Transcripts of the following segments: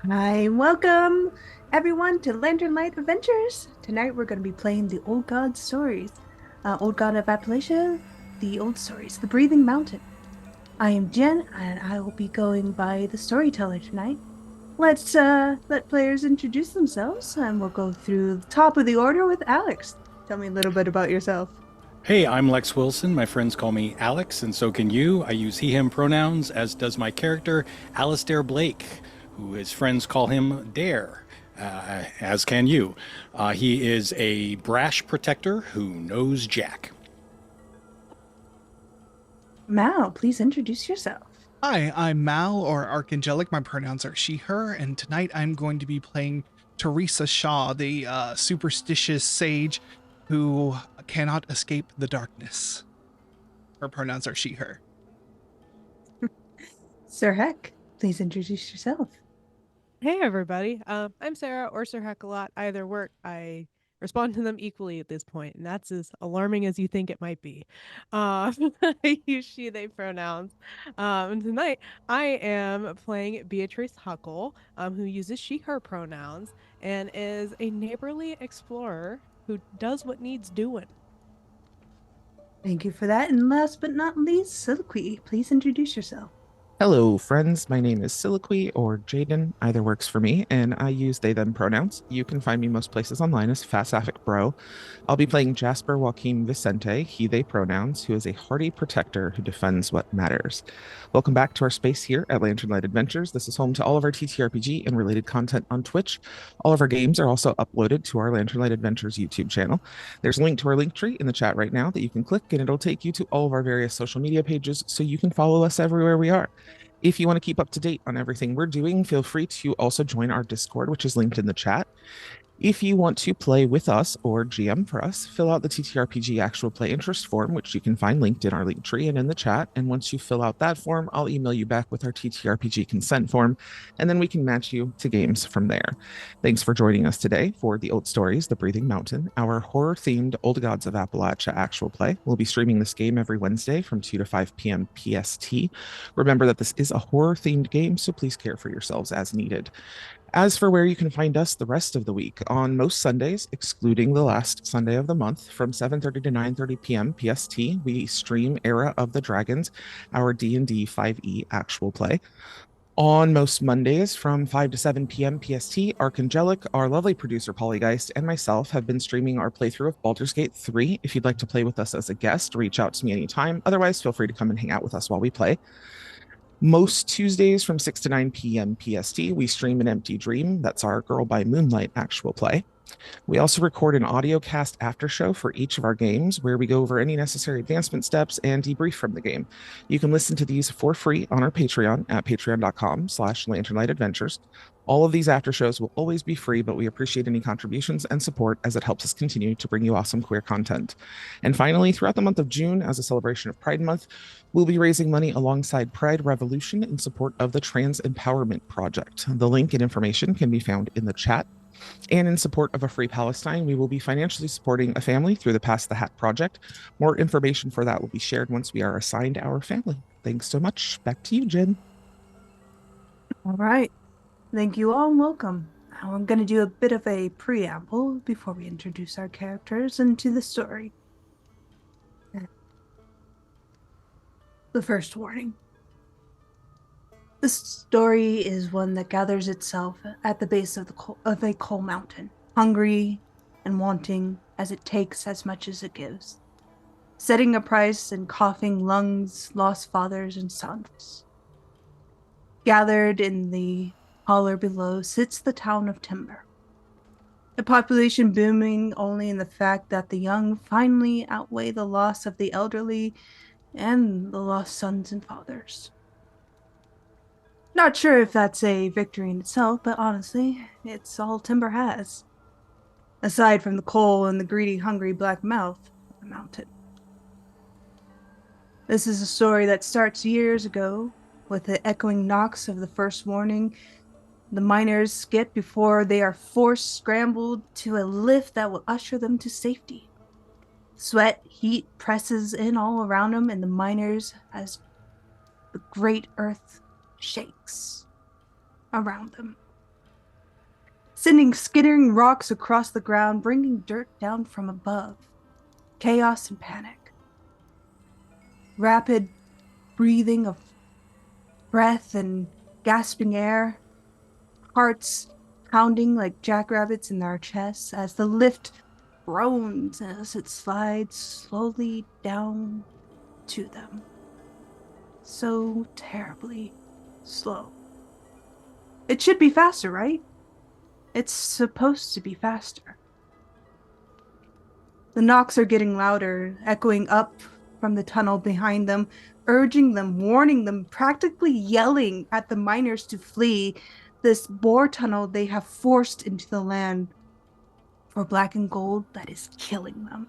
Hi, welcome everyone to Lantern Light Adventures. Tonight we're going to be playing the Old God stories. Old God of Appalachia, the old stories, the Breathing Mountain. I am Jen, and I will be going by the storyteller tonight. Let's let players introduce themselves, and we'll go through the top of the order with Alex. Tell me a little bit about yourself. Hey, I'm Lex Wilson. My friends call me Alex, and so can you. I use he, him pronouns, as does my character, Alistair Blake, who his friends call him Dare, as can you. He is a brash protector who knows Jack. Mal, please introduce yourself. Hi, I'm Mal, or Archangelic. My pronouns are she, her, and tonight I'm going to be playing Teresa Shaw, the superstitious sage who cannot escape the darkness. Her pronouns are she, her. Sir Heck, please introduce yourself. Hey everybody. I'm Sarah or Sir Heckalot. Either work. I respond to them equally at this point, and that's as alarming as you think it might be. I use she, they pronouns. And tonight I am playing Beatrice Huckle, who uses she, her pronouns and is a neighborly explorer who does what needs doing. Thank you for that. And last but not least, Soliloquy, please introduce yourself. Hello, friends. My name is Soliloquy or Jaden. Either works for me, and I use they them pronouns. You can find me most places online as Fasaffic Bro. I'll be playing Jasper Joaquin Vicente, he they pronouns, who is a hardy protector who defends what matters. Welcome back to our space here at Lantern Light Adventures. This is home to all of our TTRPG and related content on Twitch. All of our games are also uploaded to our Lantern Light Adventures YouTube channel. There's a link to our link tree in the chat right now that you can click, and it'll take you to all of our various social media pages so you can follow us everywhere we are. If you want to keep up to date on everything we're doing, feel free to also join our Discord, which is linked in the chat. If you want to play with us or GM for us, fill out the TTRPG actual play interest form, which you can find linked in our link tree and in the chat. And once you fill out that form, I'll email you back with our TTRPG consent form, and then we can match you to games from there. Thanks for joining us today for the Old Stories, The Breathing Mountain, our horror-themed Old Gods of Appalachia actual play. We'll be streaming this game every Wednesday from 2 to 5 p.m. PST. Remember that this is a horror-themed game, so please care for yourselves as needed. As for where you can find us the rest of the week, on most Sundays, excluding the last Sunday of the month, from 7:30 to 9:30 p.m. PST, we stream Era of the Dragons, our D&D 5e actual play. On most Mondays from 5 to 7 p.m. PST, Archangelic, our lovely producer Polygeist, and myself have been streaming our playthrough of Baldur's Gate 3. If you'd like to play with us as a guest, reach out to me anytime. Otherwise, feel free to come and hang out with us while we play. Most Tuesdays from 6 to 9 p.m. PST, we stream an Empty Dream. That's our Girl by Moonlight actual play. We also record an audio cast after show for each of our games where we go over any necessary advancement steps and debrief from the game. You can listen to these for free on our Patreon at patreon.com/lanternlightadventures. All of these after shows will always be free, but we appreciate any contributions and support as it helps us continue to bring you awesome queer content. And finally, throughout the month of June, as a celebration of Pride Month, we'll be raising money alongside Pride Revolution in support of the Trans Empowerment Project. The link and information can be found in the chat. And in support of a free Palestine, we will be financially supporting a family through the Pass the Hat project. More information for that will be shared once we are assigned our family. Thanks so much. Back to you, Jen. All right. Thank you all and welcome. Now I'm going to do a bit of a preamble before we introduce our characters into the story. The first warning. The story is one that gathers itself at the base of a coal mountain, hungry and wanting as it takes as much as it gives, setting a price in coughing lungs, lost fathers and sons. Gathered in the holler below sits the town of Timber, the population booming only in the fact that the young finally outweigh the loss of the elderly and the lost sons and fathers. Not sure if that's a victory in itself, but honestly, it's all Timber has. Aside from the coal and the greedy, hungry black mouth of the mountain. This is a story that starts years ago with the echoing knocks of the first warning the miners get before they are forced scrambled to a lift that will usher them to safety. Sweat, heat presses in all around them, and the miners, as the great earth shakes around them. sending skittering rocks across the ground, bringing dirt down from above. Chaos and panic. Rapid breathing of breath and gasping air. Hearts pounding like jackrabbits in their chests as the lift groans as it slides slowly down to them. So terribly slow. It should be faster, right? It's supposed to be faster. The knocks are getting louder, echoing up from the tunnel behind them, urging them, warning them, practically yelling at the miners to flee this bore tunnel they have forced into the land for black and gold that is killing them.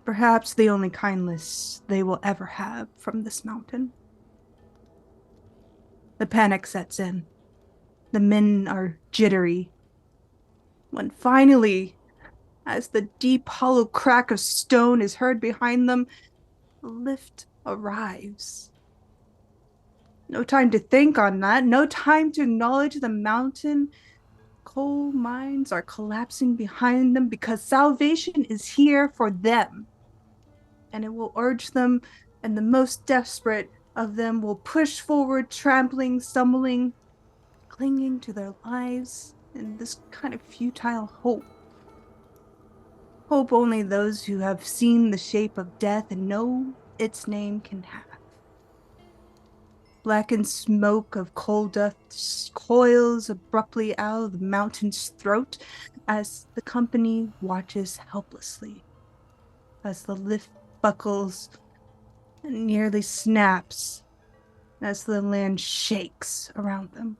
Perhaps the only kindness they will ever have from this mountain. The panic sets in. The men are jittery. When finally, as the deep hollow crack of stone is heard behind them, the lift arrives. No time to think on that. No time to acknowledge the mountain. Coal mines are collapsing behind them because salvation is here for them. And it will urge them, and the most desperate of them will push forward, trampling, stumbling, clinging to their lives in this kind of futile hope. Hope only those who have seen the shape of death and know its name can have. Blackened smoke of coal dust coils abruptly out of the mountain's throat as the company watches helplessly, as the lift buckles and nearly snaps, as the land shakes around them,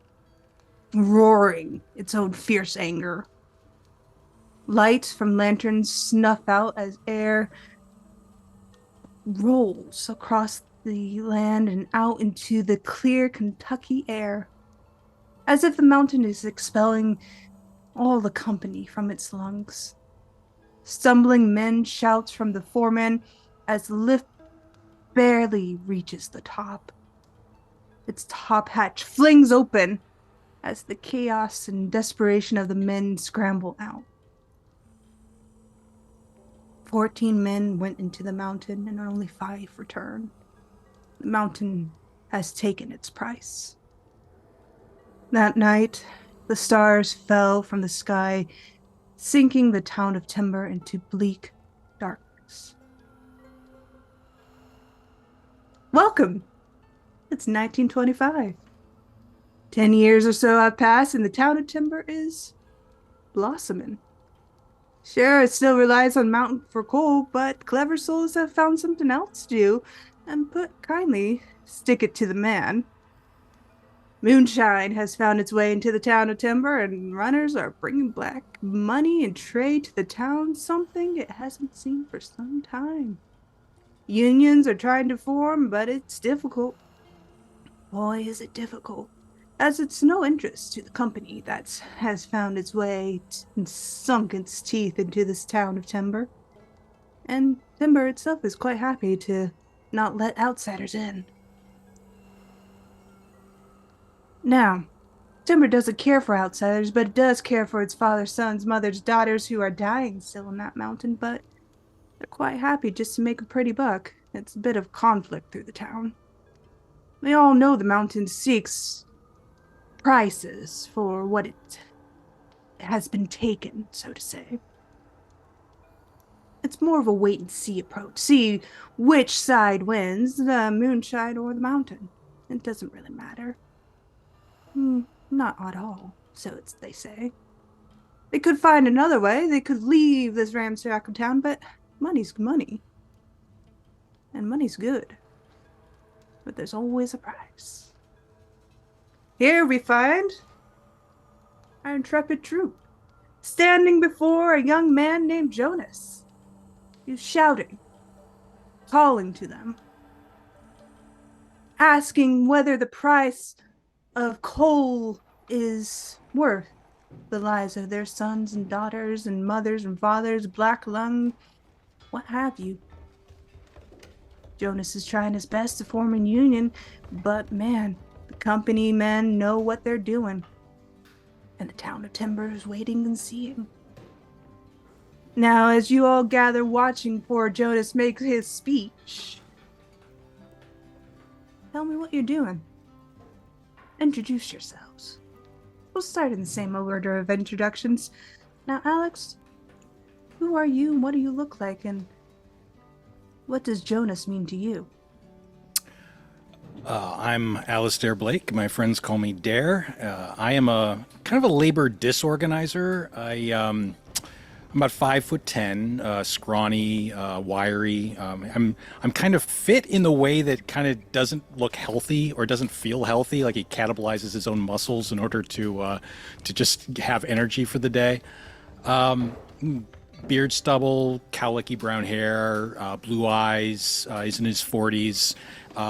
roaring its own fierce anger. Lights from lanterns snuff out as air rolls across the land and out into the clear Kentucky air, as if the mountain is expelling all the company from its lungs. Stumbling men shouts from the foreman as the lift barely reaches the top. Its top hatch flings open as the chaos and desperation of the men scramble out. 14 men went into the mountain and only 5 returned. The mountain has taken its price. That night, the stars fell from the sky, sinking the town of Timber into bleak darkness. Welcome! It's 1925. 10 years or so have passed, and the town of Timber is blossoming. Sure, it still relies on mountain for coal, but clever souls have found something else to do, and put kindly, stick it to the man. Moonshine has found its way into the town of Timber, and runners are bringing black money and trade to the town, something it hasn't seen for some time. Unions are trying to form, but it's difficult. Boy, is it difficult, as it's no interest to the company that has found its way and sunk its teeth into this town of Timber. And Timber itself is quite happy to not let outsiders in. Now, Timber doesn't care for outsiders, but it does care for its father's sons, mother's daughters who are dying still in that mountain, but they're quite happy just to make a pretty buck. It's a bit of conflict through the town. They all know the mountain seeks prices for what it has been taken, so to say. It's more of a wait-and-see approach. See which side wins, the moonshine or the mountain. It doesn't really matter. Not at all, so they say. They could find another way. They could leave this ramshackle town, but money's money. And money's good. But there's always a price. Here we find our intrepid troop, standing before a young man named Jonas. He's shouting, calling to them, asking whether the price of coal is worth the lives of their sons and daughters and mothers and fathers, black lung, what have you. Jonas is trying his best to form a union, but man, the company men know what they're doing. and the town of Timber is waiting and seeing. Now, as you all gather watching poor Jonas make his speech, tell me what you're doing. Introduce yourselves. We'll start in the same order of introductions. Now, Alex, who are you and what do you look like, and what does Jonas mean to you? I'm Alistair Blake. My friends call me Dare. I am a kind of a labor disorganizer. I'm about 5'10", scrawny, wiry. I'm kind of fit in the way that kind of doesn't look healthy or doesn't feel healthy. Like he catabolizes his own muscles in order to just have energy for the day. Beard stubble, cowlicky brown hair, blue eyes. He's in his 40s.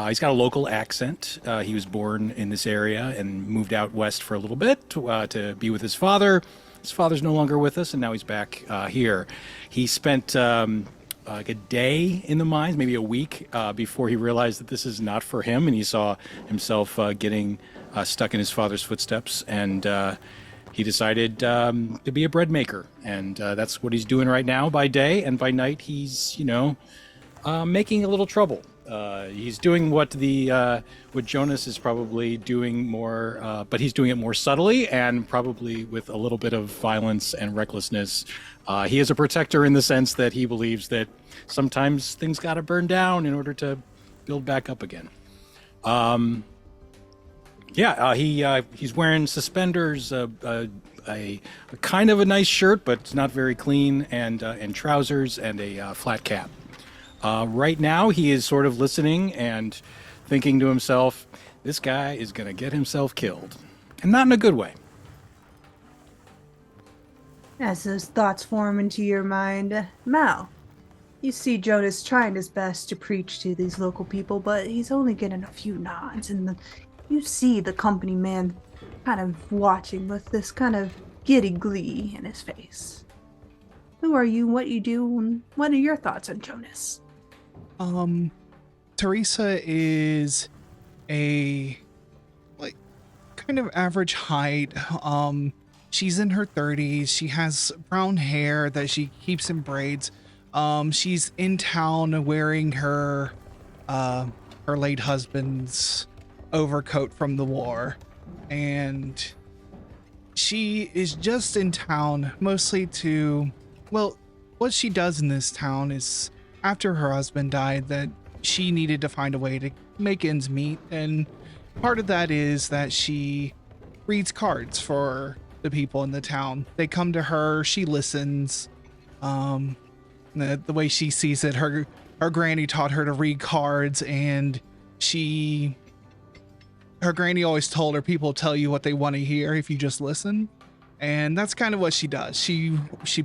He's got a local accent. He was born in this area and moved out west for a little bit to be with his father. His father's no longer with us, and now he's back here. He spent like a day in the mines, maybe a week, before he realized that this is not for him, and he saw himself getting stuck in his father's footsteps, and he decided to be a bread maker, and that's what he's doing right now by day, and by night he's, making a little trouble. He's doing what Jonas is probably doing more, but he's doing it more subtly and probably with a little bit of violence and recklessness. He is a protector in the sense that he believes that sometimes things got to burn down in order to build back up again. He's wearing suspenders, a kind of a nice shirt, but it's not very clean, and trousers and a flat cap. Right now, he is sort of listening and thinking to himself, this guy is going to get himself killed. And not in a good way. As those thoughts form into your mind, Mal, you see Jonas trying his best to preach to these local people, but he's only getting a few nods, and you see the company man kind of watching with this kind of giddy glee in his face. Who are you, what you do, and what are your thoughts on Jonas? Teresa is a kind of average height. She's in her 30s. She has brown hair that she keeps in braids. She's in town wearing her late husband's overcoat from the war, and she is just in town mostly what she does in this town is, after her husband died, that she needed to find a way to make ends meet, and part of that is that she reads cards for the people in the town. They come to her, she listens. The way she sees it, her granny taught her to read cards, and her granny always told her, people tell you what they want to hear if you just listen. And that's kind of what she does. She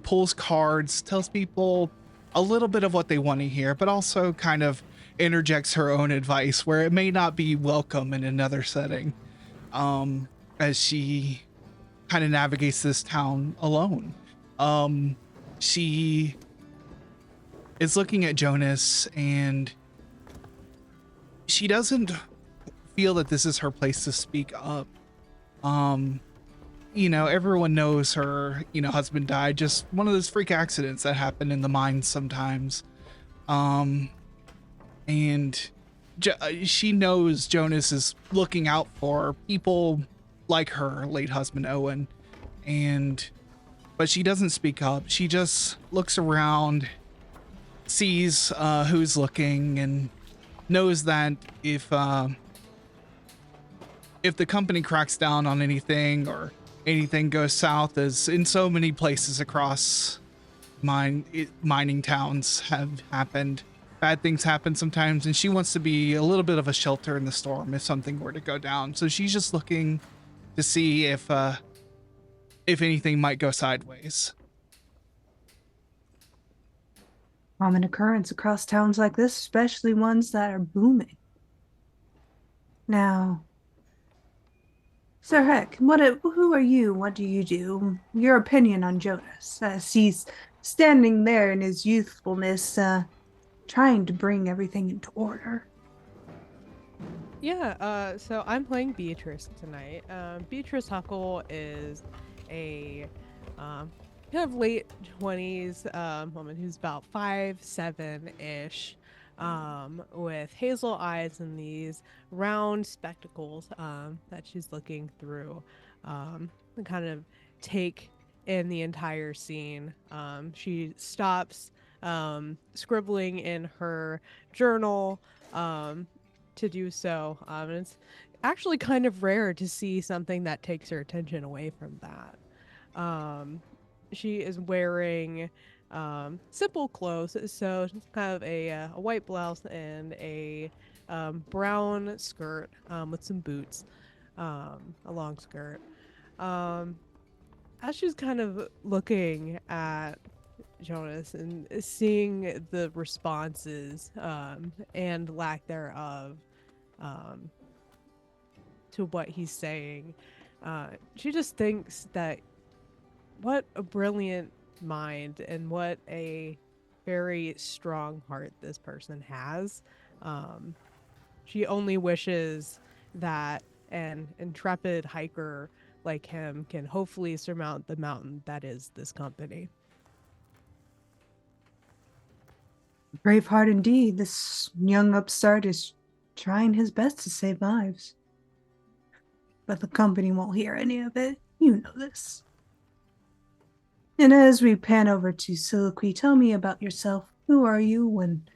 pulls cards, tells people a little bit of what they want to hear, but also kind of interjects her own advice where it may not be welcome in another setting, as she kind of navigates this town alone. She is looking at Jonas, and she doesn't feel that this is her place to speak up. Everyone knows her, husband died, just one of those freak accidents that happen in the mines sometimes. She knows Jonas is looking out for people like her late husband, Owen. But she doesn't speak up. She just looks around, sees who's looking, and knows that if the company cracks down on anything, or anything goes south, as in so many places across mining towns have happened, bad things happen sometimes, and she wants to be a little bit of a shelter in the storm if something were to go down. So she's just looking to see if anything might go sideways. Common occurrence across towns like this, especially ones that are booming. Now, Sir Heck, who are you? What do you do? Your opinion on Jonas, as he's standing there in his youthfulness, trying to bring everything into order. Yeah, so I'm playing Beatrice tonight. Beatrice Huckle is a kind of late 20s woman who's about 5'7" ish, with hazel eyes and these round spectacles that she's looking through, and kind of take in the entire scene. She stops scribbling in her journal to do so. And it's actually kind of rare to see something that takes her attention away from that. She is wearing simple clothes, so it's kind of a white blouse and a brown skirt with some boots, a long skirt. Um, as she's kind of looking at Jonas and seeing the responses and lack thereof um, to what he's saying, she just thinks that what a brilliant mind and what a very strong heart this person has. Um, she only wishes that an intrepid hiker like him can hopefully surmount the mountain that is this company. Brave heart indeed. This young upstart is trying his best to save lives. But the company won't hear any of it. You know this. And as we pan over to Soliloquy, tell me about yourself. Who are you and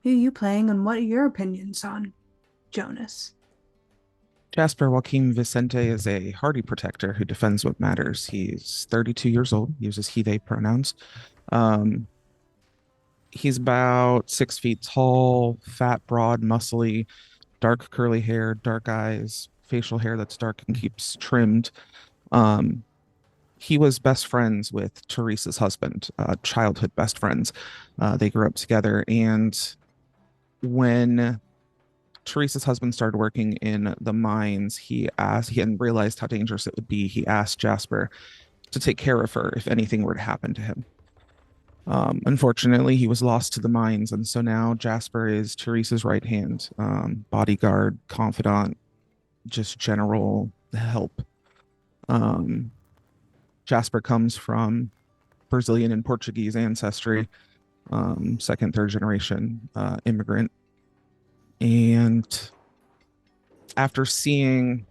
who are you playing and what are your opinions on Jonas? Jasper Joaquin Vicente is a hardy protector who defends what matters. He's 32 years old, uses he, they pronouns. Um, he's about 6 feet tall, fat, broad, muscly, dark curly hair, dark eyes, facial hair that's dark and keeps trimmed. Um, he was best friends with Teresa's husband, childhood best friends. They grew up together. And when Teresa's husband started working in the mines, he hadn't realized how dangerous it would be. He asked Jasper to take care of her if anything were to happen to him. Unfortunately, he was lost to the mines, and so now Jasper is Teresa's right hand, bodyguard, confidant, just general help. Jasper comes from Brazilian and Portuguese ancestry, second, third generation immigrant. And after seeing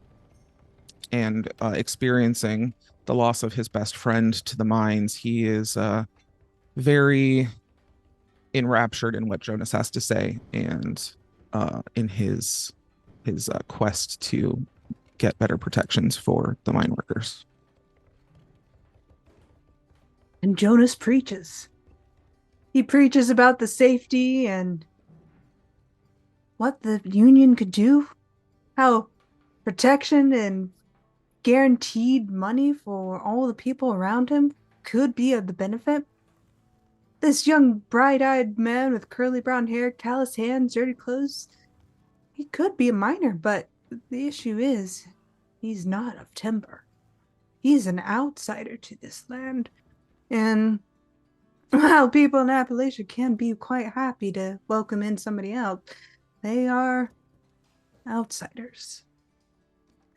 and experiencing the loss of his best friend to the mines, he is very enraptured in what Jonas has to say and in his quest to get better protections for the mine workers. And Jonas preaches. He preaches about the safety and what the union could do, how protection and guaranteed money for all the people around him could be of the benefit. This young, bright-eyed man with curly brown hair, calloused hands, dirty clothes, he could be a miner, but the issue is he's not of timber. He's an outsider to this land. And while people in Appalachia can be quite happy to welcome in somebody else, they are outsiders.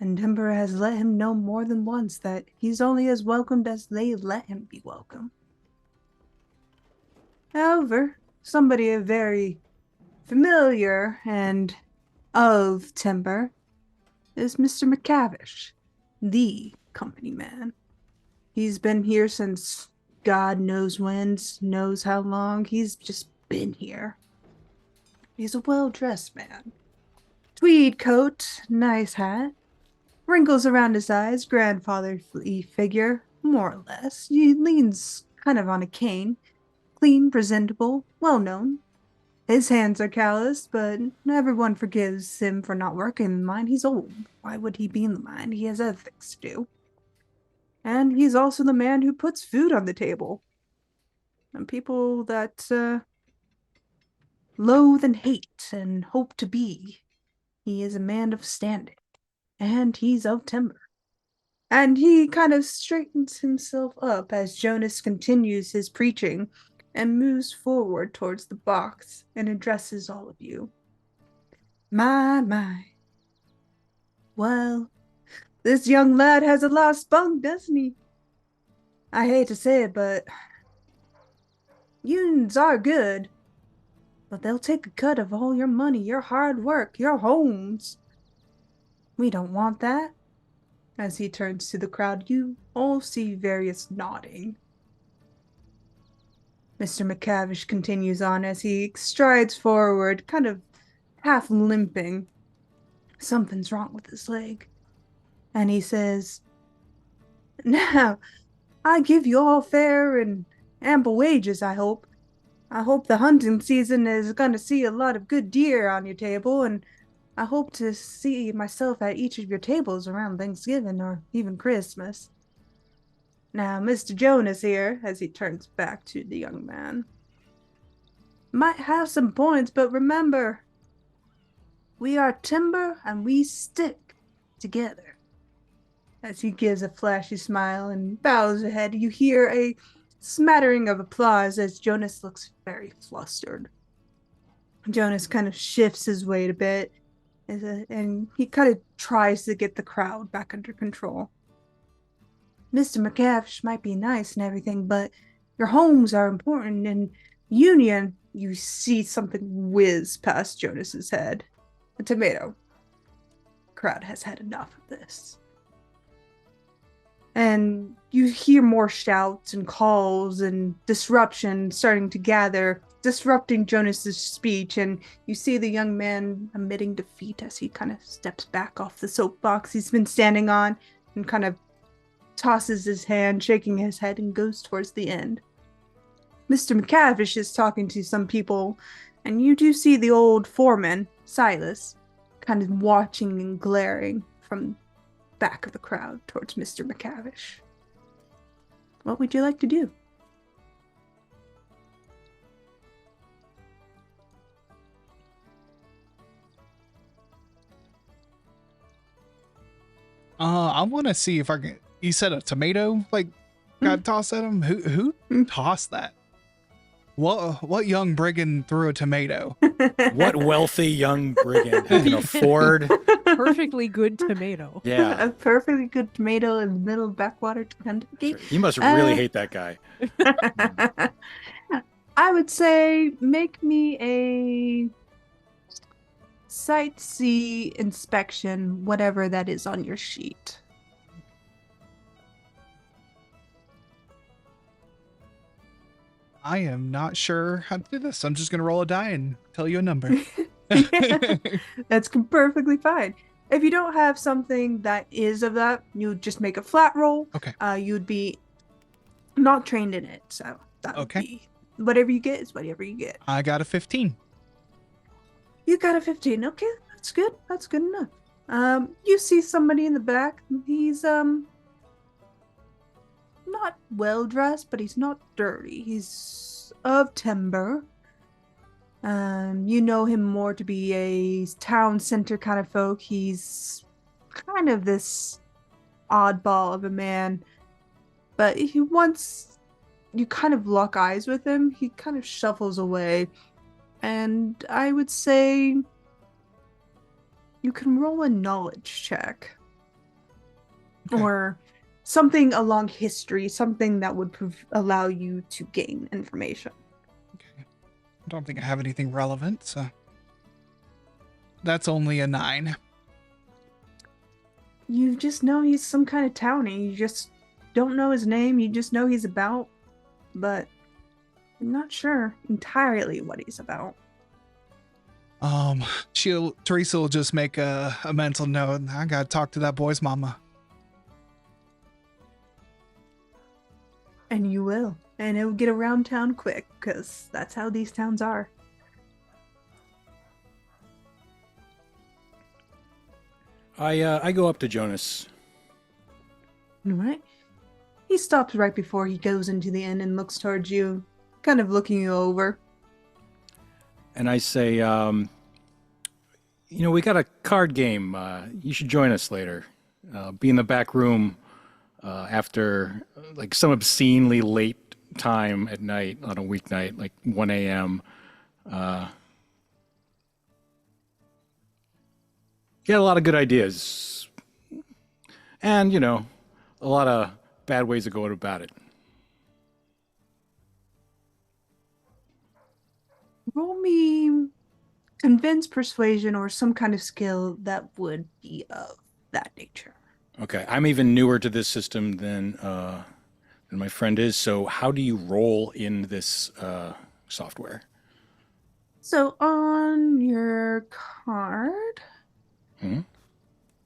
And Timber has let him know more than once that he's only as welcomed as they let him be welcome. However, somebody very familiar and of Timber is Mr. McCavish, the company man. He's been here since God knows when, knows how long. He's just been here. He's a well-dressed man. Tweed coat, nice hat, wrinkles around his eyes, grandfatherly figure, more or less. He leans kind of on a cane, clean, presentable, well-known. His hands are calloused, but everyone forgives him for not working in the mine. He's old. Why would he be in the mine? He has other things to do. And he's also the man who puts food on the table. And people that loathe and hate and hope to be. He is a man of standing. And he's of timber. And he kind of straightens himself up as Jonas continues his preaching and moves forward towards the box and addresses all of you. My. Well, this young lad has a lost spunk, doesn't he? I hate to say it, but unions are good, but they'll take a cut of all your money, your hard work, your homes. We don't want that. As he turns to the crowd, you all see various nodding. Mr. McCavish continues on as he strides forward, kind of half limping. Something's wrong with his leg. And he says, "Now, I give you all fair and ample wages, I hope. I hope the hunting season is going to see a lot of good deer on your table, and I hope to see myself at each of your tables around Thanksgiving or even Christmas." Now, Mr. Jonas here, as he turns back to the young man, might have some points, but remember, we are timber and we stick together. As he gives a flashy smile and bows ahead, you hear a smattering of applause as Jonas looks very flustered. Jonas kind of shifts his weight a bit, and he kind of tries to get the crowd back under control. Mr. McCavish might be nice and everything, but your homes are important, and Union, you see something whiz past Jonas's head. A tomato. Crowd has had enough of this. And you hear more shouts and calls and disruption starting to gather, disrupting Jonas's speech, and you see the young man admitting defeat as he kind of steps back off the soapbox he's been standing on and kind of tosses his hand, shaking his head, and goes towards the end. Mr. McCavish is talking to some people, and you do see the old foreman, Silas, kind of watching and glaring from back of the crowd towards Mr. McCavish. What would you like to do? I want to see if I can. You said a tomato like got tossed at him. Who tossed that? What young brigand threw a tomato? What wealthy young brigand who can afford? Perfectly good tomato. Yeah, A perfectly good tomato in the middle of backwater to Kentucky. you must really hate that guy. I would say make me a sight see inspection, whatever that is on your sheet. I am not sure how to do this. I'm just gonna roll a die and tell you a number. That's perfectly fine. If you don't have something that is of that, you would just make a flat roll. Okay. You'd be not trained in it, so that would be whatever you get is whatever you get. I got a 15. You got a 15. Okay, that's good. That's good enough. You see somebody in the back. He's not well dressed, but he's not dirty. He's of timber. You know him more to be a town center kind of folk. He's kind of this oddball of a man, but once you kind of lock eyes with him, he kind of shuffles away, and I would say you can roll a knowledge check. Okay. Or something along history, something that would allow you to gain information. Okay. I don't think I have anything relevant, so that's only a 9. You just know he's some kind of townie. You just don't know his name. You just know he's about, but I'm not sure entirely what he's about. Teresa will just make a mental note. I gotta talk to that boy's mama. And you will. And it'll get around town quick, because that's how these towns are. I go up to Jonas. All right. He stops right before he goes into the inn and looks towards you, kind of looking you over. And I say, we got a card game. You should join us later. Be in the back room after like some obscenely late time at night on a weeknight, like 1 a.m. Got a lot of good ideas. And, a lot of bad ways of going about it. roll me convince, persuasion, or some kind of skill that would be of that nature. Okay, I'm even newer to this system than my friend is. So how do you roll in this software? So on your card, Hmm?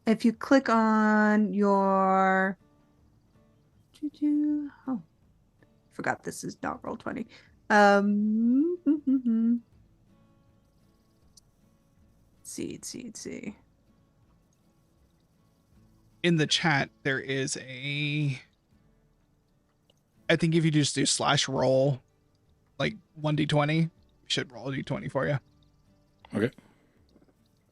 if you click on your oh, forgot this is not roll 20. See. In the chat, there is a. I think if you just do /roll, like 1d20, should roll a d20 for you. Okay.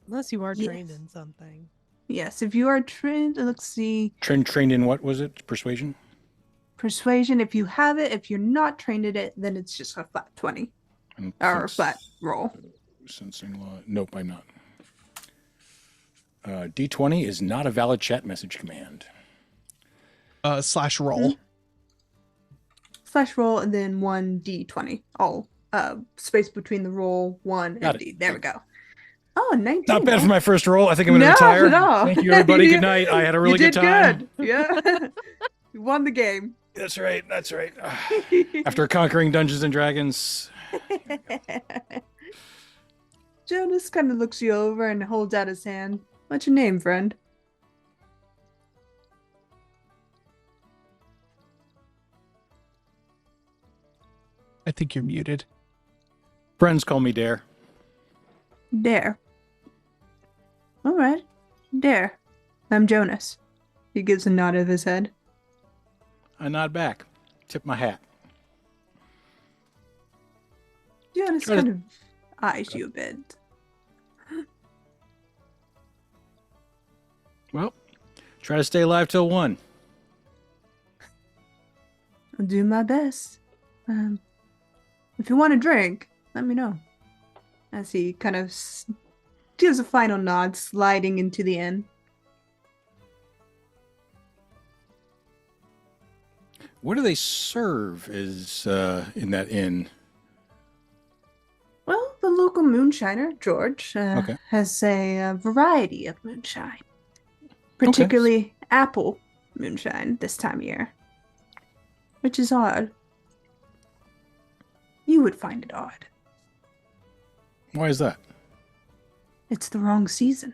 Unless you are trained Yes. in something. Yes, if you are trained, let's see. Trained in what was it? Persuasion? Persuasion, if you have it, if you're not trained in it, then it's just a flat 20 And or a flat roll. Sensing law. Nope, I'm not. D20 is not a valid chat message command. /roll. /roll and then 1d20. All space between the roll 1 Got and it. d. There we go. Oh, 19. Not bad for my first roll. I think I'm going to No, retire. not at all. Thank you, everybody. Good night. I had a really You good did time. good. Yeah. You won the game. That's right. That's right. After conquering Dungeons and Dragons. Jonas kind of looks you over and holds out his hand. What's your name, friend? I think you're muted. Friends call me Dare. Dare. All right. Dare. I'm Jonas. He gives a nod of his head. I nod back. Tip my hat. Jonas Try to- kind of eyes you a bit. Well, try to stay alive till 1. I'll do my best. If you want a drink, let me know. As he kind of gives a final nod, sliding into the inn. What do they serve in that inn? Well, the local moonshiner, George, Okay. has a variety of moonshine. Particularly apple moonshine this time of year. Which is odd. You would find it odd. Why is that? It's the wrong season.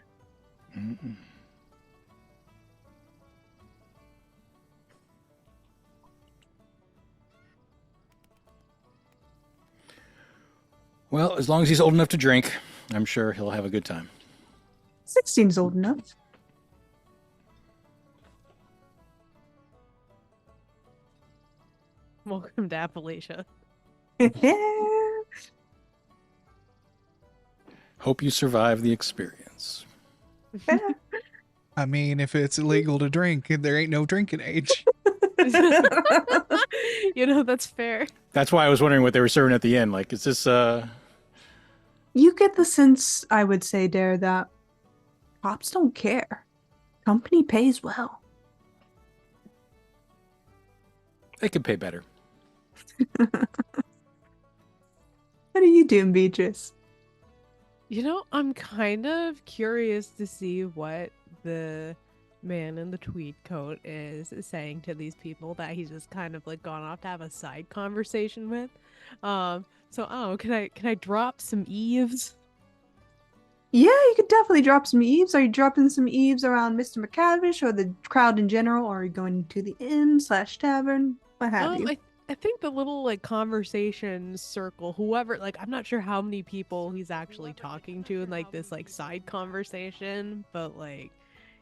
Mm-mm. Well, as long as he's old enough to drink, I'm sure he'll have a good time. 16's old enough. Welcome to Appalachia. Hope you survive the experience. I mean, if it's illegal to drink, there ain't no drinking age. That's fair. That's why I was wondering what they were serving at the end. Like, is this You get the sense, I would say, Dare, that cops don't care. Company pays well. They could pay better. What are you doing, Beatrice? I'm kind of curious to see what the man in the tweed coat is saying to these people that he's just kind of like gone off to have a side conversation with. Can I drop some eaves? Yeah, you could definitely drop some eaves. Are you dropping some eaves around Mr. McCavish or the crowd in general? Or are you going to the inn/tavern? What have you? I think the little like conversation circle, whoever, like I'm not sure how many people he's actually talking to in like this like side conversation, but like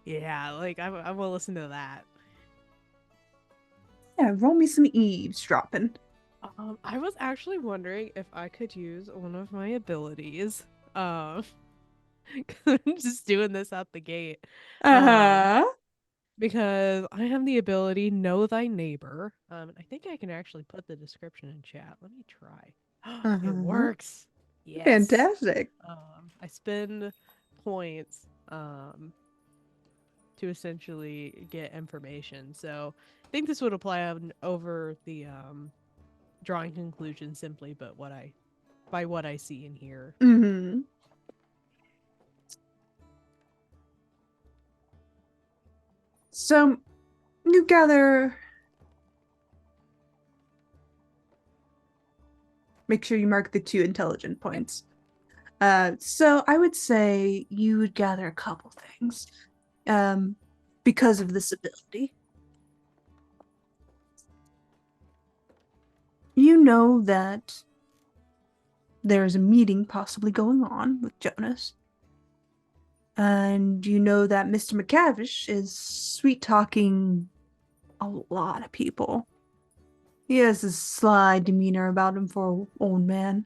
yeah, like I will listen to that. Yeah, roll me some eavesdropping. I was actually wondering if I could use one of my abilities. 'Cause I'm just doing this out the gate. Because I have the ability Know Thy Neighbor. I think I can actually put the description in chat. Let me try. It works. Yes. Fantastic. I spend points to essentially get information. So I think this would apply over the drawing conclusion simply, but what I by what I see and hear. Mm-hmm. So you gather. Make sure you mark the 2 intelligent points. So I would say you would gather a couple things because of this ability. You know that there's a meeting possibly going on with Jonas. And you know that Mr. McCavish is sweet talking a lot of people. He has a sly demeanor about him for an old man.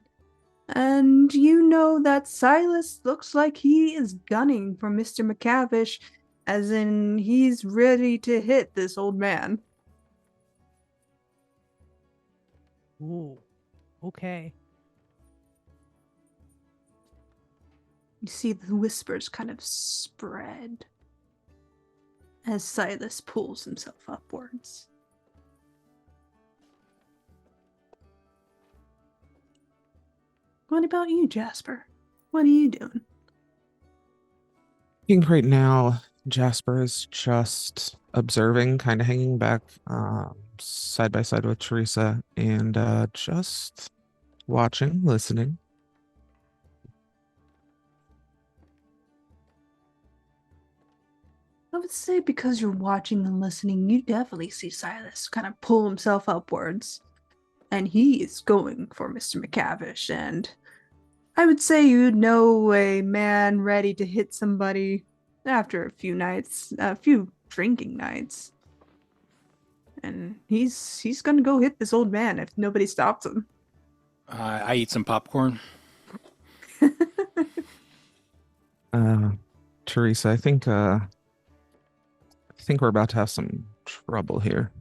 And you know that Silas looks like he is gunning for Mr. McCavish, as in he's ready to hit this old man. Ooh, okay. You see the whispers kind of spread as Silas pulls himself upwards. What about you, Jasper? What are you doing? I think right now Jasper is just observing, kind of hanging back side by side with Teresa, and just watching, listening. I would say because you're watching and listening, you definitely see Silas kind of pull himself upwards. And he is going for Mr. McCavish. And I would say you'd know a man ready to hit somebody after a few nights, a few drinking nights. And he's gonna go hit this old man if nobody stops him. I eat some popcorn. Teresa, I think we're about to have some trouble here.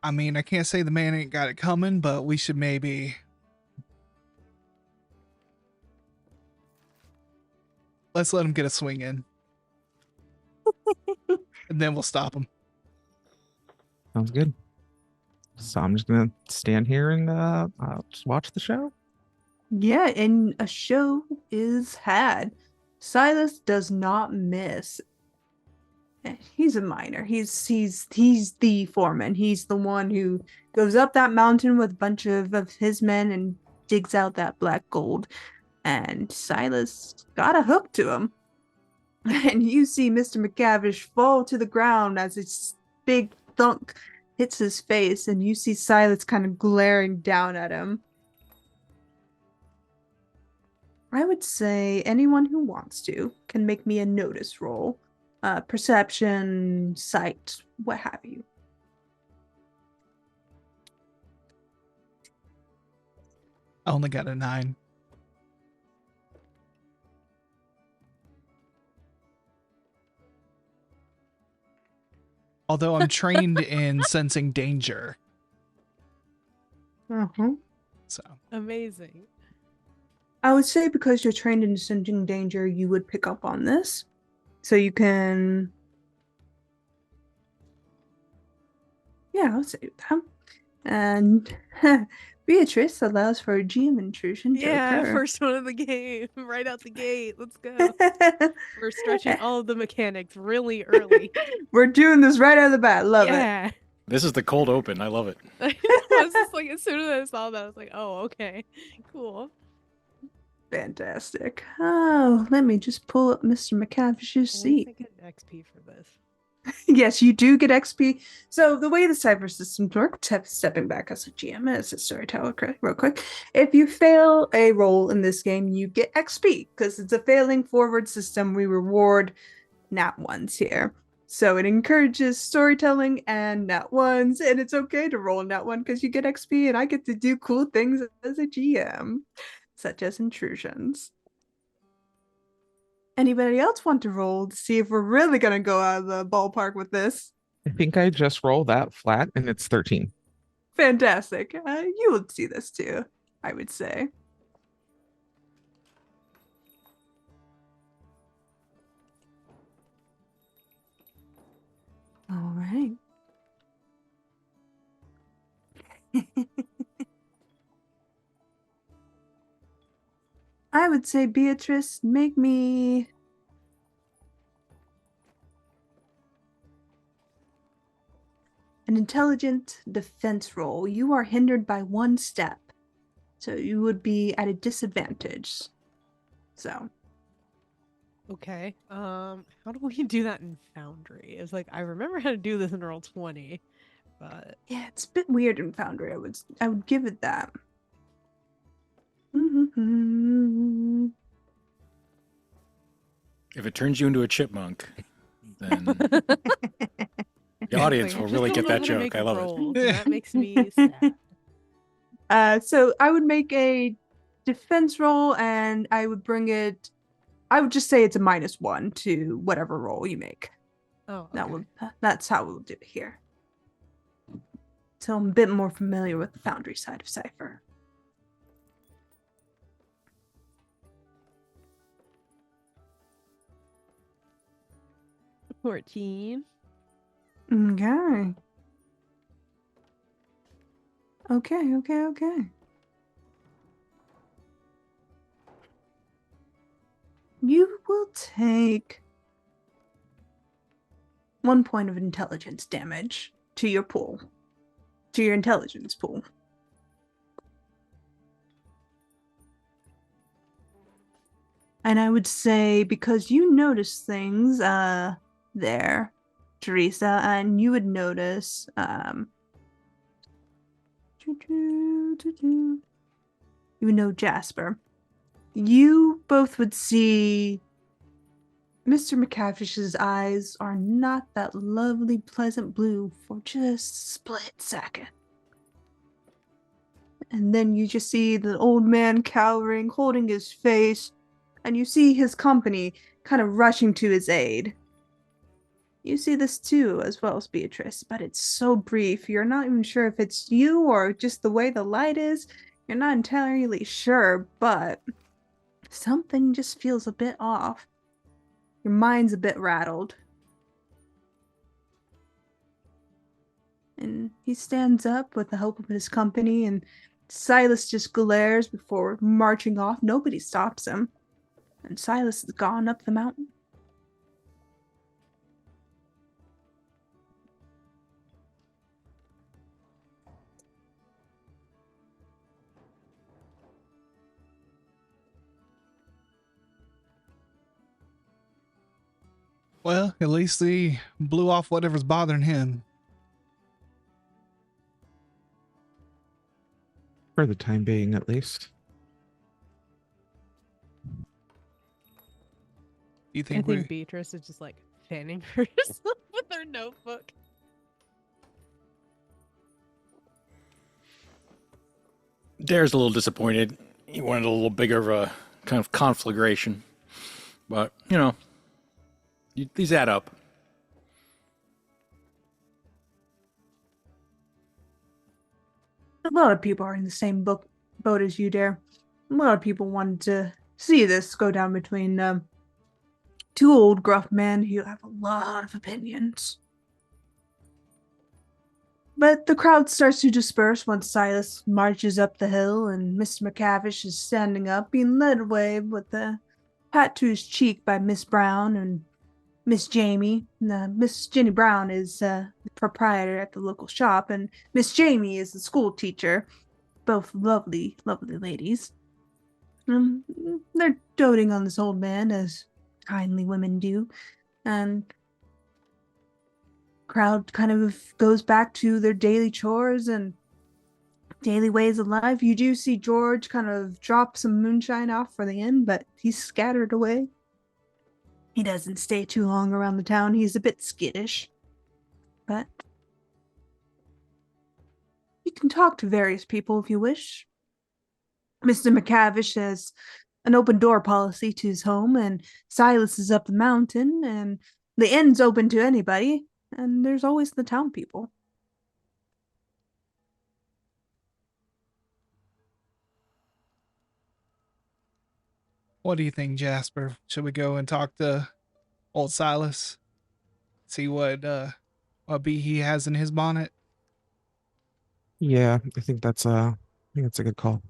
I mean, I can't say the man ain't got it coming, but we should maybe. Let's let him get a swing in. And then we'll stop him. Sounds good. So I'm just gonna stand here and just watch the show. Yeah, and a show is had. Silas does not miss. He's a miner. He's the foreman. He's the one who goes up that mountain with a bunch of his men and digs out that black gold. And Silas got a hook to him. And you see Mr. McCavish fall to the ground as this big thunk hits his face, and you see Silas kind of glaring down at him. I would say anyone who wants to can make me a notice roll. Perception, sight, what have you. I only got a 9. Although I'm trained in sensing danger. Uh-huh. So Amazing. I would say because you're trained in sensing danger, you would pick up on this. So you can... Yeah, I'll say that. And Beatrice allows for a GM intrusion to Yeah, occur. first one of the game, right out the gate. Let's go. We're stretching all of the mechanics really early. We're doing this right out of the bat. Love it. Yeah. This is the cold open. I love it. I know. It's just like as soon as I saw that, I was like, oh, okay. Cool. Fantastic. Oh, let me just pull up Mr. McCavish's At least seat. I get an XP for this. Yes, you do get XP. So the way the cipher systems work, stepping back as a GM, as a storyteller, real quick, if you fail a roll in this game, you get XP because it's a failing forward system. We reward nat ones here. So it encourages storytelling and nat ones, and it's okay to roll a nat one because you get XP, and I get to do cool things as a GM, such as intrusions. Anybody else want to roll to see if we're really gonna go out of the ballpark with this? I think I just roll that flat and it's 13. Fantastic. You would see this too, I would say. All right. I would say, Beatrice, make me an intelligent defense roll. You are hindered by one step, so you would be at a disadvantage. So, Okay. How do we do that in Foundry? It's like I remember how to do this in Roll20, but yeah, it's a bit weird in Foundry. I would give it that. If it turns you into a chipmunk, then the the audience will really get that joke. I love it. That makes me sad. So I would make a defense roll, and I would bring it. I would just say it's a -1 to whatever roll you make. Oh, okay. That's how we'll do it here. So I'm a bit more familiar with the Foundry side of Cypher. Okay. 14. Okay. Okay. You will take 1 point of intelligence damage to your pool. To your intelligence pool. And I would say, because you notice things there, Teresa, and you would notice you would know Jasper. You both would see Mr. McCavish's eyes are not that lovely, pleasant blue for just a split second. And then you just see the old man cowering, holding his face, and you see his company kind of rushing to his aid. You see this too, as well as Beatrice, but it's so brief. You're not even sure if it's you or just the way the light is. You're not entirely sure, but something just feels a bit off. Your mind's a bit rattled. And he stands up with the help of his company, and Silas just glares before marching off. Nobody stops him. And Silas has gone up the mountain. Well, at least he blew off whatever's bothering him. For the time being, at least. You I think think Beatrice is just like fanning herself with her notebook. Dare's a little disappointed. He wanted a little bigger of a kind of conflagration. But, these add up. A lot of people are in the same boat as you, Dare. A lot of people wanted to see this go down between two old gruff men who have a lot of opinions. But the crowd starts to disperse once Silas marches up the hill, and Mr. McCavish is standing up, being led away with a pat to his cheek by Miss Brown and Miss Jamie. Miss Jenny Brown is the proprietor at the local shop, and Miss Jamie is the school teacher. Both lovely, lovely ladies. They're doting on this old man, as kindly women do, and crowd kind of goes back to their daily chores and daily ways of life. You do see George kind of drop some moonshine off for the end, but he's scattered away. He doesn't stay too long around the town. He's a bit skittish. But you can talk to various people if you wish. Mr. McCavish has an open door policy to his home, and Silas is up the mountain, and the inn's open to anybody, and there's always the town people. What do you think, Jasper? Should we go and talk to old Silas? See what bee he has in his bonnet? Yeah, I think that's a good call.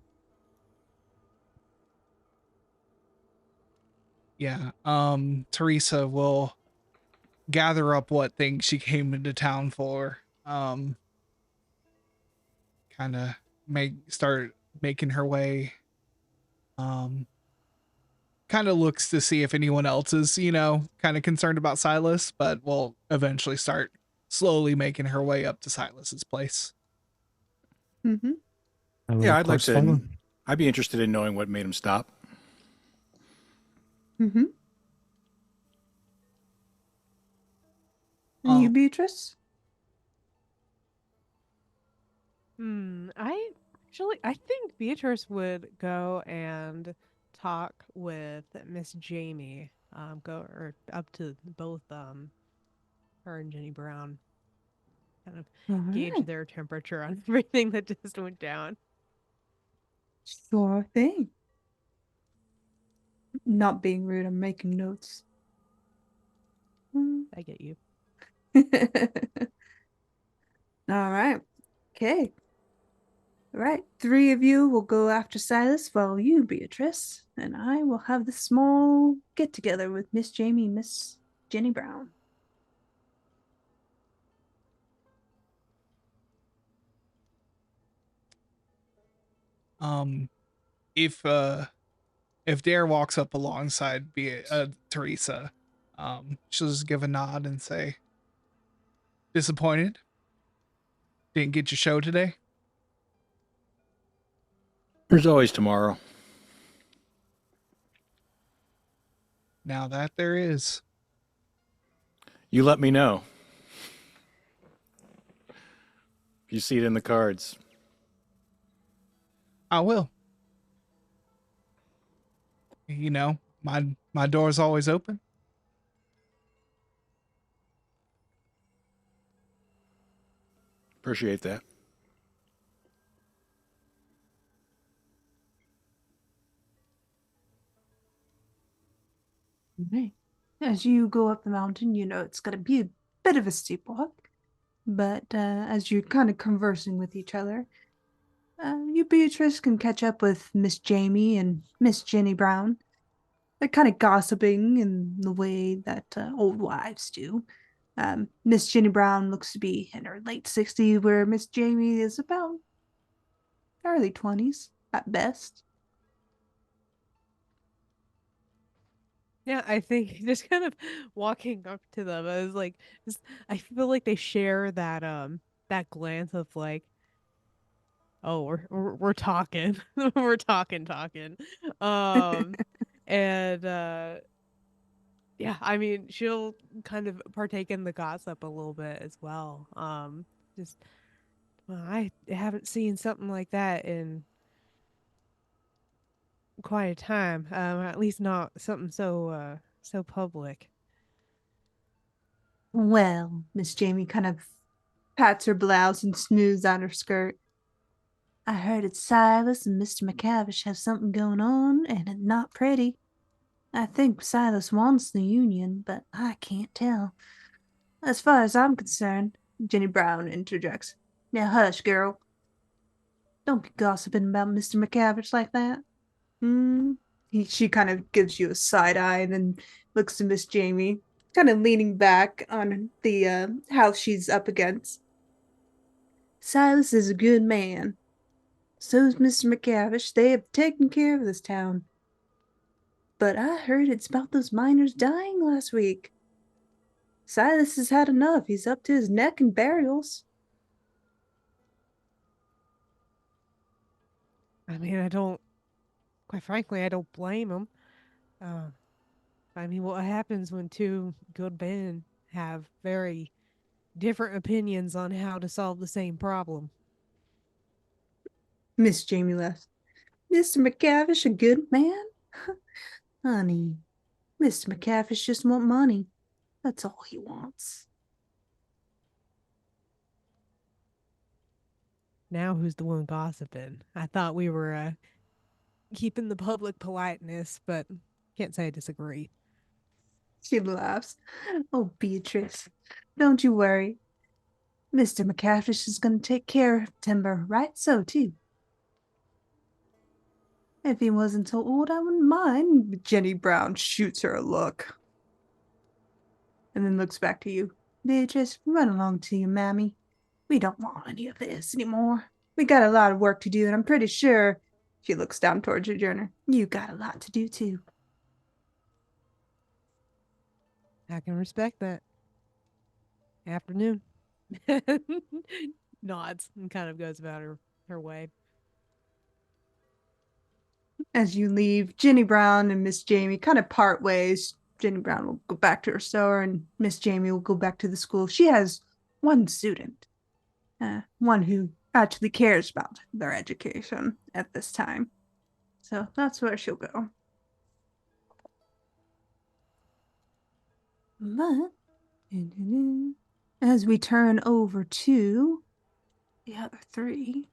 Yeah. Teresa will gather up what things she came into town for. Kind of make start making her way. Um, Kind of looks to see if anyone else is, kind of concerned about Silas, but will eventually start slowly making her way up to Silas's place. Mm-hmm. I will Yeah, of I'd like course to. follow. I'd be interested in knowing what made him stop. Mm-hmm. And you, Um, Beatrice? I think Beatrice would go and talk with Miss Jamie. Go or up to both her and Jenny Brown, kind of All gauge right. their temperature on everything that just went down. Sure thing. Not being rude, I'm making notes. Mm. I get you. All right. Okay. All right. Three of you will go after Silas while you, Beatrice, and I will have the small get together with Miss Jamie and Miss Jenny Brown. um, if Dare walks up alongside Teresa, she'll just give a nod and say, "Disappointed? Didn't get your show today." There's always tomorrow. Now that there is. You let me know. If you see it in the cards. I will. My door's always open. Appreciate that. Right. As you go up the mountain, you know it's going to be a bit of a steep walk, but as you're kind of conversing with each other, you, Beatrice, can catch up with Miss Jamie and Miss Jenny Brown. They're kind of gossiping in the way that old wives do. Miss Jenny Brown looks to be in her late 60s, where Miss Jamie is about early 20s at best. Yeah, I think just kind of walking up to them, I was like, I feel like they share that glance of like, oh, we're talking, we're talking, um, and yeah, I mean, she'll kind of partake in the gossip a little bit as well. Just I haven't seen something like that in quite a time. At least not something so public. Well, Miss Jamie kind of pats her blouse and smooths out her skirt. I heard that Silas and Mr. McCavish have something going on, and it's not pretty. I think Silas wants the union, but I can't tell. As far as I'm concerned, Jenny Brown interjects. Now hush, girl. Don't be gossiping about Mr. McCavish like that. Hmm. She kind of gives you a side eye and then looks to Miss Jamie, kind of leaning back on the house she's up against. Silas is a good man. So's Mr. McCavish. They have taken care of this town. But I heard it's about those miners dying last week. Silas has had enough. He's up to his neck in burials. I mean, quite frankly, I don't blame him. Uh, I mean, what happens when two good men have very different opinions on how to solve the same problem? Miss Jamie laughs. Mr. McCavish, a good man? Honey, Mr. McCavish just want money. That's all he wants. Now who's the one gossiping? I thought we were keeping the public politeness, but can't say I disagree. She laughs. Oh, Beatrice, don't you worry. Mr. McCavish is going to take care of Timber, right? So, too. If he wasn't so old, I wouldn't mind. Jenny Brown shoots her a look. And then looks back to you. Beatrice, run along to you, Mammy. We don't want any of this anymore. We got a lot of work to do, and I'm pretty sure, she looks down towards you, Journer, you got a lot to do, too. I can respect that. Afternoon. Nods and kind of goes about her way. As you leave, Jenny Brown and Miss Jamie kind of part ways. Jenny Brown will go back to her store, and Miss Jamie will go back to the school. She has one student, one who actually cares about their education at this time. So that's where she'll go. But as we turn over to the other three,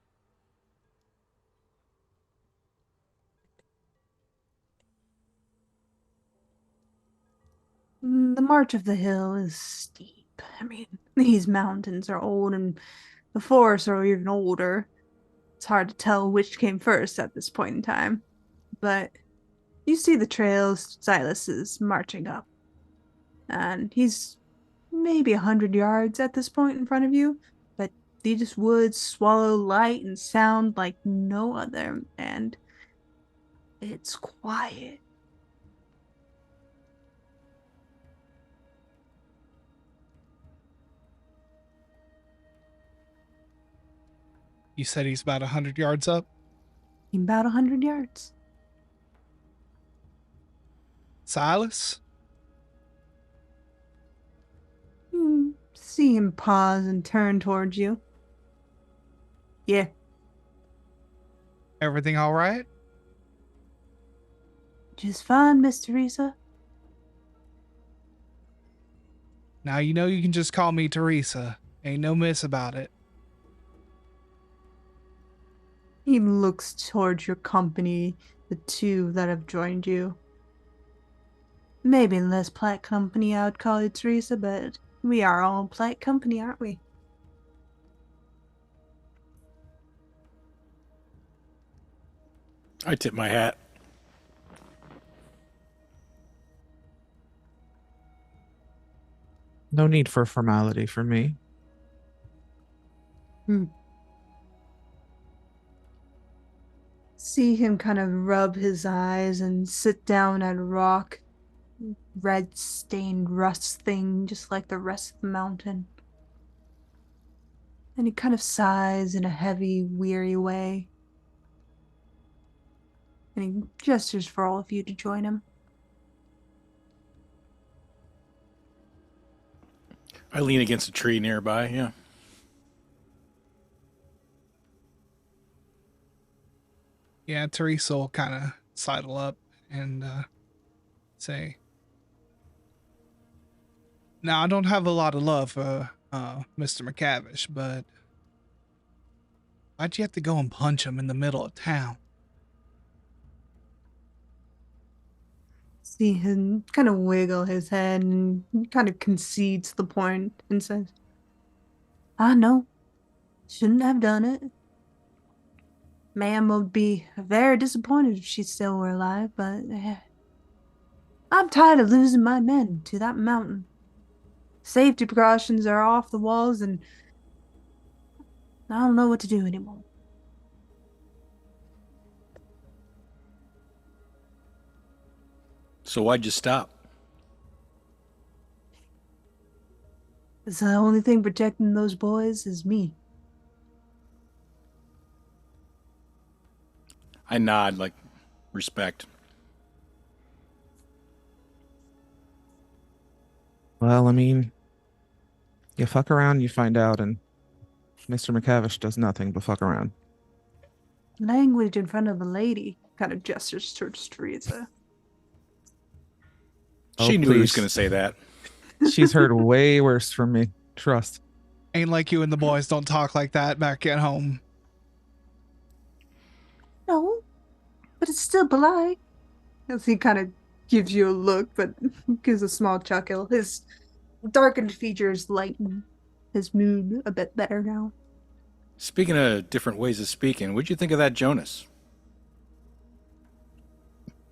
the march of the hill is steep. I mean, these mountains are old and the forests are even older. It's hard to tell which came first at this point in time. But you see the trails Silas is marching up. And he's maybe 100 yards at this point in front of you. But these woods swallow light and sound like no other. And it's quiet. You said he's about 100 yards up? About 100 yards. Silas? You see him pause and turn towards you. Yeah. Everything all right? Just fine, Miss Teresa. Now you know you can just call me Teresa. Ain't no miss about it. He looks towards your company, the two that have joined you. Maybe less polite company, I would call it, Teresa, but we are all polite company, aren't we? I tip my hat. No need for formality for me. See him kind of rub his eyes and sit down at a rock. Red stained rust thing, just like the rest of the mountain. And he kind of sighs in a heavy, weary way. And he gestures for all of you to join him. I lean against a tree nearby, yeah. Yeah, Teresa will kind of sidle up and say, now, I don't have a lot of love for Mr. McCavish, but why'd you have to go and punch him in the middle of town? See him kind of wiggle his head and kind of concedes the point and says, I know. Shouldn't have done it. Ma'am would be very disappointed if she still were alive, but I'm tired of losing my men to that mountain. Safety precautions are off the walls, and I don't know what to do anymore. So why'd you stop? It's the only thing protecting those boys is me. I nod, like, respect. Well, I mean, you fuck around, you find out, and Mr. McCavish does nothing but fuck around. Language in front of a lady kind of gestures towards Teresa. She knew he was please. going to say that. She's heard way worse from me. Trust. Ain't like you and the boys don't talk like that back at home. No, but it's still polite. As he kind of gives you a look, but gives a small chuckle. His darkened features lighten. his mood a bit better now. Speaking of different ways of speaking, what'd you think of that Jonas?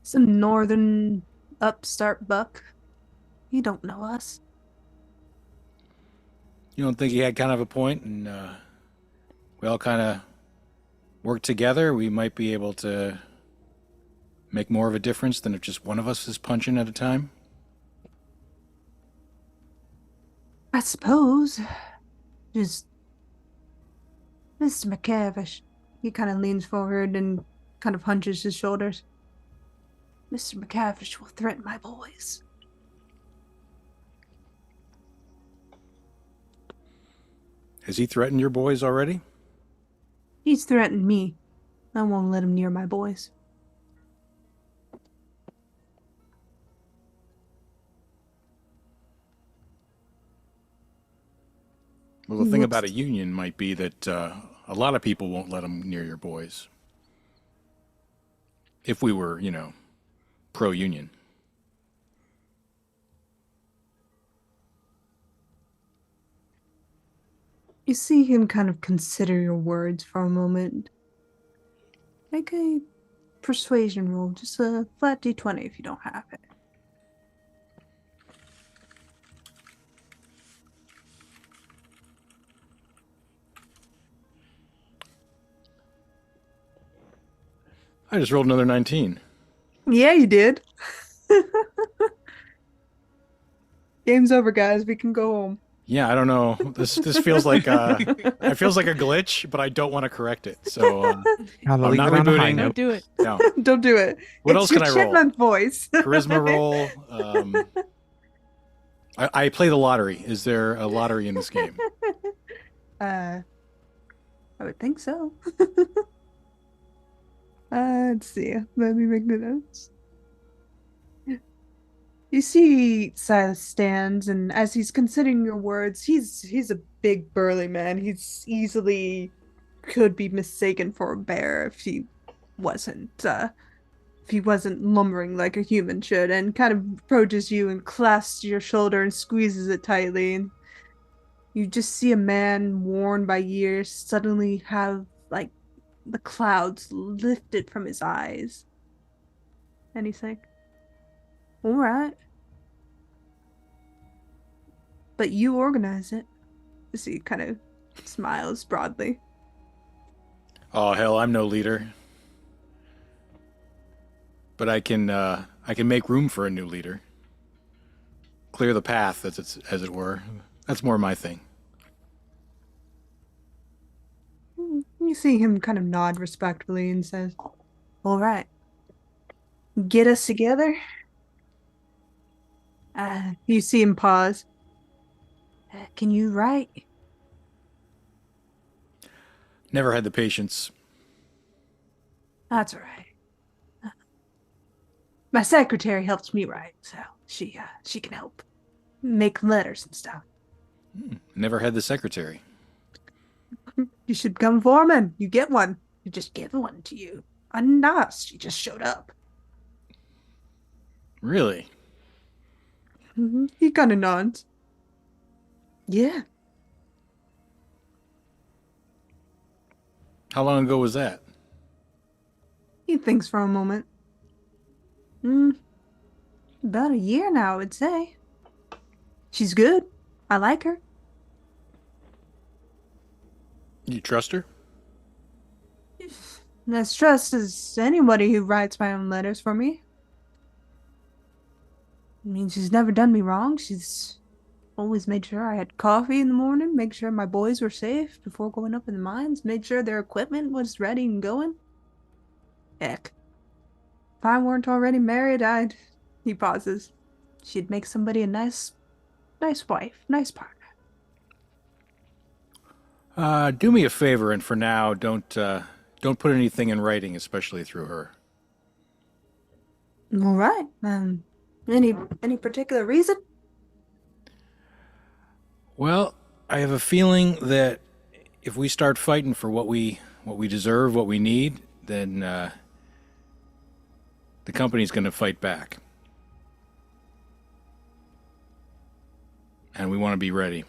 Some northern upstart buck. You don't know us. You don't think he had kind of a point, and we all kind of work together? We might be able to make more of a difference than if just one of us is punching at a time? I suppose. Just Mr. McCavish. He kind of leans forward and kind of hunches his shoulders. Mr. McCavish will threaten my boys. Has he threatened your boys already? He's threatened me. I won't let him near my boys. Well, the He thing looks- about a union might be that a lot of people won't let them near your boys. If we were, pro-union. You see him kind of consider your words for a moment. Make a persuasion roll, just a flat d20 if you don't have it. I just rolled another 19. Yeah, you did. Game's over, guys. We can go home. Yeah, I don't know. This feels like it feels like a glitch, but I don't want to correct it. So I'll I'm leave not it on a high rebooting. Don't note. do it. no. Don't do it. What It's else can your I roll? chipmunk voice. Charisma roll. I play the lottery. Is there a lottery in this game? I would think so. Let's see. Let me make the notes. You see Silas stands, and as he's considering your words, he's a big burly man. He's easily could be mistaken for a bear if he wasn't lumbering like a human should, and kind of approaches you and clasps your shoulder and squeezes it tightly, and you just see a man worn by years suddenly have like the clouds lifted from his eyes. And he's like, all right. But you organize it. So he kind of smiles broadly. Oh hell, I'm no leader. But I can make room for a new leader. Clear the path, as it were. That's more my thing. You see him kind of nod respectfully and says, all right. Get us together. You see him pause. Can you write? Never had the patience. That's all right. My secretary helps me write, so she can help make letters and stuff. Never had the secretary. You should become foreman. You get one. You just give one to you. Unannounced. She just showed up. Really? He kind of nods. Yeah. How long ago was that? He thinks for a moment. About a year now, I would say. She's good. I like her. You trust her? As trust as anybody who writes my own letters for me. I mean, she's never done me wrong. She's always made sure I had coffee in the morning, made sure my boys were safe before going up in the mines, made sure their equipment was ready and going. Heck. If I weren't already married, He pauses. She'd make somebody a nice wife, nice partner. Do me a favor, and for now, don't put anything in writing, especially through her. All right. Any particular reason? Well, I have a feeling that if we start fighting for what we deserve, what we need, then the company's going to fight back. And we want to be ready.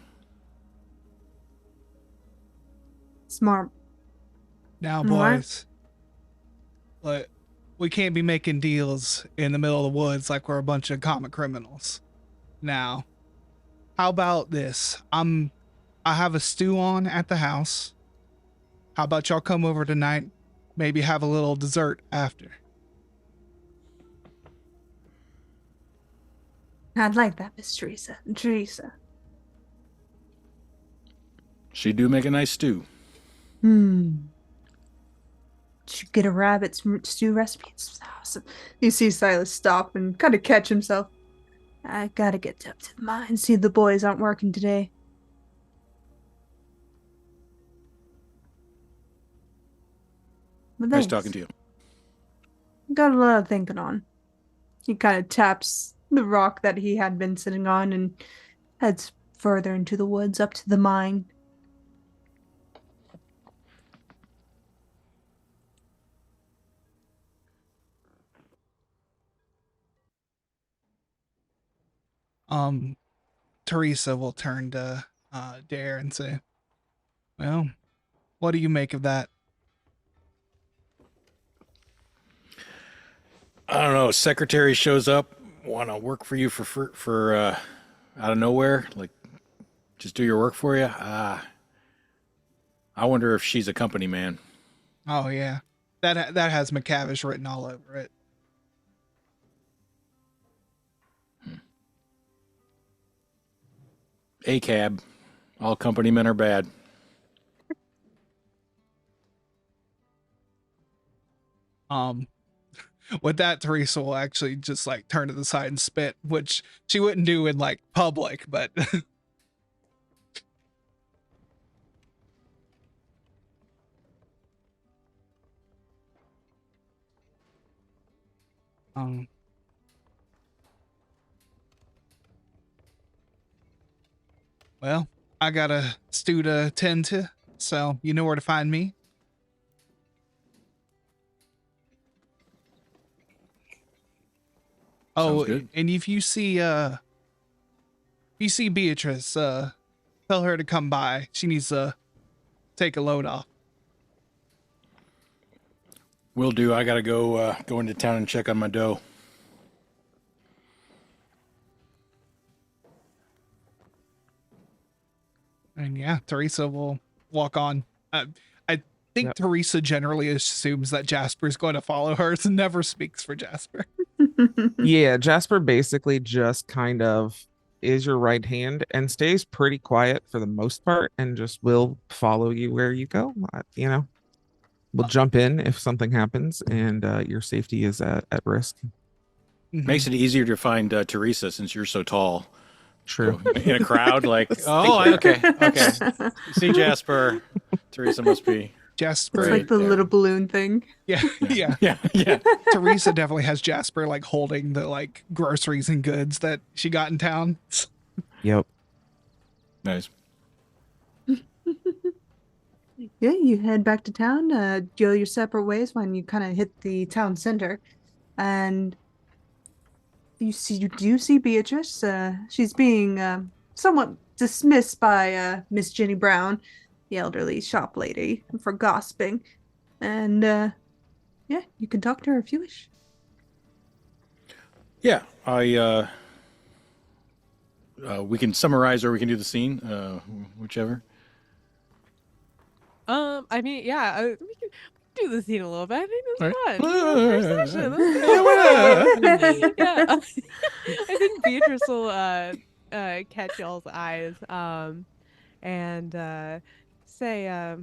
Smart. Now, All right. boys, look, we can't be making deals in the middle of the woods like we're a bunch of common criminals. Now, how about this? I have a stew on at the house. How about y'all come over tonight? Maybe have a little dessert after. I'd like that, Miss Teresa. Teresa. She do make a nice stew. Did you get a rabbit stew recipe? It's awesome. You see Silas stop and kind of catch himself. I gotta get up to the mine. See, the boys aren't working today. But Nice thanks. talking to you. Got a lot of thinking on. He kind of taps the rock that he had been sitting on and heads further into the woods up to the mine. Teresa will turn to Dare and say, "Well, what do you make of that?" I don't know. Secretary shows up, want to work for you for out of nowhere, like just do your work for you. I wonder if she's a company man. Oh yeah, that has McCavish written all over it. A cab. All company men are bad. With that, Teresa will actually just like turn to the side and spit, which she wouldn't do in like public, but um well, I got a stew to tend to, so you know where to find me. Sounds Oh, good. and if you see Beatrice, tell her to come by. She needs to take a load off. Will do. I gotta go into town and check on my dough. And yeah, Teresa will walk on. I think Yep. Teresa generally assumes that Jasper's going to follow her, so never speaks for Jasper. Yeah, Jasper basically just kind of is your right hand and stays pretty quiet for the most part and just will follow you where you go. You know, we'll jump in if something happens and your safety is at risk. Makes it easier to find Teresa since you're so tall. True. In a crowd, like, oh, okay. See Jasper. Teresa must be. Jasper, It's Right like the there. little balloon thing. yeah, yeah. Yeah. Teresa definitely has Jasper like holding the like groceries and goods that she got in town. Yep. Nice. Yeah, you head back to town, go your separate ways when you kind of hit the town center. And you do see Beatrice. She's being somewhat dismissed by Miss Jenny Brown, the elderly shop lady, for gossiping. And yeah, you can talk to her if you wish. Yeah, we can summarize or we can do the scene, whichever. I mean, yeah, we can do the scene a little bit. I think this is Right. fun. First session. Yeah, I think Beatrice will catch y'all's eyes, and say,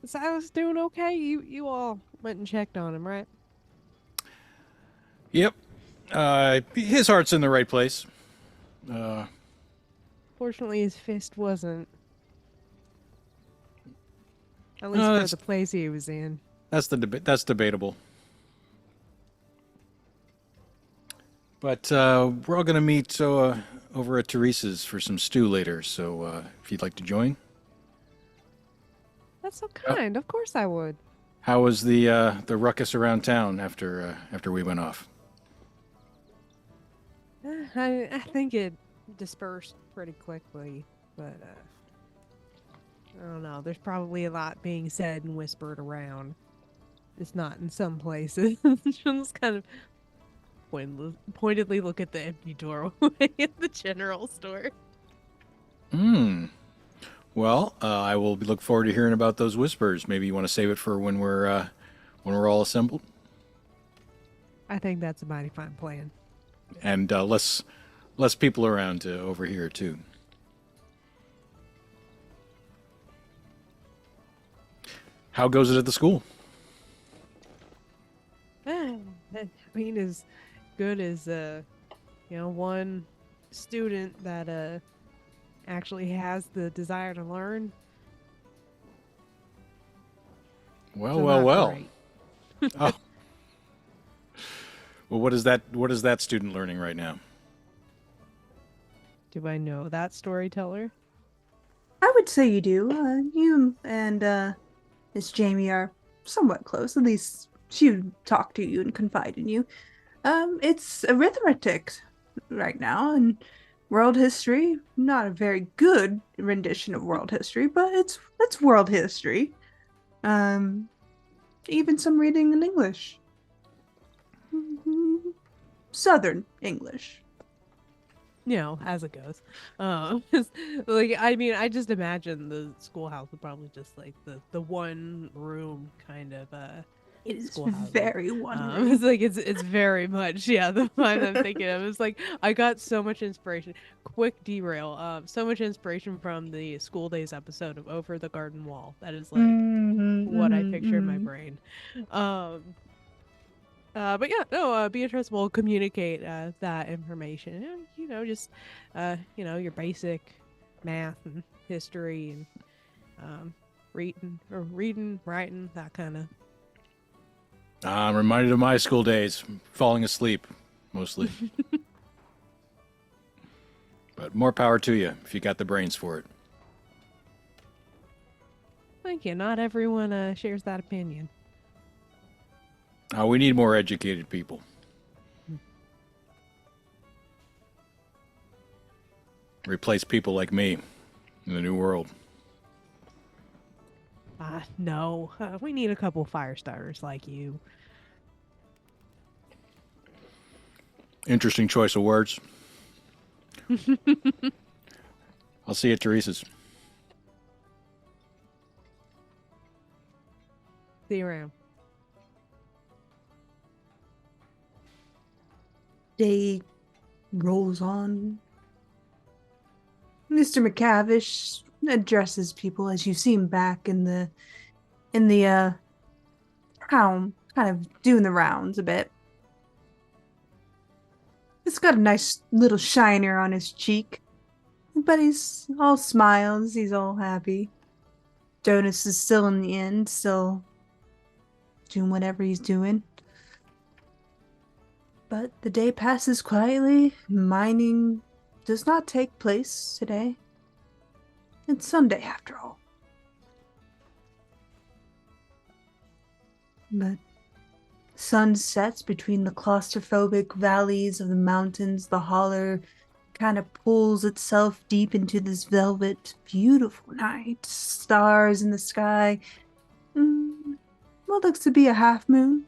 Silas doing okay? You all went and checked on him, right? Yep. His heart's in the right place. Fortunately, his fist wasn't. At least that's- for the place he was in. That's that's debatable. But we're all gonna meet over at Teresa's for some stew later. So if you'd like to join. That's so kind. Of course I would. How was the ruckus around town after we went off? I think it dispersed pretty quickly, but I don't know. There's probably a lot being said and whispered around. It's not in some places. She'll just kind of pointedly look at the empty doorway at the general store. Hmm. Well, I will look forward to hearing about those whispers. Maybe you want to save it for when we're all assembled, I think that's a mighty fine plan. and less people around to overhear too. How goes it at the school? I mean, as good as one student that actually has the desire to learn. Well, So well, not well. great. Oh. Well, what is that student learning right now? Do I know that storyteller? I would say you do. You and Miss Jamie are somewhat close. At least she would talk to you and confide in you. It's arithmetic right now, and world history. Not a very good rendition of world history, but it's world history. Um, Even some reading in English. Southern English. As it goes. Like, I mean, I just imagine the schoolhouse would probably just like the one room kind of It is schoolhouse. very wonderful. It's like it's very much the one I'm thinking of. It's like I got so much inspiration. Quick derail. So much inspiration from the school days episode of Over the Garden Wall. That is like what I picture in my brain. But yeah, no, Beatrice will communicate that information. Just your basic math and history and reading, writing, that kind of. I'm reminded of my school days, falling asleep, mostly. But more power to you if you got the brains for it. Thank you. Not everyone shares that opinion. We need more educated people. Replace people like me in the new world. No. We need a couple fire starters like you. Interesting choice of words. I'll see you at Teresa's. See you around. Day rolls on. Mr. McCavish addresses people as you see him back in the town, kind of doing the rounds a bit. He's got a nice little shiner on his cheek, but he's all smiles, he's all happy. Jonas is still in the inn, still doing whatever he's doing. But the day passes quietly. Mining does not take place today. It's Sunday after all. But sun sets between the claustrophobic valleys of the mountains. The holler kind of pulls itself deep into this velvet, beautiful night. Stars in the sky. What looks to be a half moon.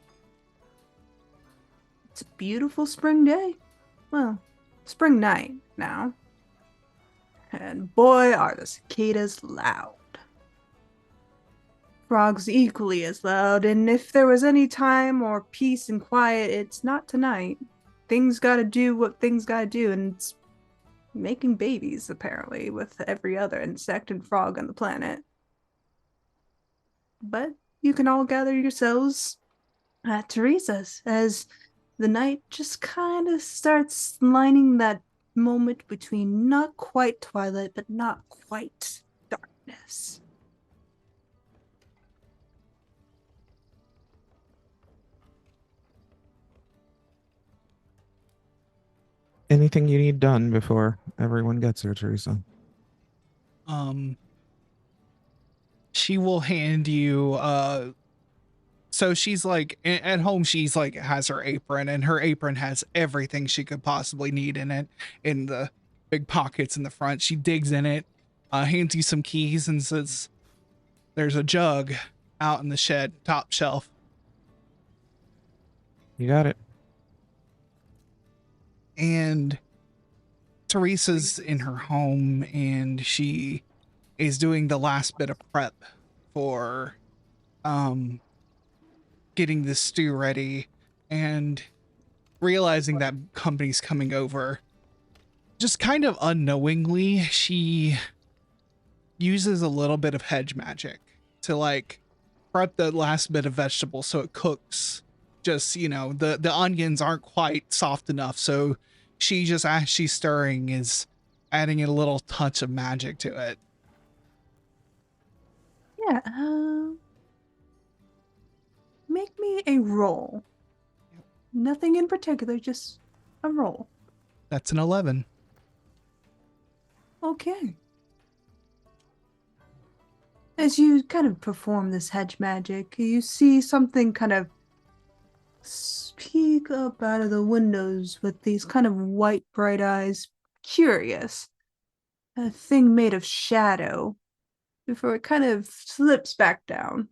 It's a beautiful spring day. Well, spring night now. And boy, are the cicadas loud. Frogs equally as loud, and if there was any time or peace and quiet, it's not tonight. Things gotta do what things gotta do, and it's making babies, apparently, with every other insect and frog on the planet. But you can all gather yourselves at Teresa's as the night just kind of starts lining that moment between not quite twilight, but not quite darkness. Anything you need done before everyone gets here, Teresa? She will hand you so she's like at home, she's like has her apron, and her apron has everything she could possibly need in it, in the big pockets in the front. She digs in it, hands you some keys and says, there's a jug out in the shed, top shelf. You got it. And Teresa's in her home and she is doing the last bit of prep for getting the stew ready and realizing that company's coming over. Just kind of unknowingly, she uses a little bit of hedge magic to like prep the last bit of vegetable so it cooks. Just, the onions aren't quite soft enough, so she just, as she's stirring, is adding a little touch of magic to it. Yeah. Make me a roll. Nothing in particular, just a roll. That's an 11. Okay. As you kind of perform this hedge magic, you see something kind of peek up out of the windows with these kind of white, bright eyes. Curious. A thing made of shadow before it kind of slips back down.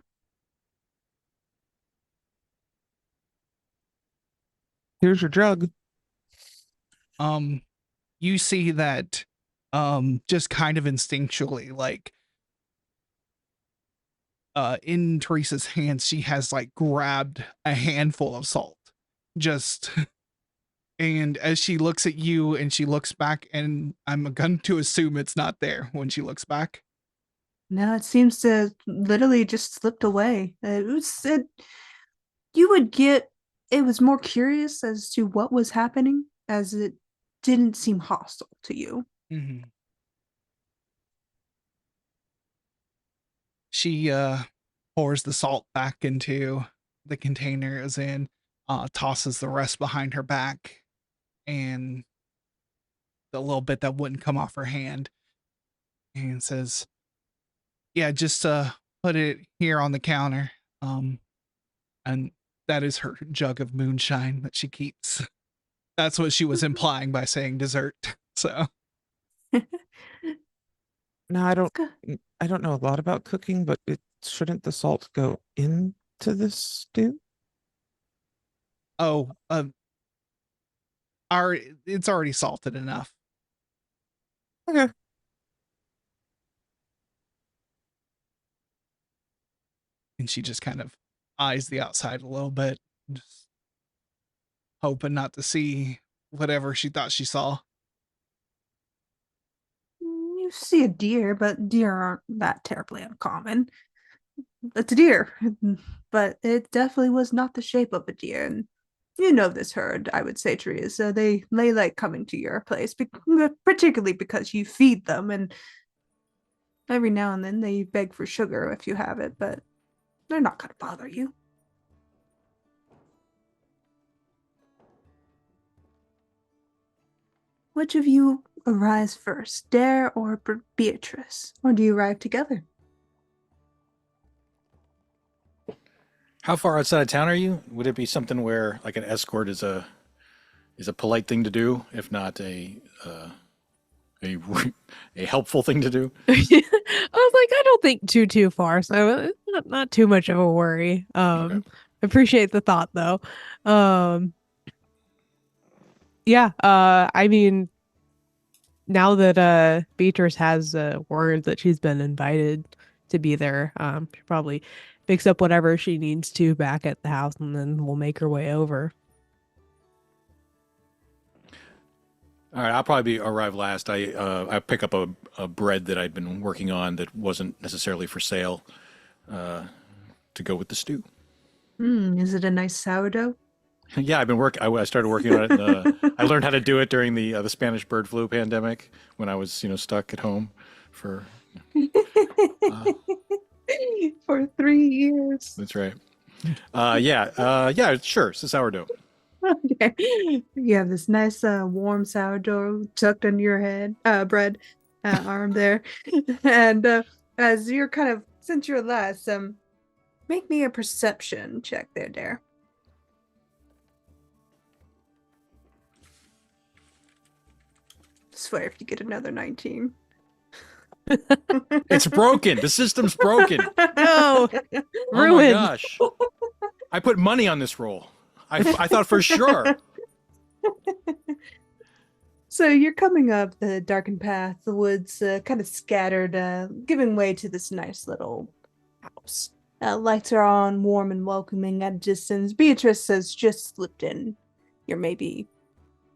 Here's your jug. You see that just kind of instinctually, like in Teresa's hands, she has like grabbed a handful of salt. Just and as she looks at you and she looks back, and I'm going to assume it's not there when she looks back. No, it seems to literally just slipped away. You would get it was more curious as to what was happening, as it didn't seem hostile to you. Mm-hmm. She pours the salt back into the container it was in, tosses the rest behind her back, and the little bit that wouldn't come off her hand, and says, "Yeah, just put it here on the counter." And that is her jug of moonshine that she keeps. That's what she was implying by saying dessert. So Now Go- I don't know a lot about cooking, but shouldn't the salt go into the stew? oh, it's already salted enough. Okay. And she just kind of eyes the outside a little bit, just hoping not to see whatever she thought she saw. You see a deer, but deer aren't that terribly uncommon. It's a deer, but it definitely was not the shape of a deer. And you know this herd, I would say, Teresa. They like coming to your place, particularly because you feed them, and every now and then they beg for sugar if you have it, but they're not going to bother you. Which of you arrives first, Dare or Beatrice? Or do you arrive together? How far outside of town are you? Would it be something where like an escort is a polite thing to do, if not a a helpful thing to do? I was like, I don't think too far, so it's not too much of a worry. Okay. Appreciate the thought though. Yeah, I mean, now that Beatrice has word that she's been invited to be there, she probably picks up whatever she needs to back at the house, and then we'll make her way over. All right, I'll probably arrive last. I pick up a bread that I'd been working on that wasn't necessarily for sale to go with the stew. Is it a nice sourdough? Yeah, I started working on it. I learned how to do it during the Spanish bird flu pandemic when I was stuck at home for. For 3 years. That's right. Yeah, sure. It's a sourdough. Okay. You have this nice warm sourdough tucked under your head, bread arm there. And as you're kind of, since you're last, make me a perception check there, Dare. Swear if you get another 19. It's broken. The system's broken. No, Oh my ruined. gosh. I put money on this roll. I thought for sure. So you're coming up the darkened path, the woods kind of scattered, giving way to this nice little house. Lights are on, warm and welcoming at a distance. Beatrice has just slipped in. You're maybe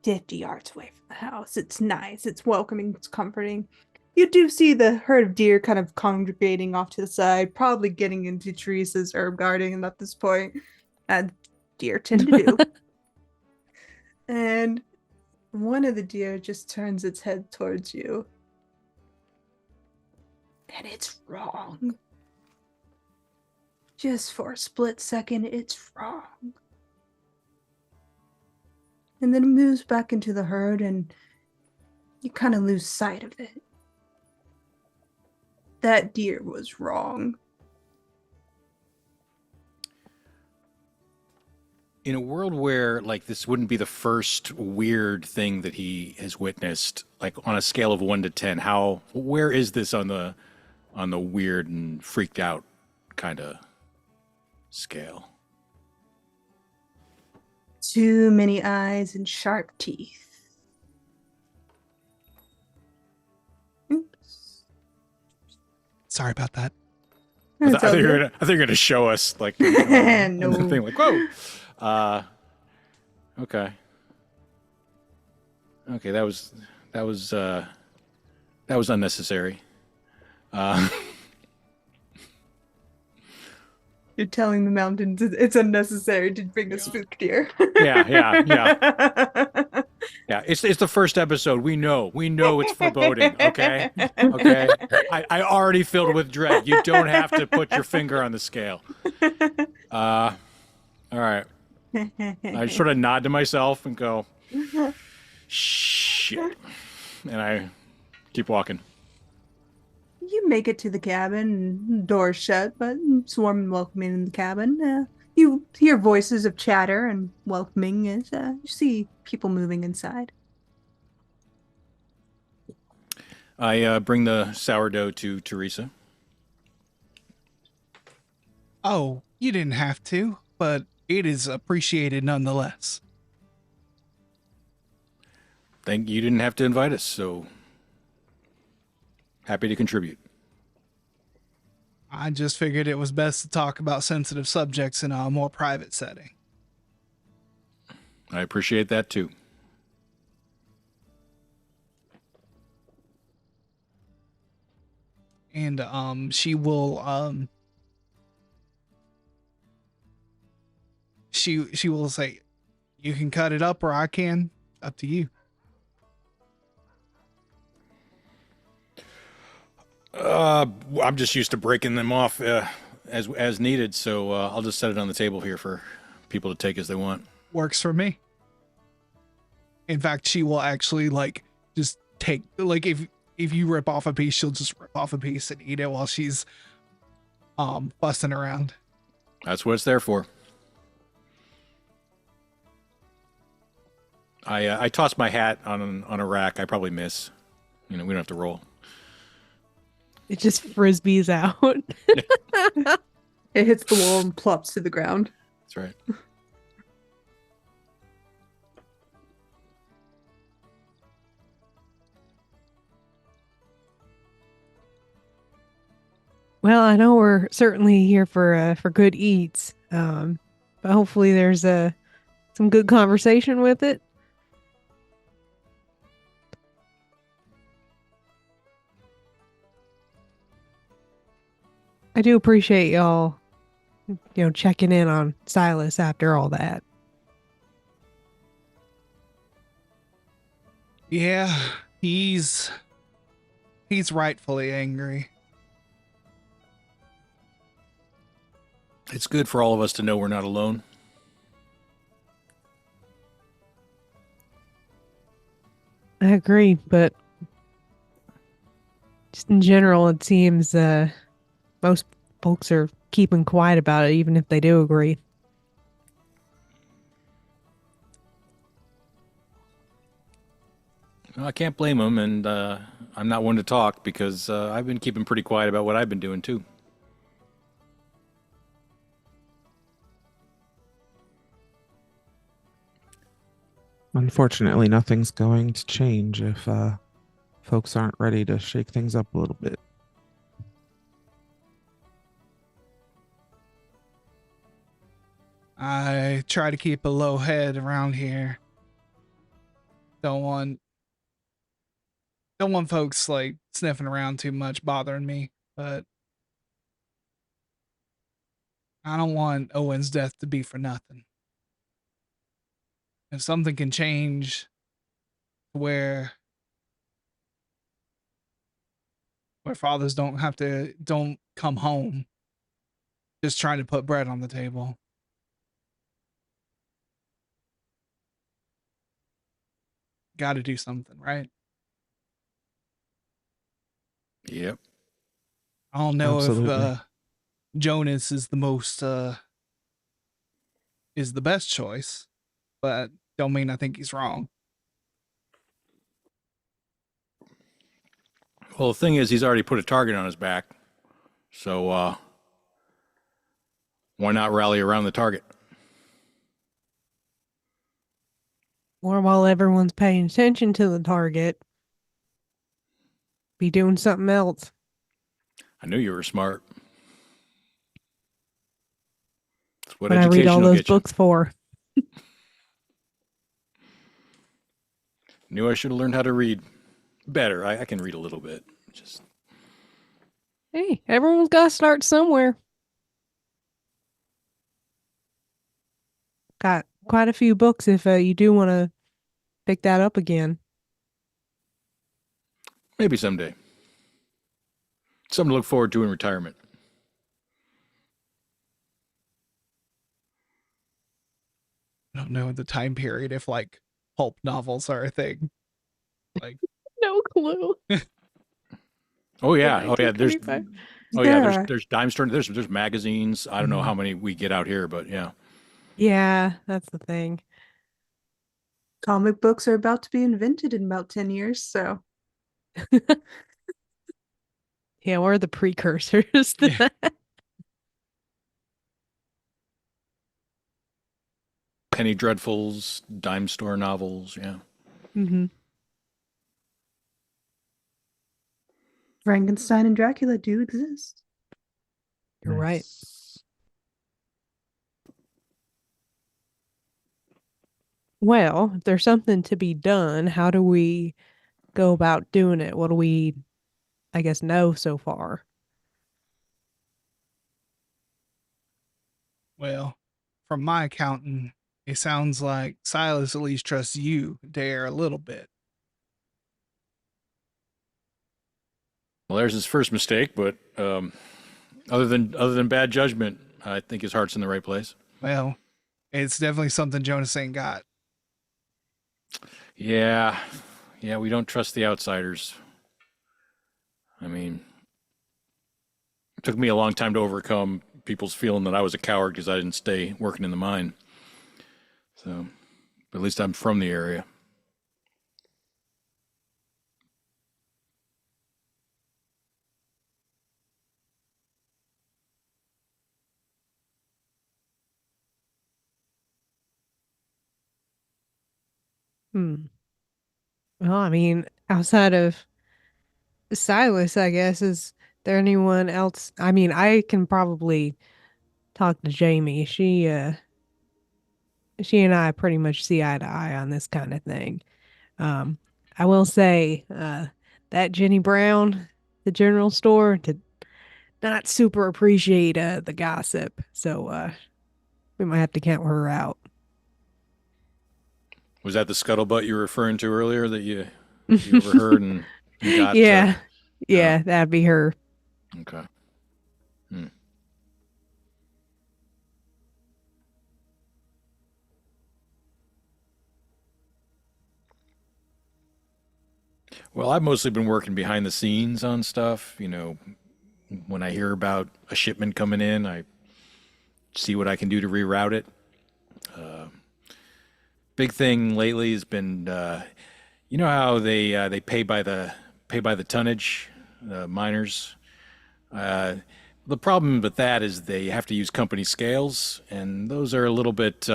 50 yards away from the house. It's nice, it's welcoming, it's comforting. You do see the herd of deer kind of congregating off to the side, probably getting into Teresa's herb garden at this point. Deer tend to do. And one of the deer just turns its head towards you. And it's wrong. Just for a split second, it's wrong. And then it moves back into the herd, and you kind of lose sight of it. That deer was wrong. In a world where like this wouldn't be the first weird thing that he has witnessed, like on a scale of 1 to 10, where is this on the weird and freaked out kind of scale? Too many eyes and sharp teeth. Oops. Sorry about that. I It's all think good. you're gonna show us like No. the thing like whoa. Okay. Okay, that was unnecessary. You're telling the mountains it's unnecessary to bring a spook deer. Yeah. Yeah, it's the first episode. We know it's foreboding. Okay. I already filled with dread. You don't have to put your finger on the scale. All right. I sort of nod to myself and go, shit, and I keep walking. You make it to the cabin, doors shut, but it's warm and welcoming in the cabin. You hear voices of chatter and welcoming as you see people moving inside. I bring the sourdough to Teresa. Oh, you didn't have to, but it is appreciated nonetheless. Thank you. Didn't have to invite us, so happy to contribute. I just figured it was best to talk about sensitive subjects in a more private setting. I appreciate that too. And she will she will say, you can cut it up or I can. Up to you. I'm just used to breaking them off as needed, so I'll just set it on the table here for people to take as they want. Works for me. In fact, she will actually like just take like if you rip off a piece, she'll just rip off a piece and eat it while she's busting around. That's what it's there for. I toss my hat on a rack. I probably miss. We don't have to roll. It just frisbees out. It hits the wall and plops to the ground. That's right. Well, I know we're certainly here for good eats, but hopefully there's some good conversation with it. I do appreciate y'all, checking in on Silas after all that. Yeah, he's rightfully angry. It's good for all of us to know we're not alone. I agree, but just in general, it seems most folks are keeping quiet about it, even if they do agree. I can't blame him, and I'm not one to talk because I've been keeping pretty quiet about what I've been doing too. Unfortunately, nothing's going to change if folks aren't ready to shake things up a little bit. I try to keep a low head around here. Don't want folks like sniffing around too much bothering me, but I don't want Owen's death to be for nothing. If something can change where fathers don't come home just trying to put bread on the table. Got to do something, right? Yep. I don't know Absolutely. if Jonas is the most is the best choice, but don't mean I think he's wrong. Well, the thing is, he's already put a target on his back, so why not rally around the target? Or while everyone's paying attention to the target, be doing something else. I knew you were smart. That's what What I read all education will those get you. books for. Knew I should have learned how to read better. I can read a little bit. Just Hey, everyone's got to start somewhere. Got quite a few books if you do want to pick that up again. maybe someday. Something to look forward to in retirement. I don't know the time period if like pulp novels are a thing. Like No clue. Oh yeah, oh yeah. There's 1925. oh yeah. Yeah. There's dime store. There's magazines. I don't know Mhm. how many we get out here, but yeah. Yeah, that's the thing. Comic books are about to be invented in about 10 years, so Yeah, we're the precursors to Yeah. that. Penny Dreadfuls, dime store novels. Yeah. Hmm. Frankenstein and Dracula do exist. You're right. Nice. Well, if there's something to be done, how do we go about doing it? What do we, I guess, know so far? Well, from my accountant, it sounds like Silas at least trusts you, Dare, a little bit. Well, there's his first mistake, but other than bad judgment, I think his heart's in the right place. Well, it's definitely something Jonas ain't got. Yeah, yeah. We don't trust the outsiders. I mean, it took me a long time to overcome people's feeling that I was a coward because I didn't stay working in the mine. So, but at least I'm from the area. Hmm. Well, I mean, outside of Silas, I guess, is there anyone else? I mean, I can probably talk to Jamie. She and I pretty much see eye to eye on this kind of thing. Um, I will say, that Jenny Brown, the general store, did not super appreciate the gossip. So we might have to count her out. Was that the scuttlebutt you were referring to earlier that you overheard and got? Yeah. Yeah. Yeah, that'd be her. Okay. Hmm. Well, I've mostly been working behind the scenes on stuff. When I hear about a shipment coming in, I see what I can do to reroute it. Big thing lately has been, You know how they pay by the tonnage, the miners. Uh, the problem with that is they have to use company scales, and those are a little bit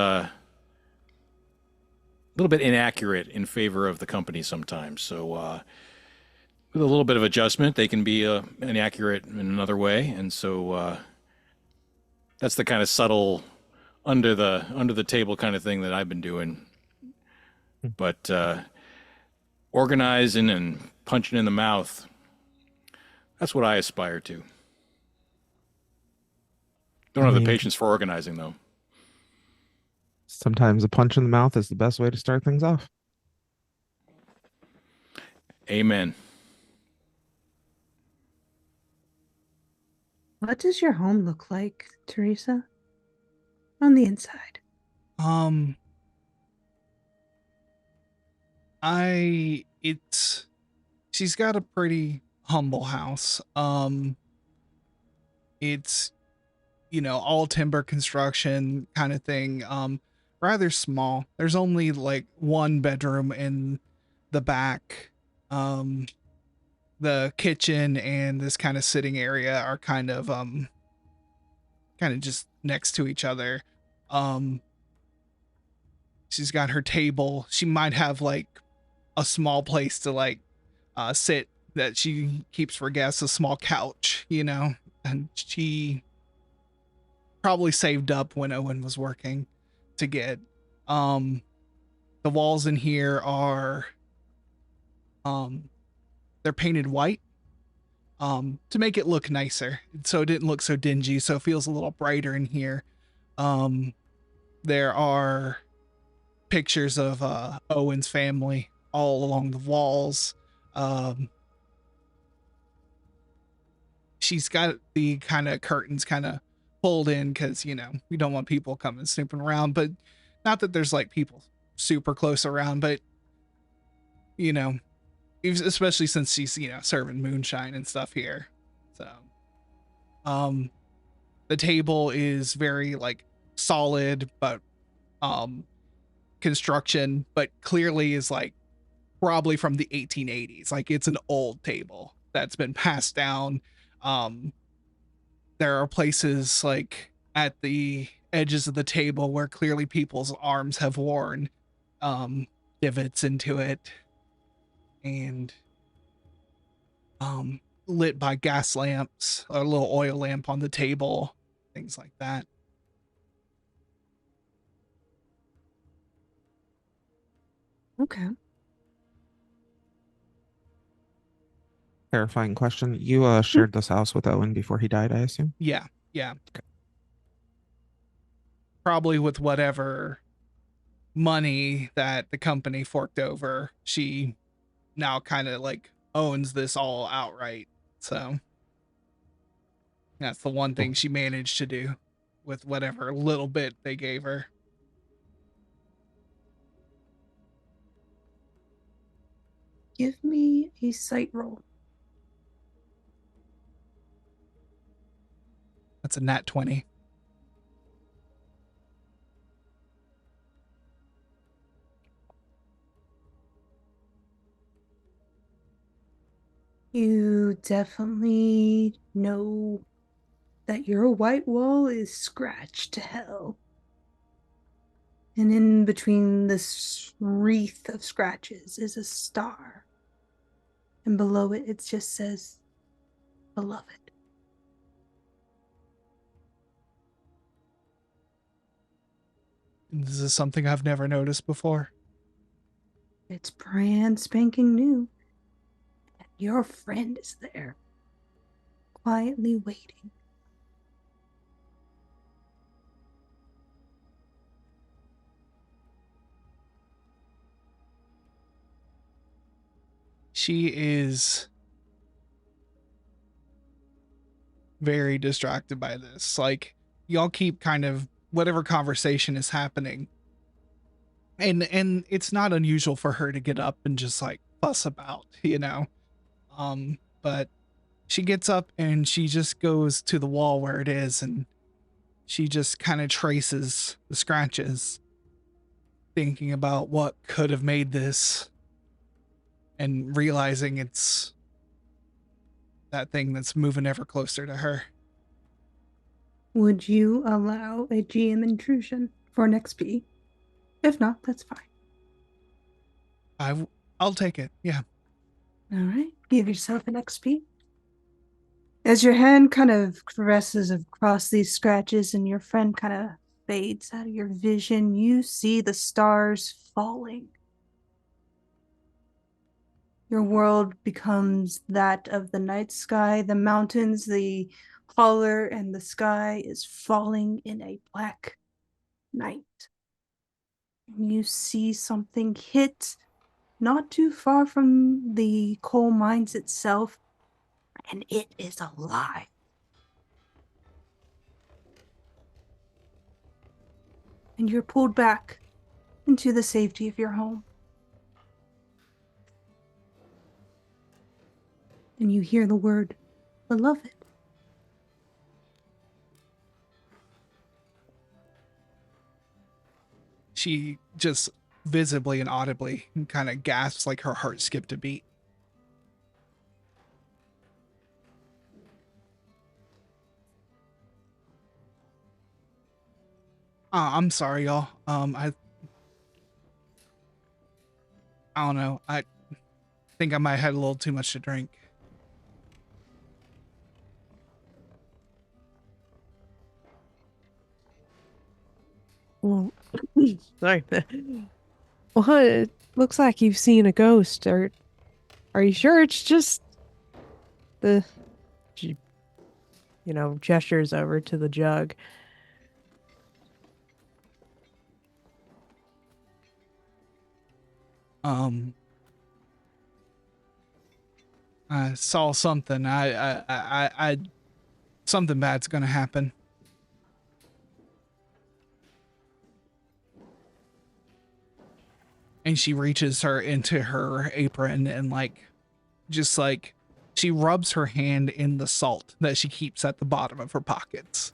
inaccurate in favor of the company sometimes. So with a little bit of adjustment, they can be inaccurate in another way, and so that's the kind of subtle under the table kind of thing that I've been doing. But organizing and punching in the mouth, that's what I aspire to. Don't I have the mean, patience for organizing though. sometimes a punch in the mouth is the best way to start things off. Amen. What does your home look like, Teresa? On the inside. Um, it's she's got a pretty humble house. It's all timber construction kind of thing. Rather small. There's only like one bedroom in the back. Um, the kitchen and this kind of sitting area are kind of just next to each other. Um, she's got her table. She might have like a small place to like sit that she keeps for guests, a small couch, and she probably saved up when Owen was working to get. Um, the walls in here are um, they're painted white to make it look nicer, so it didn't look so dingy. So it feels a little brighter in here. Um, there are pictures of Owen's family all along the walls. Um, she's got the kind of curtains kind of pulled in because we don't want people coming snooping around, but not that there's like people super close around, but you know especially since she's serving moonshine and stuff here. So um the table is very like solid, but um construction, but clearly is like probably from the 1880s. Like it's an old table that's been passed down. um there are places like at the edges of the table where clearly people's arms have worn divots into it, and lit by gas lamps, a little oil lamp on the table, things like that. Okay. Clarifying question. You Hmm. shared this house with Owen before he died, I assume? Yeah, yeah. Probably with whatever money that the company forked over, she now kind of like owns this all outright. So that's the one thing Cool. she managed to do with whatever little bit they gave her. Give me a sight roll. That's a nat 20. You definitely know that your white wall is scratched to hell. And in between this wreath of scratches is a star. And below it, it just says, beloved. This is something I've never noticed before. It's brand spanking new. And your friend is there, quietly waiting. She is very distracted by this. Like, y'all keep kind of whatever conversation is happening. And it's not unusual for her to get up and just like fuss about. But she gets up and she just goes to the wall where it is, and she just kind of traces the scratches, thinking about what could have made this and realizing it's that thing that's moving ever closer to her. Would you allow a GM intrusion for an XP? If not, that's fine. I'll take it. Yeah. All right, give yourself an XP. As your hand kind of caresses across these scratches and your friend kind of fades out of your vision, you see the stars falling. Your world becomes that of the night sky. The mountains, the holler, and the sky is falling in a black night. And you see something hit not too far from the coal mines itself, and it is alive. And you're pulled back into the safety of your home. And you hear the word beloved. She just visibly and audibly kind of gasps like her heart skipped a beat. I'm sorry, y'all. I don't know. I think I might have had a little too much to drink. Well, sorry. Well, it looks like you've seen a ghost. Are you sure it's just the, she, gestures over to the jug. I saw something. I something bad's gonna happen. And she reaches her into her apron and she rubs her hand in the salt that she keeps at the bottom of her pockets.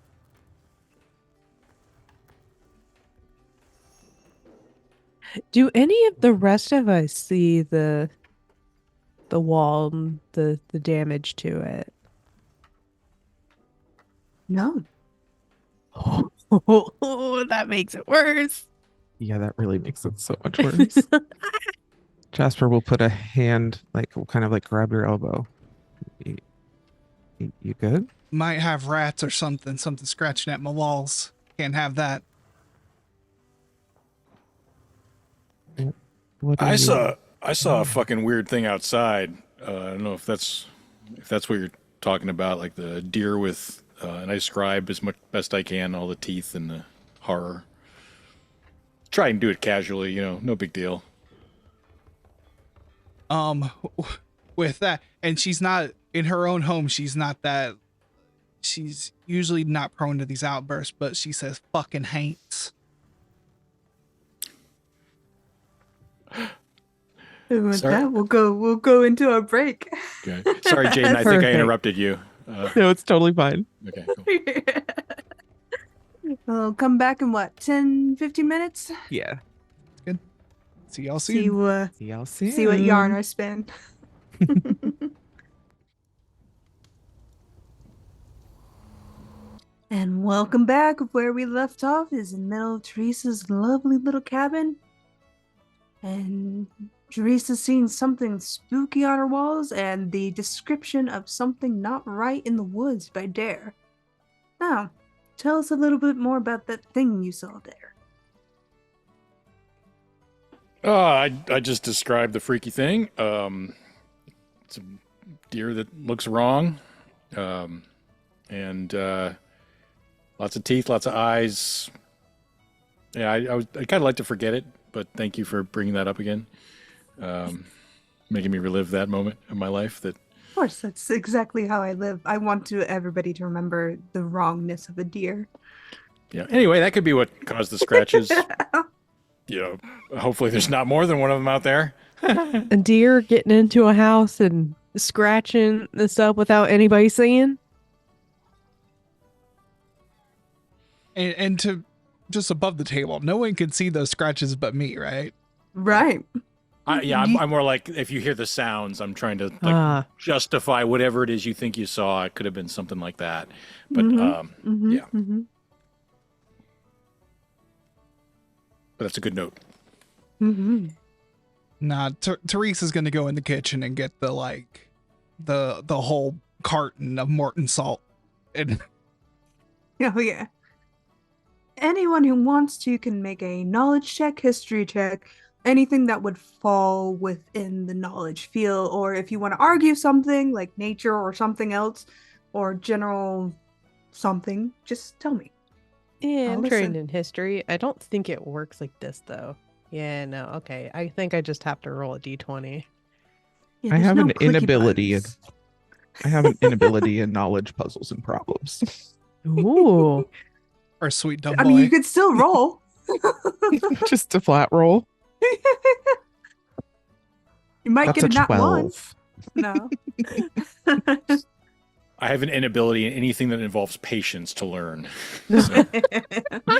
Do any of the rest of us see the wall and the damage to it? No. Oh, that makes it worse. Yeah, that really makes it so much worse. Jasper will put a hand, kind of grab your elbow. You good? Might have rats or something scratching at my walls. Can't have that. What I saw a fucking weird thing outside. I don't know if that's what you're talking about, like the deer with, and I describe as much best I can all the teeth and the horror. Try and do it casually, no big deal. With that, and she's not in her own home. She's usually not prone to these outbursts, but she says fucking hates. And with that, we'll go into a break. Okay. Sorry, Jaden, I think I interrupted you. No, it's totally fine. Okay, cool. We'll come back in 10, 15 minutes? Yeah. Good. See y'all soon. See y'all soon. See what yarn I spin. And welcome back. Where we left off is in the middle of Teresa's lovely little cabin. And Teresa's seeing something spooky on her walls and the description of something not right in the woods by Dare. Now, tell us a little bit more about that thing you saw there. I just described the freaky thing. It's a deer that looks wrong. And lots of teeth, lots of eyes. Yeah, I kind of like to forget it, but thank you for bringing that up again. Making me relive that moment of my life. That, of course, that's exactly how I live. I want everybody to remember the wrongness of a deer. Yeah. Anyway, that could be what caused the scratches. Hopefully there's not more than one of them out there. A deer getting into a house and scratching this up without anybody seeing? And to just above the table, no one can see those scratches but me, right? Right. I'm more like if you hear the sounds, I'm trying to justify whatever it is you think you saw. It could have been something like that, but yeah. Mm-hmm. But that's a good note. Mm-hmm. Nah, Teresa's gonna go in the kitchen and get the whole carton of Morton salt. And Oh yeah. Anyone who wants to can make a knowledge check, history check, anything that would fall within the knowledge field, or if you want to argue something like nature or something else, or general something, just tell me. Yeah, I'll I'm trained listen. in history. I don't think it works like this though. Yeah, no, okay. I think I just have to roll a d20. Yeah, I there's have no an clicky inability in buttons. I have an inability in knowledge puzzles and problems. Ooh. our sweet dumb I mean, you boy. could still roll. Just a flat roll. You might That's get a a nat 1. 12. No. I have an inability in anything that involves patience to learn.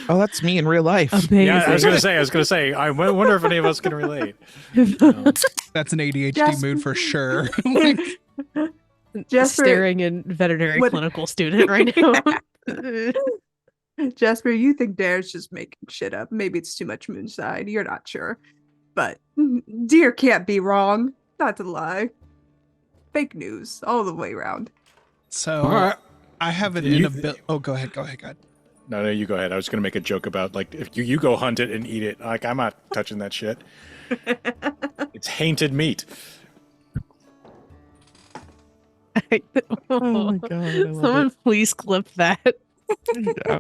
Oh, that's me in real life. Amazing. Yeah, I was gonna say. I wonder if any of us can relate. That's an ADHD Jasper. mood for sure. Jasper, Staring in veterinary what- clinical student right now. Jasper, you think Dare's just making shit up. Maybe it's too much moonshine. You're not sure. But deer can't be wrong. Not to lie. Fake news all the way around. So All right. I have an You- inability. Oh, go ahead. Go ahead. No, you go ahead. I was gonna make a joke about like if you go hunt it and eat it. Like I'm not touching that shit. It's hainted meat. Oh my God, I love Someone please clip that. Yeah.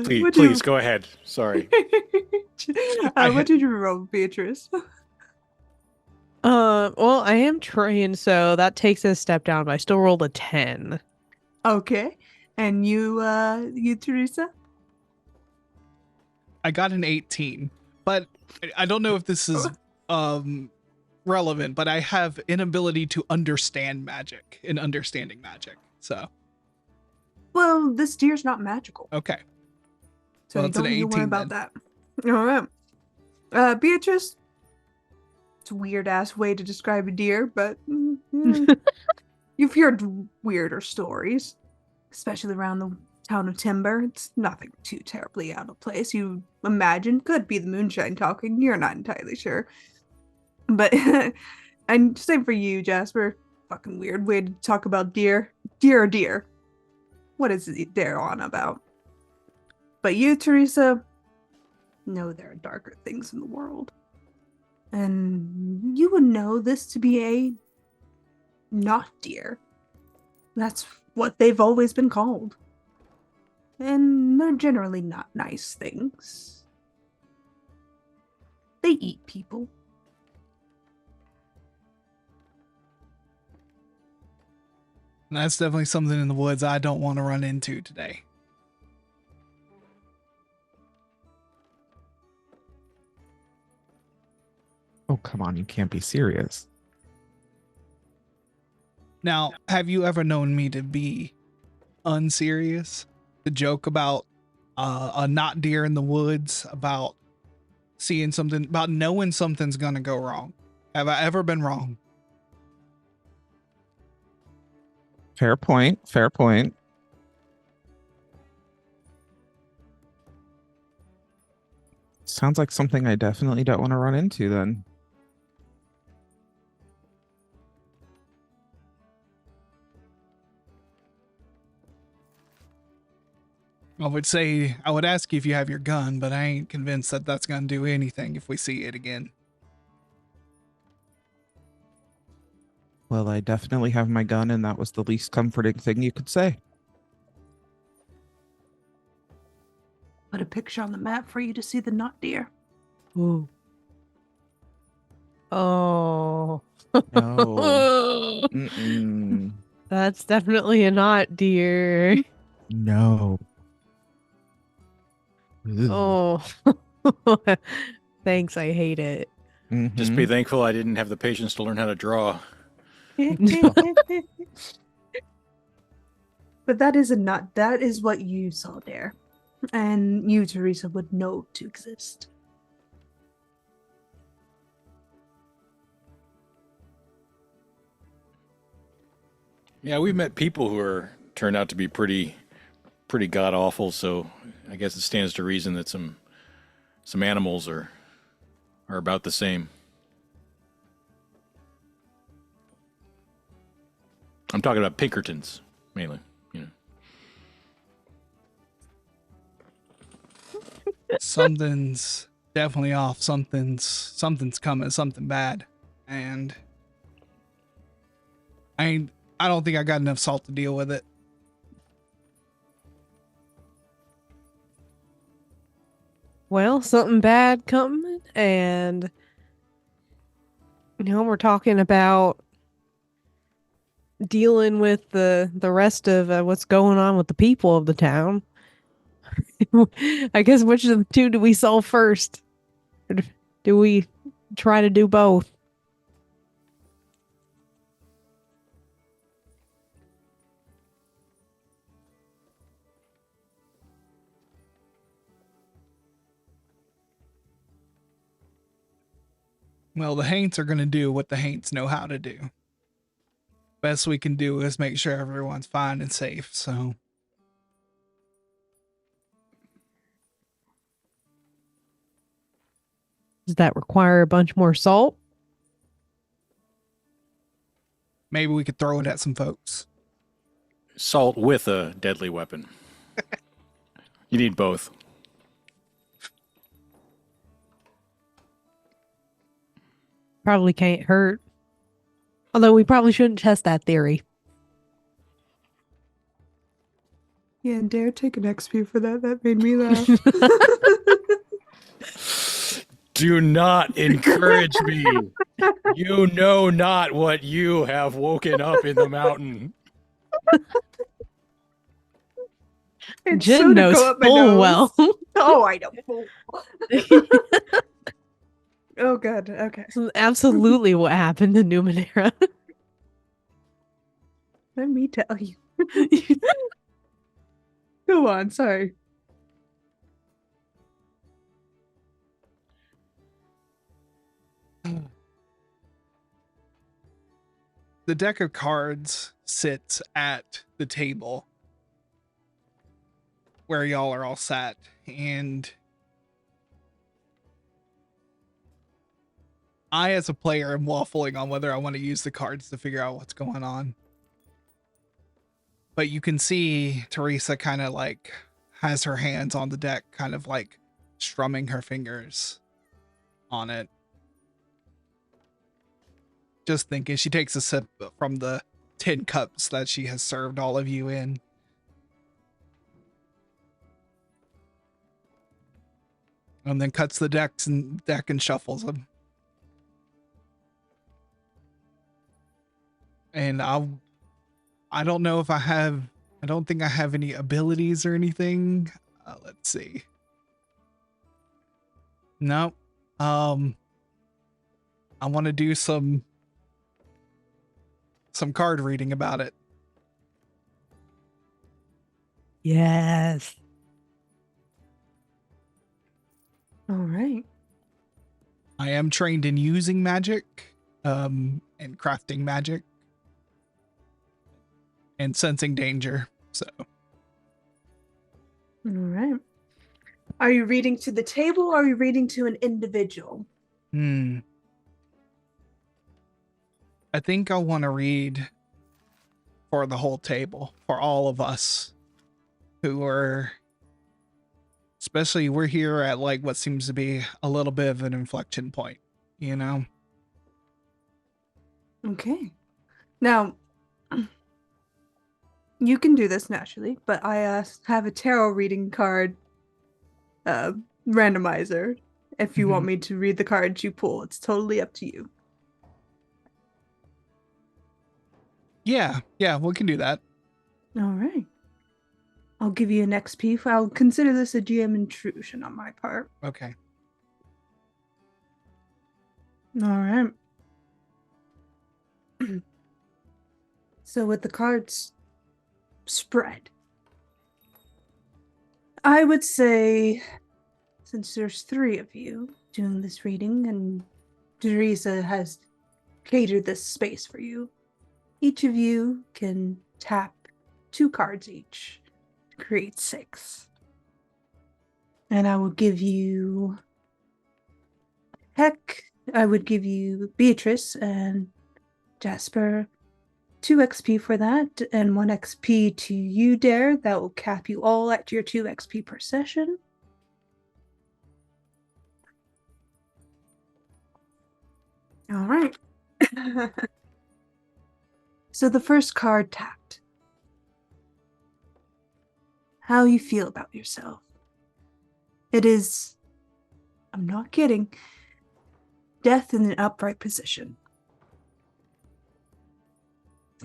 Please go ahead. Sorry. What did you roll, Beatrice? Well, I am trained, so that takes a step down, but I still rolled a 10. Okay. And you, Teresa? I got an 18, but I don't know if this is relevant, but I have inability to understand magic and understanding magic. So Well, this deer's not magical. okay. So Well, you it's an don't need to worry 18 about then. that. All right. Beatrice. It's a weird ass way to describe a deer, but you've heard weirder stories, especially around the town of Timber. It's nothing too terribly out of place. You imagine could be the moonshine talking. You're not entirely sure. But and same for you, Jasper. Fucking weird way to talk about deer. Deer. What is it they're on about? But you, Teresa, know there are darker things in the world. And you would know this to be a not deer. That's what they've always been called. And they're generally not nice things. They eat people. And that's definitely something in the woods I don't want to run into today. Oh, come on. You can't be serious. Now, have you ever known me to be unserious? The joke about a not deer in the woods, about seeing something, about knowing something's gonna go wrong. Have I ever been wrong? Fair point. Fair point. Sounds like something I definitely don't want to run into then. I would ask you if you have your gun, but I ain't convinced that that's gonna do anything if we see it again. Well, I definitely have my gun, and that was the least comforting thing you could say. Put a picture on the map for you to see the not deer. Ooh. Oh. No. Mm-mm. That's definitely a not deer. No. Ugh. Oh. Thanks, I hate it. Just be Mhm. thankful I didn't have the patience to learn how to draw. But that is what you saw there. And you, Teresa, would know to exist. Yeah, we've met people who are turned out to be pretty god awful. So I guess it stands to reason that some animals are about the same. I'm talking about Pinkertons mainly. You know. Something's definitely off. Something's coming. Something bad, and I don't think I got enough salt to deal with it. Well, something bad coming, and we're talking about dealing with the rest of what's going on with the people of the town. I guess which of the two do we solve first? Or do we try to do both? Well, the Haints are going to do what the Haints know how to do. Best we can do is make sure everyone's fine and safe. So Does that require a bunch more salt? maybe we could throw it at some folks. Salt with a deadly weapon. You need both. Probably can't hurt. Although we probably shouldn't test that theory. Yeah, and dare take an XP for that. That made me laugh. Do not encourage me. You know not what you have woken up in the mountain. It's Jen so to knows go up my full nose. well. Oh, I know. Oh, good. Okay. This is absolutely what happened in Numenera. Let me tell you. Go on. Sorry. The deck of cards sits at the table where y'all are all sat, and I, as a player, am waffling on whether I want to use the cards to figure out what's going on. But you can see Teresa kind of like has her hands on the deck, kind of like strumming her fingers on it. Just thinking, she takes a sip from the tin cups that she has served all of you in. And then cuts the deck and shuffles them. And I don't know if I don't think I have any abilities or anything. Let's see. No. I want to do some card reading about it. Yes. All right. I am trained in using magic, and crafting magic, and sensing danger. So All right. Are you reading to the table or are you reading to an individual? I think I want to read for the whole table, for all of us who are, especially we're here at like what seems to be a little bit of an inflection point, you know? Okay. Now, you can do this naturally, but I have a tarot reading card randomizer. If you want me to read the cards you pull, it's totally up to you. Yeah, we can do that. All right. I'll give you an XP. I'll consider this a GM intrusion on my part. Okay. All right. So with the cards spread, I would say, since there's 3 of you doing this reading and Teresa has catered this space for you, Each of you can tap 2 cards each to create 6. And I will give you I would give you Beatrice and Jasper 2 XP for that, and 1 XP to you, Dare. That will cap you all at your 2 XP per session. All right. So the first card tapped. How you feel about yourself. It is, I'm not kidding, death in an upright position.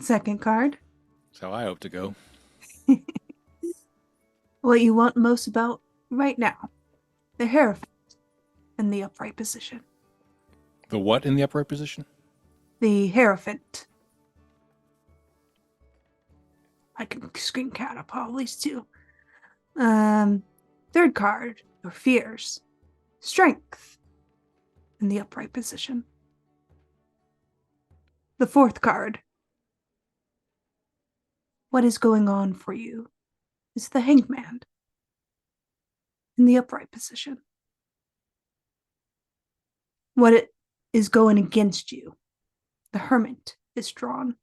Second card. That's how I hope to go. What you want most about right now. The Hierophant in the upright position. The what in the upright position? The Hierophant. I can screen cat up all these too. Third card, your fears. Strength in the upright position. The fourth card. What is going on for you is the Hangman in the upright position. What it is going against you, the Hermit is drawn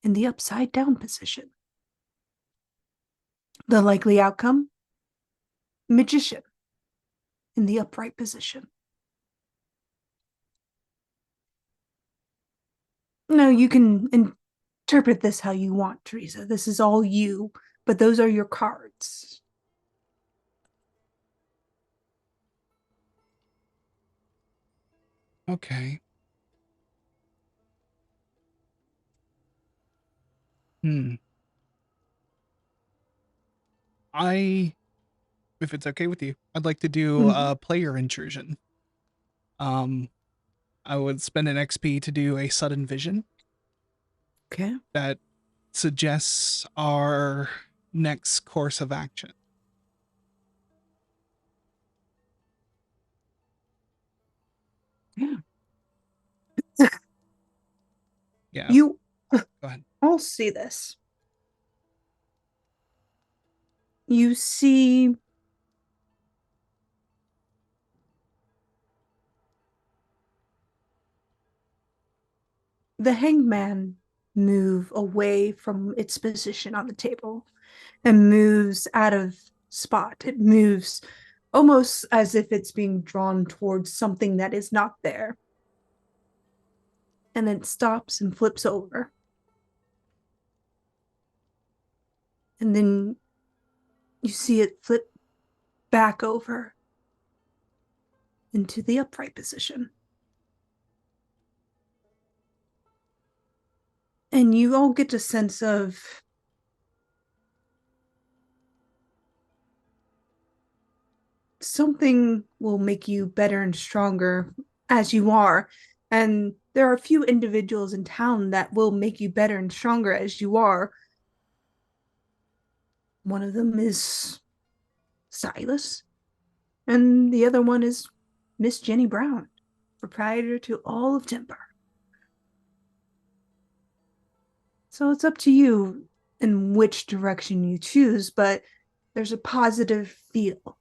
in the upside down position. The likely outcome, Magician in the upright position. No, you can interpret this how you want, Teresa. This is all you, but those are your cards. Okay. If it's okay with you, I'd like to do a player intrusion. I would spend an XP to do a sudden vision. Okay. That suggests our next course of action. Yeah. Yeah. You go ahead. all see this. You see the Hangman move away from its position on the table and moves out of spot. It moves almost as if it's being drawn towards something that is not there. And then stops and flips over. And then you see it flip back over into the upright position. And you all get a sense of something will make you better and stronger as you are. And there are a few individuals in town that will make you better and stronger as you are. One of them is Silas, and the other one is Miss Jenny Brown, proprietor to all of Timber. So it's up to you in which direction you choose, but there's a positive feel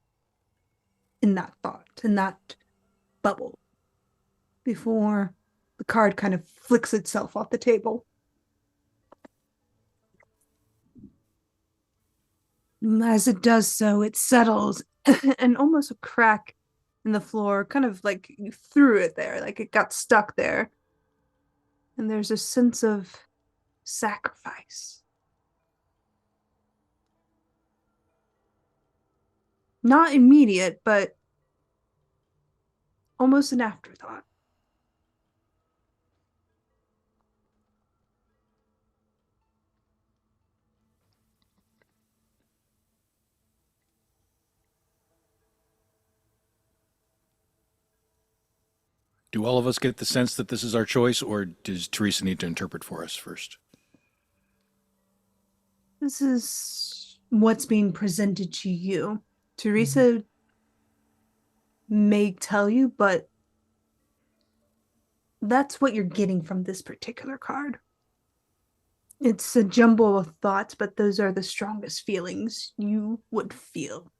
in that thought, in that bubble, before the card kind of flicks itself off the table. As it does so, it settles and almost a crack in the floor, kind of like you threw it there, like it got stuck there. And there's a sense of sacrifice. Not immediate, but almost an afterthought. Do all of us get the sense that this is our choice, or does Teresa need to interpret for us first? This is what's being presented to you. Teresa may tell you, but That's what you're getting from this particular card. It's a jumble of thoughts, but those are the strongest feelings you would feel.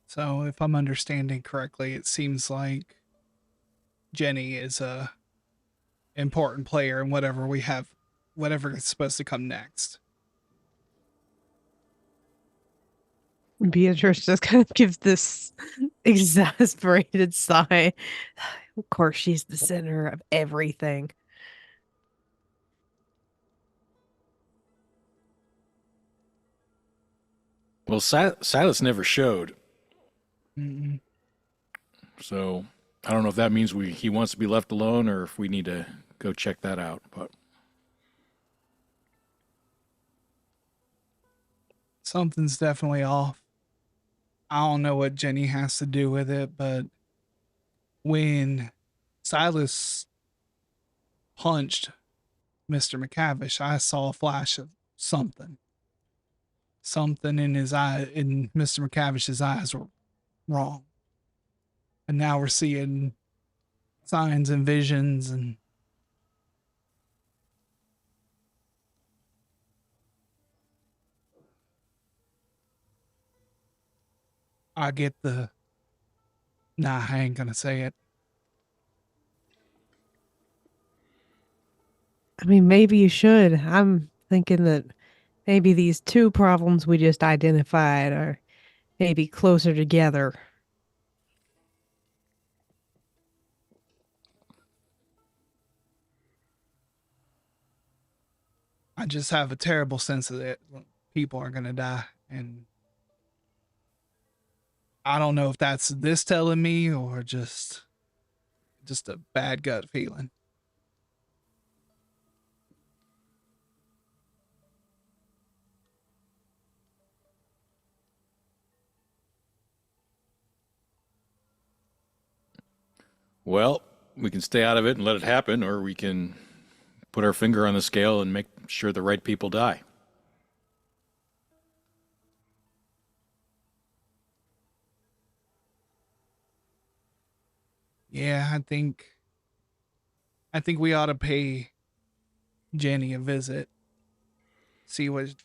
So, if I'm understanding correctly, it seems like Jenny is a important player in whatever is supposed to come next. Beatrice just kind of gives this exasperated sigh. Of course, she's the center of everything. Well, Silas never showed, Mm-mm. so I don't know if that means he wants to be left alone or if we need to go check that out. But Something's definitely off. I don't know what Jenny has to do with it, but when Silas punched Mr. McCavish, I saw a flash of something. Something in Mr. McCavish's eyes were wrong. And now we're seeing signs and visions, and I get the nah, I ain't gonna say it. I mean, maybe you should. I'm thinking that maybe these two problems we just identified are maybe closer together. I just have a terrible sense of that people are gonna die, and I don't know if that's this telling me or just a bad gut feeling. well, we can stay out of it and let it happen, or we can put our finger on the scale and make sure the right people die. Yeah, I think we ought to pay Jenny a visit. See what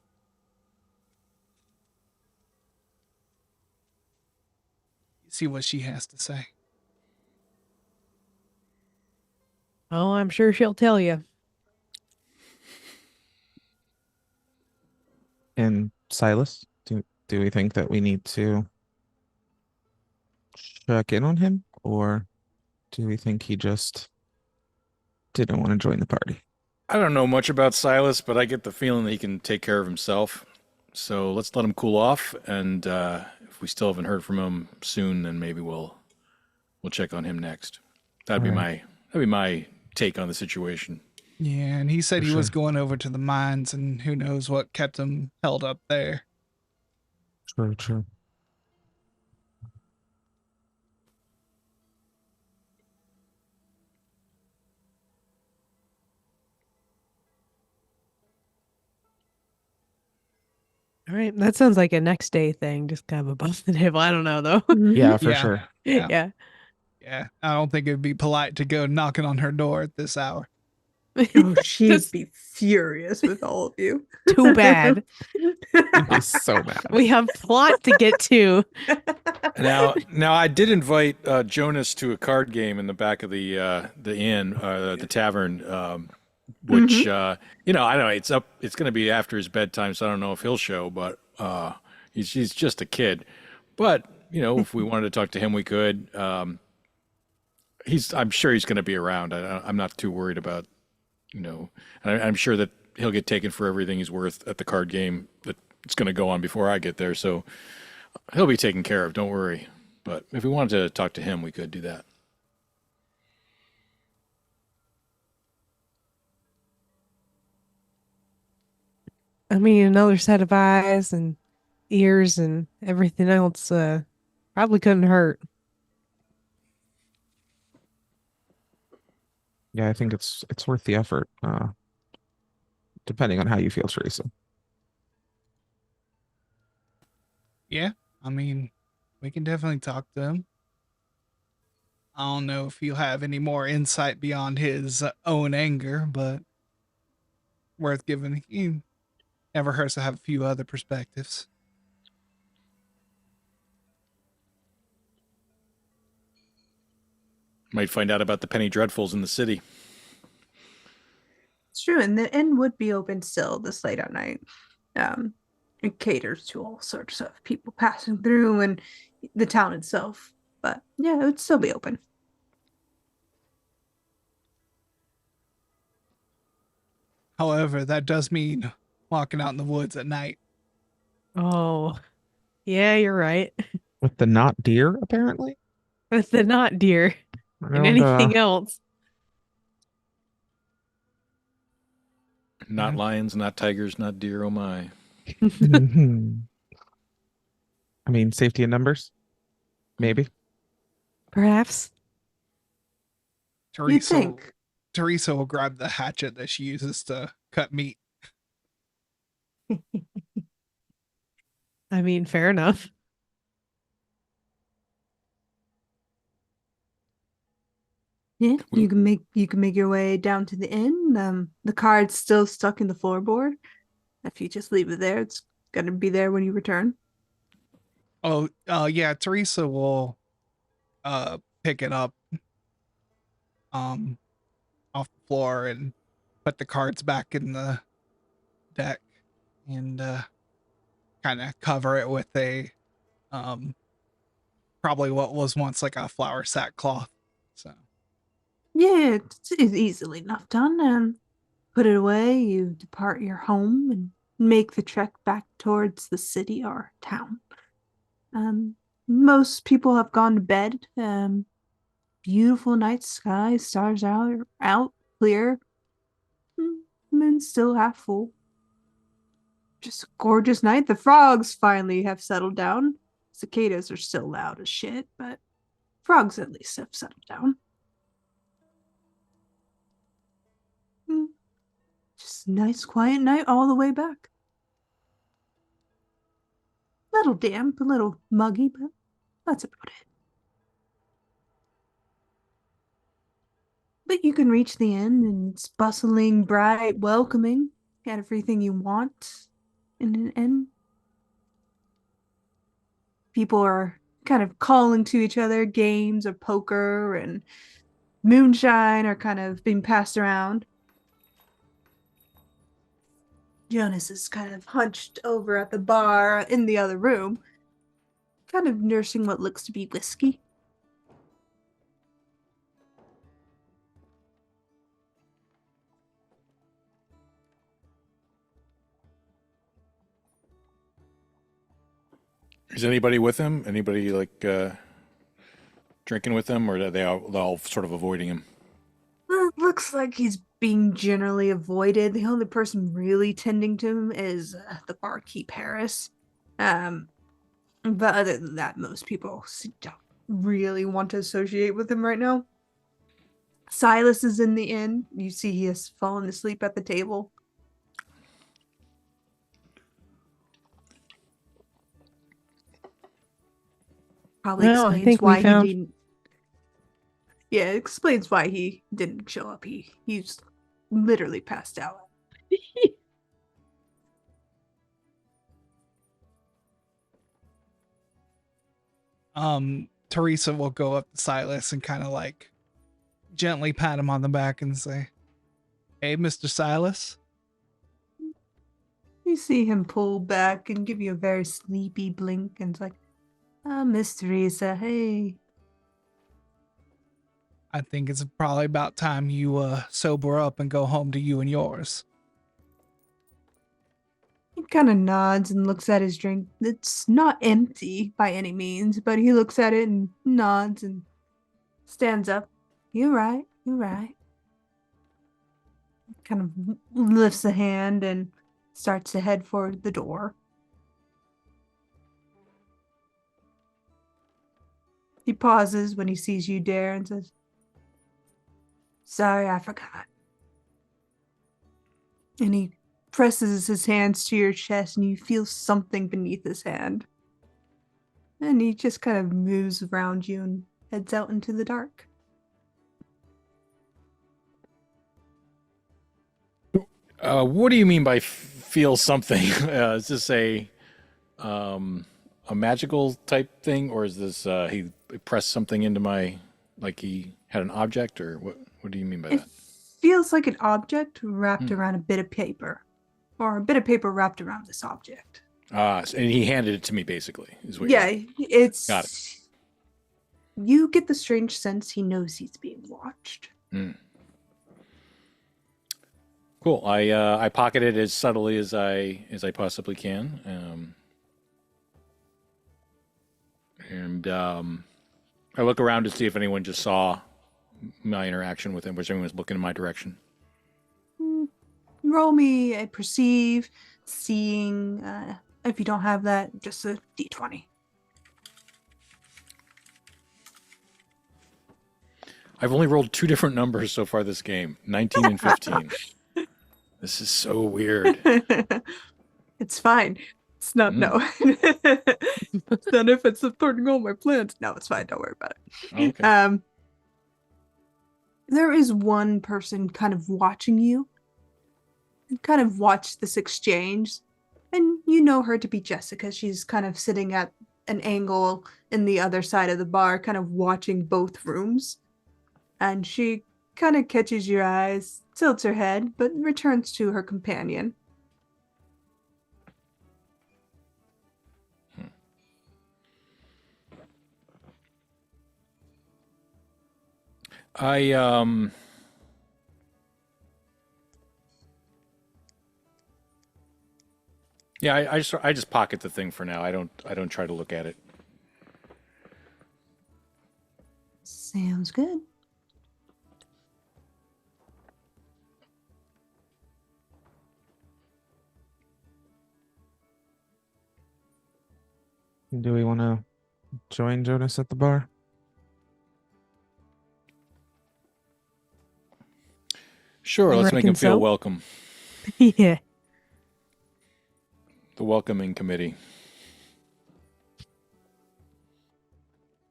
she has to say. Oh, I'm sure she'll tell you. And Silas, do we think that we need to check in on him, or do we think he just didn't want to join the party? I don't know much about Silas, but I get the feeling that he can take care of himself. So let's let him cool off, and if we still haven't heard from him soon, then maybe we'll check on him next. That'd All be right. my take on the situation. Yeah, and he said For he was sure. going over to the mines, and who knows what kept him held up there. True, true. All right, that sounds like a next day thing, just kind of above the table. I don't know though. Yeah, for Yeah. sure. Yeah. Yeah. Yeah, I don't think it'd be polite to go knocking on her door at this hour. Oh, she'd Just be furious with all of you. too bad. He'd be so mad. We have plot to get to. Now I did invite Jonas to a card game in the back of the inn, the tavern, which I don't know. It's going to be after his bedtime, so I don't know if he'll show. But he's just a kid. But if we wanted to talk to him, we could. I'm sure he's going to be around. I'm not too worried about. I'm sure that he'll get taken for everything he's worth at the card game that's going to go on before I get there. So he'll be taken care of. Don't worry. But if we wanted to talk to him, we could do that. I mean, another set of eyes and ears and everything else probably couldn't hurt. Yeah, I think it's worth the effort, depending on how you feel, Teresa. Yeah, I mean, we can definitely talk to him. I don't know if you have any more insight beyond his own anger, but worth giving. You never hurts to have a few other perspectives. Might find out about the penny dreadfuls in the city. It's true, and the inn would be open still this late at night. Um, it caters to all sorts of people passing through and the town itself. But yeah, it would still be open. However, that does mean walking out in the woods at night. Oh, yeah, you're right. With the not deer, apparently. With the not deer I and don't anything else. Not lions, not tigers, not deer. Oh my. Mhm. I mean, safety in numbers, maybe. Perhaps. You'd Teresa think. Teresa will grab the hatchet that she uses to cut meat. I mean, fair enough. Yeah, We, you can make your way down to the inn. The card's still stuck in the floorboard. If you just leave it there, it's gonna be there when you return. Oh, yeah, Teresa will pick it up um off the floor and put the cards back in the deck and kind of cover it with a um probably what was once like a flour sackcloth. So, Yeah, it's easily enough done. Put it away. You depart your home and make the trek back towards the city or town. Um, Most people have gone to bed. Beautiful night sky, stars out clear. Moon still half full. Just a gorgeous night. The frogs finally have settled down. Cicadas are still loud as shit, but frogs at least have settled down. Mm, Just a nice quiet night all the way back. Little damp, a little muggy, but that's about it. But you can reach the inn and it's bustling, bright, welcoming. Got everything you want in an inn. People are kind of calling to each other. Games of poker and moonshine are kind of being passed around. Jonas is kind of hunched over at the bar in the other room, kind of nursing what looks to be whiskey. is anybody with him? Anybody like drinking with him, or are they all sort of avoiding him? Well, it looks like he's being generally avoided. The only person really tending to him is the barkeep Harris. Um, but other than that, most people don't really want to associate with him right now. Silas is in the inn. You see he has fallen asleep at the table. Probably Well, I explains think we why he found. didn't. Yeah, it explains why he didn't show up. He's literally passed out. Teresa will go up to Silas and kind of like gently pat him on the back and say, "Hey, Mr. Silas." You see him pull back and give you a very sleepy blink, and it's like, ah, Miss Teresa, hey. I think it's probably about time you sober up and go home to you and yours. He kind of nods and looks at his drink. It's not empty by any means, but he looks at it and nods and stands up. You're right, you're right. Kind of lifts a hand and starts to head for the door. He pauses when he sees you there and says, Sorry, I forgot. And he presses his hands to your chest, and you feel something beneath his hand. And he just kind of moves around you and heads out into the dark. What do you mean by feel something? Is this a magical type thing, or is this he pressed something into my, like he had an object, or what? What do you mean by It that? feels like an object wrapped Hmm. around a bit of paper, or a bit of paper wrapped around this object. And he handed it to me, basically, is what Yeah, you're. Got it. it's. You get the strange sense he knows he's being watched. Hmm. Cool. I pocket it as subtly as I possibly can, and I look around to see if anyone just saw my interaction with him, or if anyone was looking in my direction. Hmm, Roll me a perceive, seeing. If you don't have that, just a d20. I've only rolled two different numbers so far this game, 19 and 15. This is so weird. It's fine. It's not, no. It's not if it's thwarting all my plans. No, it's fine. Don't worry about it. Okay. There is one person kind of watching you and kind of watch this exchange. And you know her to be Jessica. She's kind of sitting at an angle in the other side of the bar, kind of watching both rooms. And she kind of catches your eyes, tilts her head, but returns to her companion. I yeah, I just pocket the thing for now. I don't try to look at it. Sounds good. Do we want to join Jonas at the bar? Sure, I let's make him reckon feel so. welcome. Yeah. The welcoming committee.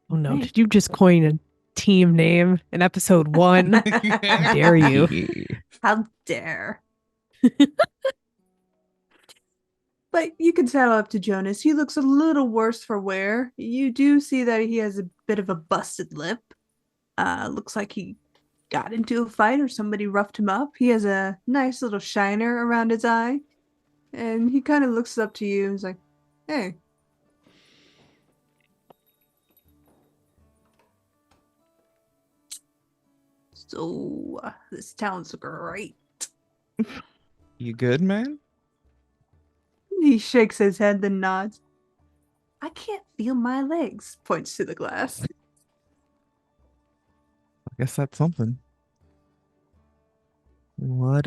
Oh no, Right. did you just coin a team name in episode 1? How dare you? How dare. But you can saddle up to Jonas. He looks a little worse for wear. You do see that he has a bit of a busted lip. Looks like he got into a fight or somebody roughed him up. He has a nice little shiner around his eye. And he kind of looks up to you and is like, hey. So, this town's great. You good, man? He shakes his head, then nods. I can't feel my legs, points to the glass. I guess that's something. What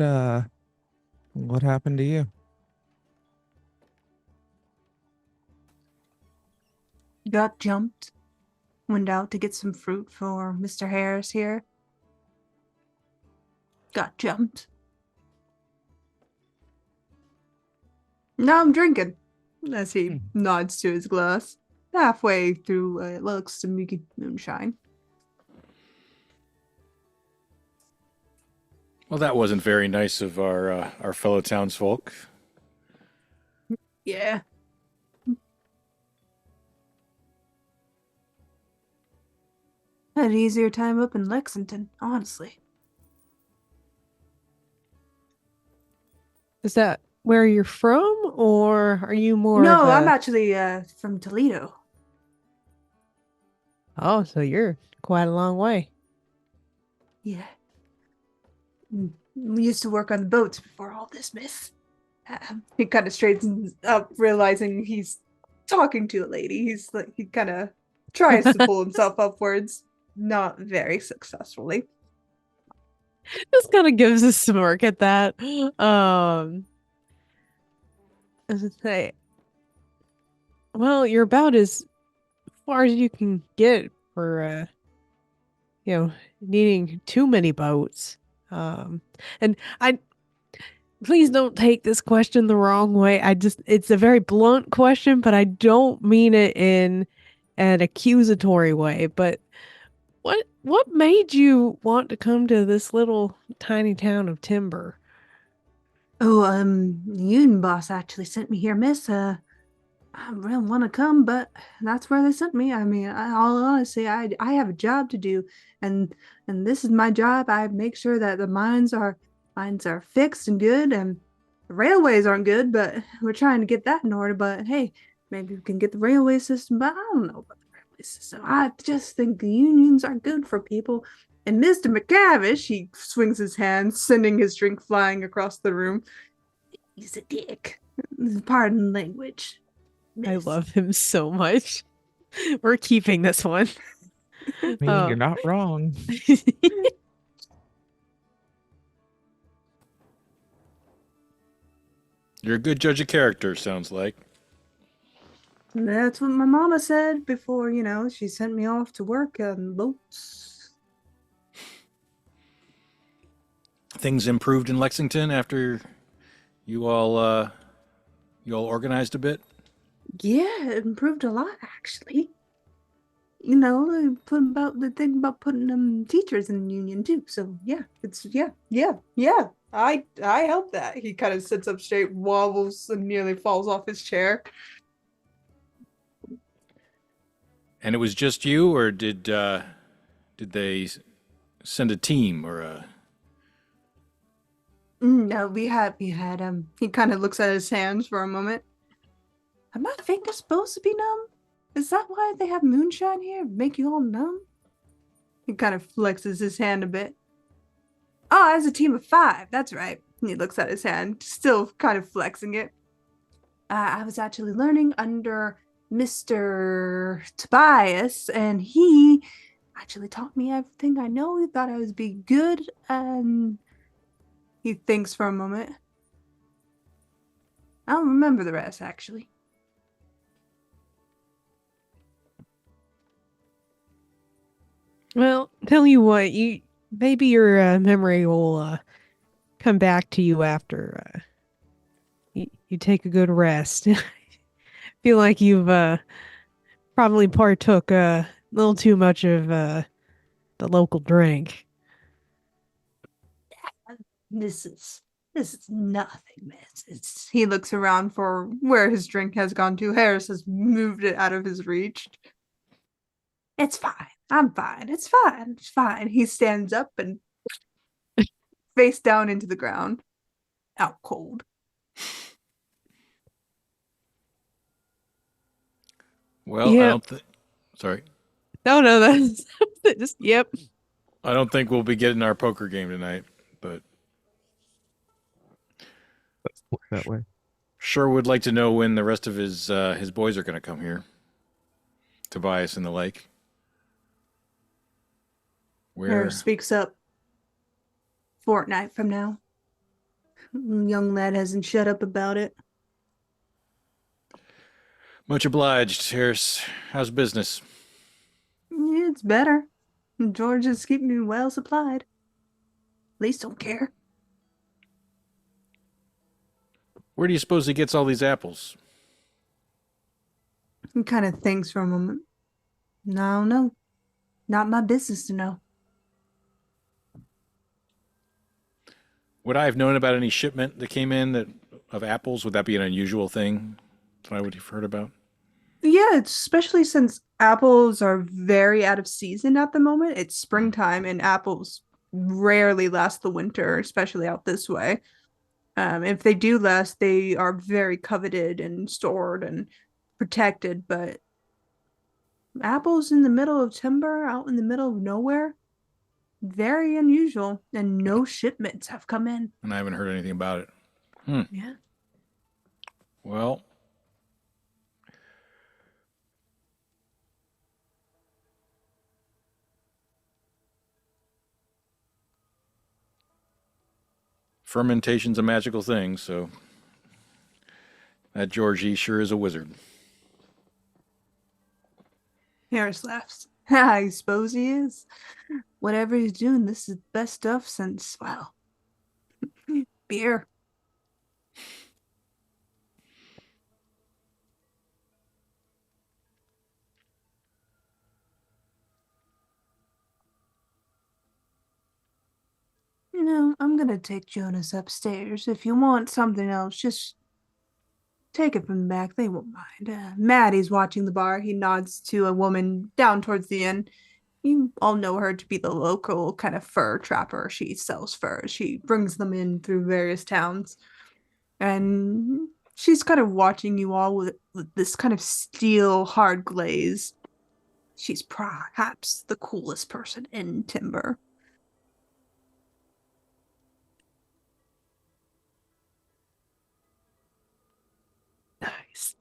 happened to you? Got jumped. Went out to get some fruit for Mr. Harris here. Got jumped. Now I'm drinking. As he nods to his glass. Halfway through, it looks to me moonshine. Well, that wasn't very nice of our fellow townsfolk. Yeah. Had an easier time up in Lexington, honestly. Is that where you're from, or are you more No, of I'm a... actually from Toledo. Oh, so you're quite a long way. Yeah. We used to work on the boats before all this mess. He kind of straightens up, realizing he's talking to a lady. He's like, he kind of tries to pull himself upwards, not very successfully. Just kind of gives a smirk at that. As I say, well, you're about as far as you can get for needing too many boats. And I please don't take this question the wrong way. It's a very blunt question, but I don't mean it in an accusatory way. But what made you want to come to this little tiny town of Timber? Oh, the union boss actually sent me here, miss. I really want to come, but that's where they sent me. I mean, all honestly, I have a job to do, and this is my job. I make sure that the mines are fixed and good, and the railways aren't good, but we're trying to get that in order. But hey, maybe we can get the railway system. But I don't know about the railway system. I just think the unions are good for people. And Mr. McCavish, he swings his hand, sending his drink flying across the room. He's a dick. Pardon language. I Miss. love him so much. We're keeping this one. I mean, you're not wrong. You're a good judge of character, sounds like. That's what my mama said before, she sent me off to work on boats. Things improved in Lexington after you all organized a bit. Yeah, it improved a lot actually. They think about putting teachers in the union too. So yeah, yeah. I help that. He kind of sits up straight, wobbles, and nearly falls off his chair. And it was just you, or did they send a team or a? No, we had he kind of looks at his hands for a moment. Are my fingers supposed to be numb? Is that why they have moonshine here? Make you all numb? He kind of flexes his hand a bit. Oh, as a team of 5, that's right. He looks at his hand, still kind of flexing it. I was actually learning under Mr. Tobias, and he actually taught me everything I know. He thought I would be good, and he thinks for a moment. I don't remember the rest, actually. Well, tell you what, maybe your memory will come back to you after you take a good rest. Feel like you've probably partook a little too much of the local drink. This is nothing, miss. He looks around for where his drink has gone to. Harris has moved it out of his reach. It's fine. I'm fine. It's fine. It's fine. He stands up and face down into the ground. Out cold. Well, I Yeah. don't think. Sorry. No, that's just yep. I don't think we'll be getting our poker game tonight, but Let's look that way. sure would like to know when the rest of his boys are going to come here. Tobias and the lake. Where? Harris speaks up. Fortnight from now. Young lad hasn't shut up about it. Much obliged, Harris. How's business? It's better. George is keeping me well supplied. At least don't care. Where do you suppose he gets all these apples? He kind of thinks for a moment. No, no. Not my business to know. Would I have known about any shipment that came in of apples? Would that be an unusual thing that I would have heard about? Yeah, especially since apples are very out of season at the moment. It's springtime and apples rarely last the winter, especially out this way. If they do last, they are very coveted and stored and protected, but apples in the middle of timber, out in the middle of nowhere, very unusual, and no shipments have come in. And I haven't heard anything about it. Yeah. Well, fermentation's a magical thing, so that Georgie sure is a wizard. Harris laughs. I suppose he is. whatever he's doing, this is the best stuff since, well, beer. I'm gonna take Jonas upstairs. If you want something else, just take it from the back. They won't mind. Maddie's watching the bar. He nods to a woman down towards the inn. You all know her to be the local kind of fur trapper. She sells furs. She brings them in through various towns. And she's kind of watching you all with this kind of steel hard glaze. She's perhaps the coolest person in Timber. Nice.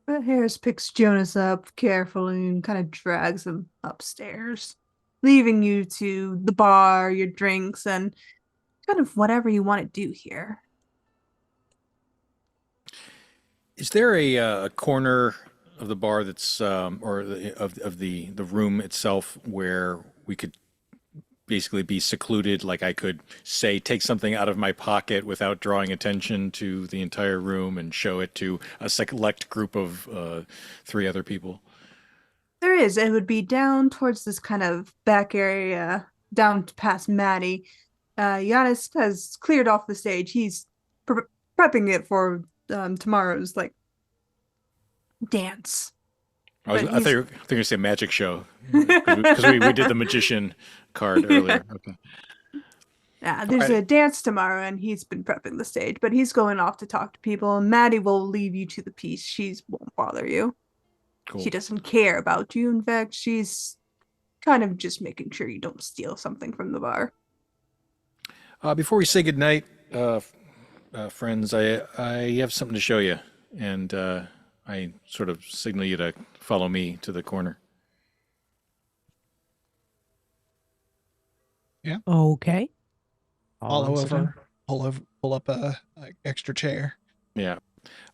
But Harris picks Jonas up carefully and kind of drags him upstairs, leaving you to the bar, your drinks, and kind of whatever you want to do here. Is there a corner of the bar that's or of the room itself where we could basically be secluded? Like I could say, take something out of my pocket without drawing attention to the entire room and show it to a select group of three other people. There is. It would be down towards this kind of back area, down past Maddie. Giannis has cleared off the stage. He's prepping it for tomorrow's like dance. I thought you were going to say magic show because we did the magician card earlier. Okay. Yeah, there's Right. a dance tomorrow, and he's been prepping the stage, but he's going off to talk to people. And Maddie will leave you to the piece. She won't bother you. Cool. She doesn't care about you. In fact, she's kind of just making sure you don't steal something from the bar. Before we say goodnight, friends, I have something to show you, and I sort of signal you to follow me to the corner. Okay. Follow sit down. over, pull up a extra chair. Yeah,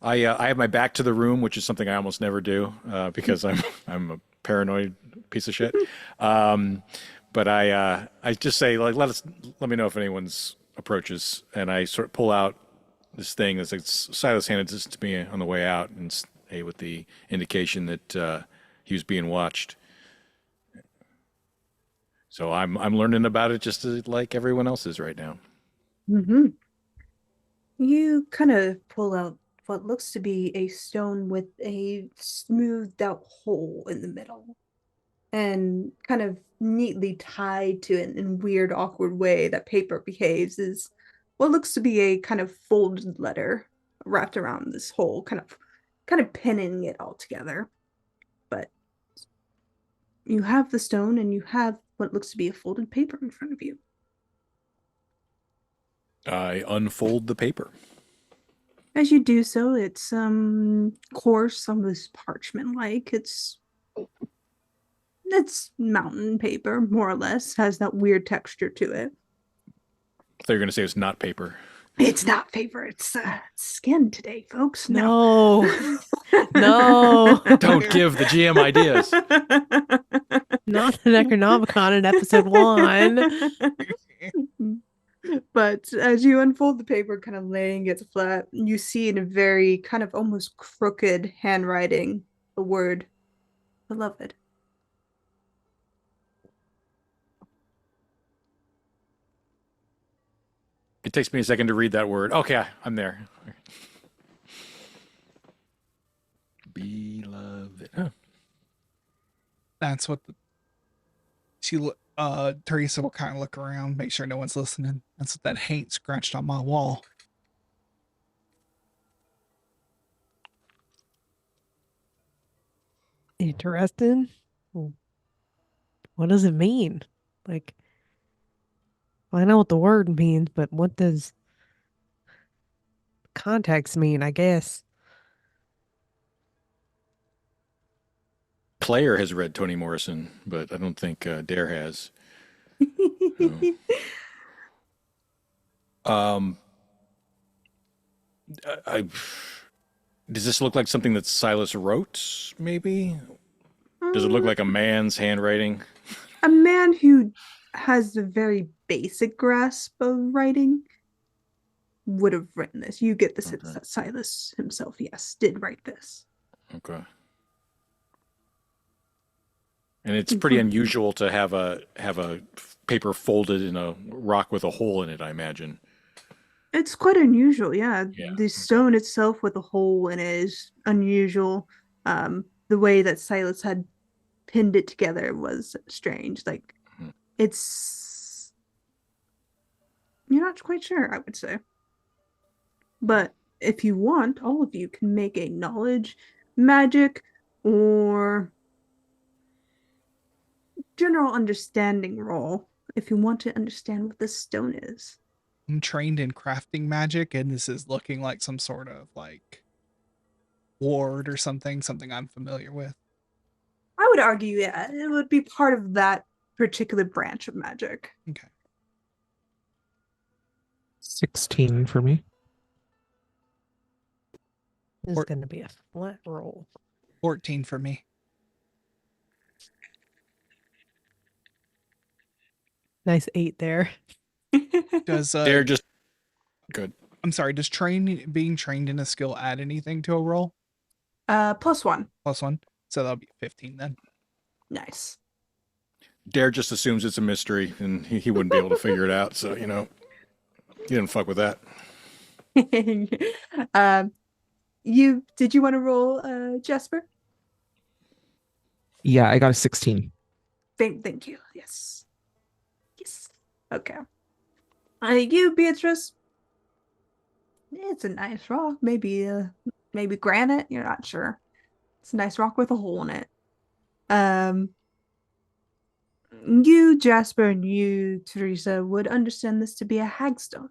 I have my back to the room, which is something I almost never do because I'm a paranoid piece of shit. But I just say like let me know if anyone's approaches, and I sort of pull out this thing that's like Silas handed this to me on the way out, and with the indication that he was being watched. So I'm learning about it just like everyone else is right now. Mm-hmm. You kind of pull out what looks to be a stone with a smoothed out hole in the middle, and kind of neatly tied to it in weird, awkward way that paper behaves is what looks to be a kind of folded letter wrapped around this hole, kind of pinning it all together. But you have the stone and you have what looks to be a folded paper in front of you. I unfold the paper. As you do so, it's coarse, almost parchment like. It's mountain paper, more or less, has that weird texture to it. I thought you were going to say it's not paper. It's not paper, it's skin today, folks. No. No. Don't give the GM ideas. Not an Necronomicon in episode 1. But as you unfold the paper, kind of laying it flat, you see in a very kind of almost crooked handwriting the word beloved. It takes me a second to read that word. Okay, I'm there. Beloved. Huh. That's what Teresa will kind of look around, make sure no one's listening. That's what that hate scratched on my wall. Interesting. What does it mean? Like, I know what the word means, but what does context mean, I guess? Claire has read Toni Morrison, but I don't think Dare has. Um, I does this look like something that Silas wrote? Maybe. Does it look Mm, like a man's handwriting? a man who has a very basic grasp of writing would have written this. You get the sense Okay. that Silas himself, yes, did write this. Okay. And it's pretty unusual to have a paper folded in a rock with a hole in it, I imagine. It's quite unusual, yeah. Yeah. The Okay. stone itself with a hole in it is unusual. The way that Silas had pinned it together was strange. Like Hmm. it's you're not quite sure, I would say. But if you want, all of you can make a knowledge, magic, or general understanding roll if you want to understand what this stone is. I'm trained in crafting magic, and this is looking like some sort of like ward or something I'm familiar with. I would argue, yeah, it would be part of that particular branch of magic. Okay. 16 for me. This is Four- going to be a flat roll. 14 for me. Nice 8 there. Does They're just good. I'm sorry, does being trained in a skill add anything to a roll? +1. +1. So that'll be 15 then. Nice. Dare just assumes it's a mystery and he wouldn't be able to figure it out. So, he didn't fuck with that. um, you did you want to roll, Jasper? Yeah, I got a 16. Thank you. Yes. Yes. Okay. You, Beatrice. It's a nice rock. Maybe granite. You're not sure. It's a nice rock with a hole in it. Um, you, Jasper, and you, Teresa, would understand this to be a hagstone.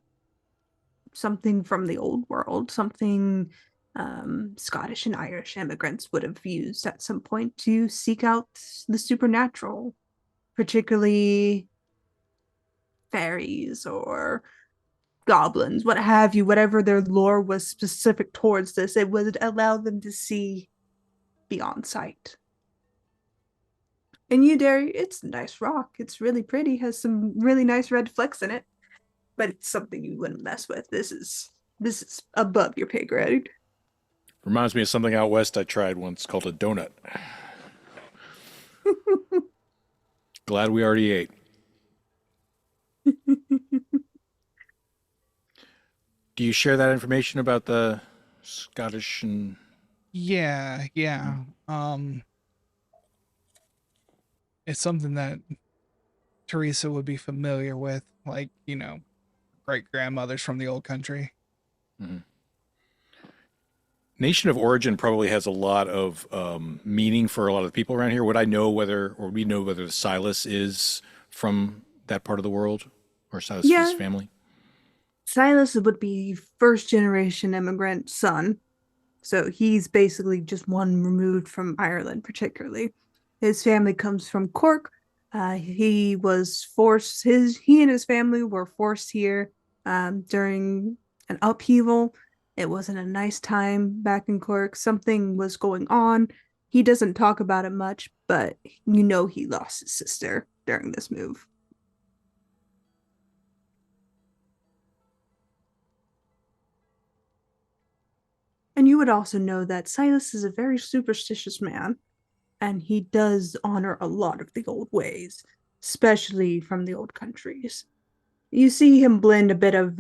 Something from the old world, something Scottish and Irish immigrants would have used at some point to seek out the supernatural, particularly fairies or goblins, what have you, whatever their lore was specific towards this, it would allow them to see beyond sight. And you, Derry, it's a nice rock. It's really pretty, has some really nice red flecks in it, but it's something you wouldn't mess with. This is above your pay grade. Reminds me of something out west I tried once called a donut. Glad we already ate. Do you share that information about the Scottish and Yeah. It's something that Teresa would be familiar with, like, great grandmothers from the old country. Mhm. Nation of origin probably has a lot of meaning for a lot of the people around here. Would I know whether, or we know whether Silas is from that part of the world or Silas's Yeah, family? Silas would be first generation immigrant son. So he's basically just one removed from Ireland, particularly. His family comes from Cork. He and his family were forced here during an upheaval. It wasn't a nice time back in Cork. Something was going on. He doesn't talk about it much, but he lost his sister during this move. And you would also know that Silas is a very superstitious man, and he does honor a lot of the old ways, especially from the old countries. You see him blend a bit of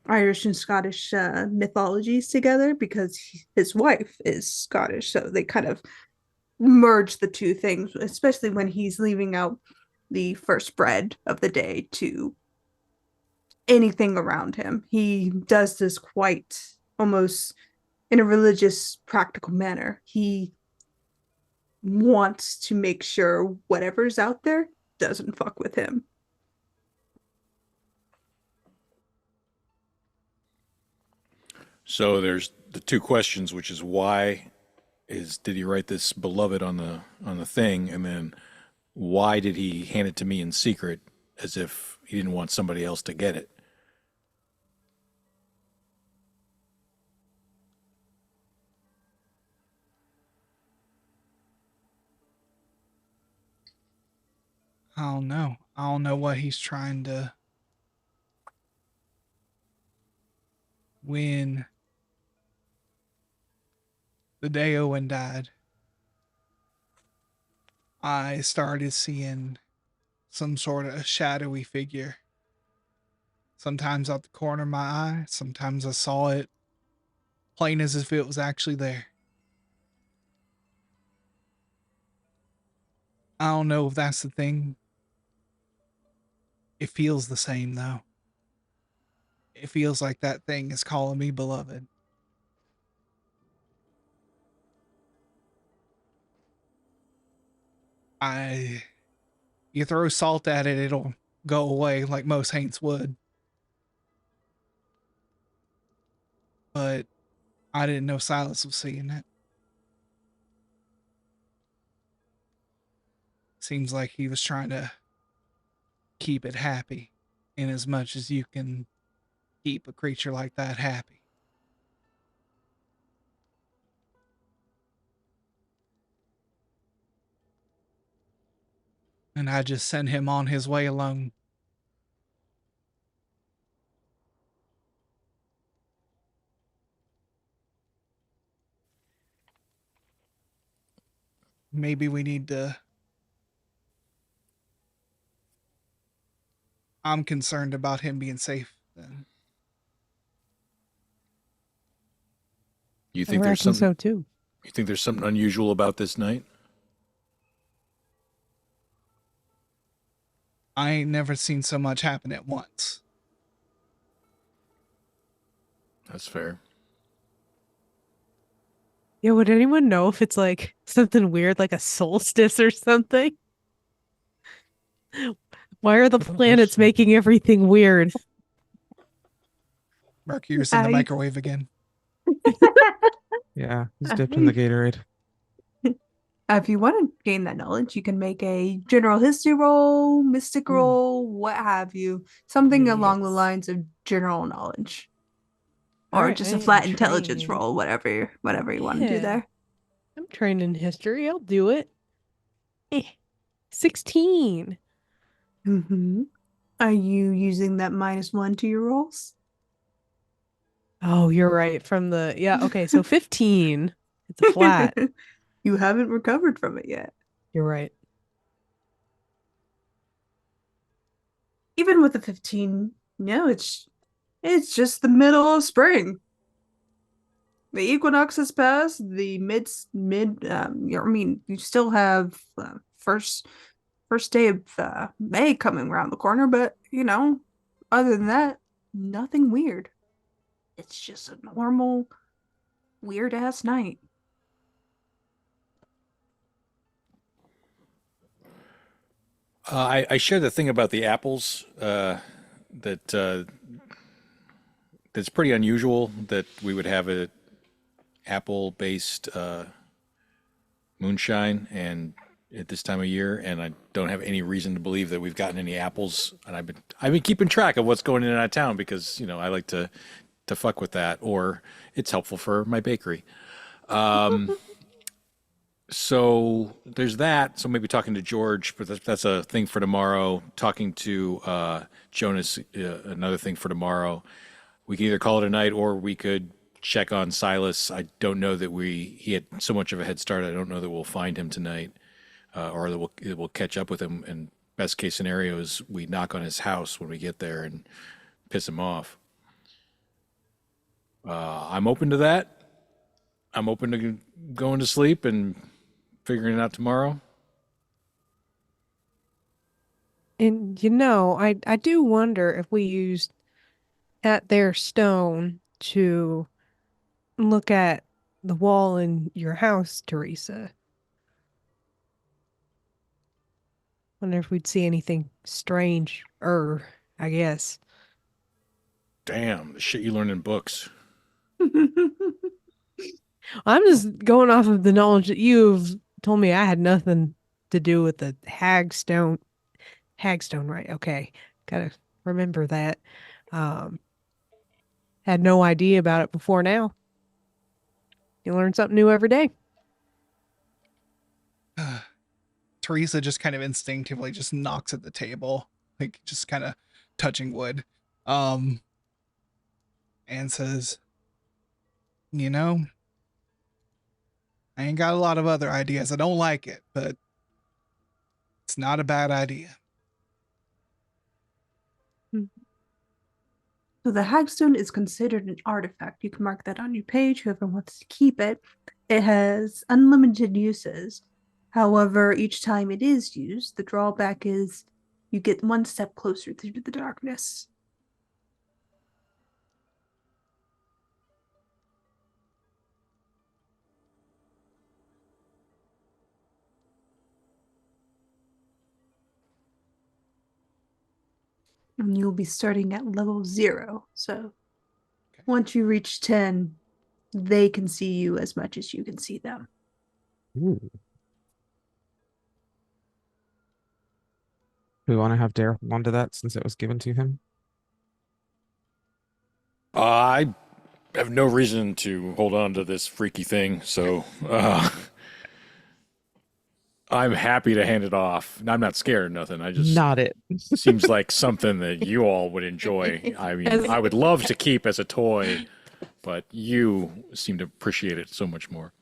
Irish and Scottish mythologies together because his wife is Scottish, so they kind of merge the two things, especially when he's leaving out the first bread of the day to anything around him. He does this quite almost in a religious, practical manner. He wants to make sure whatever's out there doesn't fuck with him. So there's the two questions, which is why did he write this beloved on the thing, and then why did he hand it to me in secret as if he didn't want somebody else to get it? I don't know. I don't know what he's trying to win. The day Owen died, I started seeing some sort of shadowy figure. Sometimes out the corner of my eye, sometimes I saw it plain as if it was actually there. I don't know if that's the thing. It feels the same though. It feels like that thing is calling me beloved. I You throw salt at it, it'll go away like most haints would. But I didn't know Silas was seeing it. Seems like he was trying to keep it happy in as much as you can keep a creature like that happy. And I just sent him on his way alone. Maybe we need to. I'm concerned about him being safe then. You I think there's reckon something? so too. You think there's something unusual about this night? I ain't never seen so much happen at once. That's fair. Yeah, would anyone know if it's like something weird, like a solstice or something? Why are the Good planets question. making everything weird? Mercur's in the I, microwave again. Yeah, he's dipped in the Gatorade. if you want to gain that knowledge, you can make a general history roll, mystic Ooh. roll, what have you. Something along the Yes. lines of general knowledge. All Or right, I just a am flat intelligence trained. roll, whatever you want to do Yeah, there. I'm trained in history. I'll do it. Eh, 16. Mm-hmm. Are you using that -1 to your rolls? Oh, you're right. From the, yeah, okay, so 15. It's a flat. You haven't recovered from it yet. You're right. Even with a 15, no, it's just the middle of spring. The equinox has passed. The I mean, you still have first day of May coming around the corner, but other than that, nothing weird. It's just a normal weird ass night. I share the thing about the apples that that's pretty unusual that we would have a apple-based moonshine and at this time of year, and I don't have any reason to believe that we've gotten any apples. And I've been keeping track of what's going in and out of town because I like to fuck with that, or it's helpful for my bakery. So there's that. So maybe talking to George, but that's a thing for tomorrow. Talking to Jonas, another thing for tomorrow. We can either call it a night or we could check on Silas. I don't know that he had so much of a head start. I don't know that we'll find him tonight, or that we'll catch up with him. And best case scenario is we knock on his house when we get there and piss him off. I'm open to that. I'm open to going to sleep and figuring it out tomorrow. And I do wonder if we used at their stone to look at the wall in your house, Teresa. Wonder if we'd see anything strange, I guess. Damn, the shit you learn in books. I'm just going off of the knowledge that you've told me I had nothing to do with the hagstone. Hagstone, right? Okay. Gotta remember that. Um, had no idea about it before now. You learn something new every day. Teresa just kind of instinctively just knocks at the table, like just kind of touching wood, and says, "You know, I ain't got a lot of other ideas. I don't like it, but it's not a bad idea." So the hagstone is considered an artifact. You can mark that on your page, whoever wants to keep it. It has unlimited uses. However, each time it is used, the drawback is you get one step closer through the darkness. And you'll be starting at level 0. So Okay. once you reach 10, they can see you as much as you can see them. Ooh. We want to have Dare hold on to that since it was given to him. I have no reason to hold on to this freaky thing, so I'm happy to hand it off. I'm not scared or nothing. I just Not it. seems like something that you all would enjoy. I mean, As- I would love to keep as a toy, but you seem to appreciate it so much more.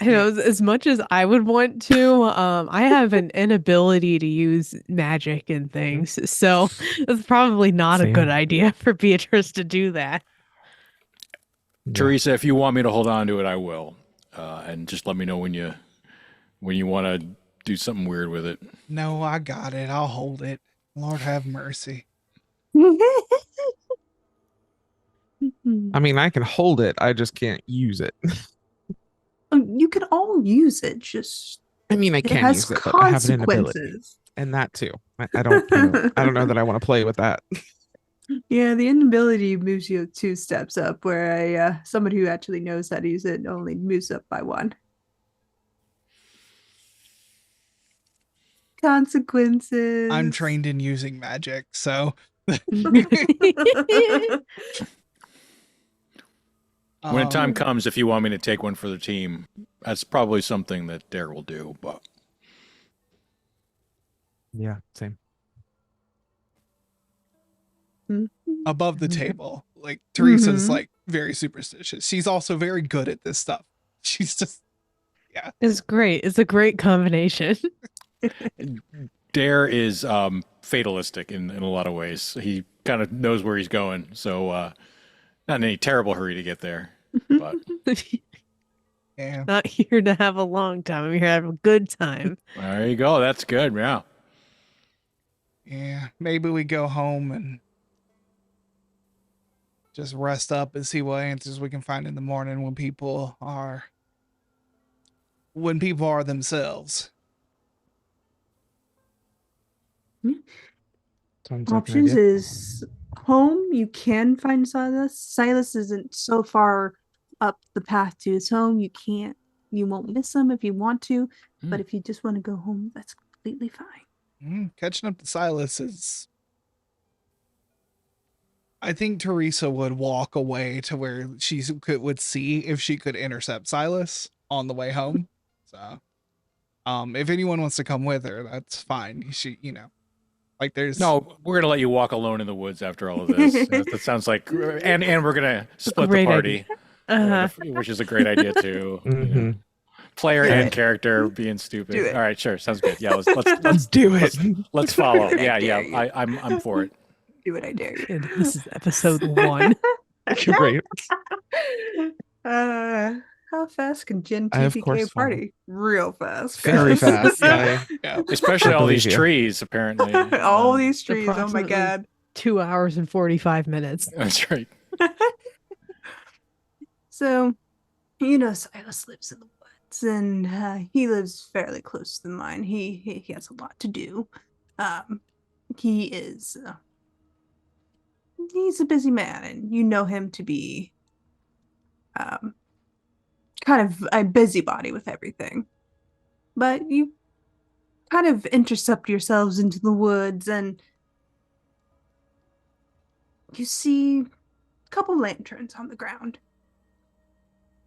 You know, as much as I would want to, I have an inability to use magic and things, so it's probably not a good Same. idea for Beatrice to do that. Yeah. Teresa, if you want me to hold on to it, I will. And just let me know when you want to do something weird with it. No, I got it. I'll hold it. Lord have mercy. I mean, I can hold it. I just can't use it. You can all use it, just I mean, I it can has use it, but I have an inability, consequences. and that too. I don't, you know, I don't know that I want to play with that. Yeah, the inability moves you 2 steps up, where somebody who actually knows how to use it only moves up by 1. Consequences. I'm trained in using magic, so When time um, comes, if you want me to take one for the team, that's probably something that Dare will do. But Yeah, same. above the Mhm. table, like Teresa's Mhm. like very superstitious. She's also very good at this stuff. She's just It's great. It's a great combination. Dare is fatalistic in a lot of ways. He kind of knows where he's going, so not in any terrible hurry to get there. But yeah. Not here to have a long time. I'm here to have a good time. there you go. That's good. Yeah. Yeah, maybe we go home and just rest up and see what answers we can find in the morning when people are themselves. Sounds like an Options idea. is home. You can find Silas. Silas isn't so far up the path to his home. You can't. You won't miss him if you want to, but if you just want to go home, that's completely fine. Catching up to Silas is. I think Teresa would walk away to where would see if she could intercept Silas on the way home. So, if anyone wants to come with her, that's fine. Like there's No, we're gonna let you walk alone in the woods after all of this. That sounds like, and we're gonna split the Great party, idea. which is a great idea too. Mm-hmm. Player Do and it. character being stupid. Do it. All right, sure, sounds good. Yeah, let's do it. let's follow. I Yeah, dare yeah, you. I'm for it. Do what I dare you. And this is episode 1. Great. How fast can Gen I, of TPK course, follow. party? Real fast. Very guys. fast. I Especially all these believe you. trees, apparently. All these trees. Oh my Approximately god. 2 hours and 45 minutes. That's right. So, Silas lives in the woods, and he lives fairly close to mine. He has a lot to do. He is he's a busy man, and you know him to be kind of a busybody with everything. But you kind of intercept yourselves into the woods, and you see a couple lanterns on the ground.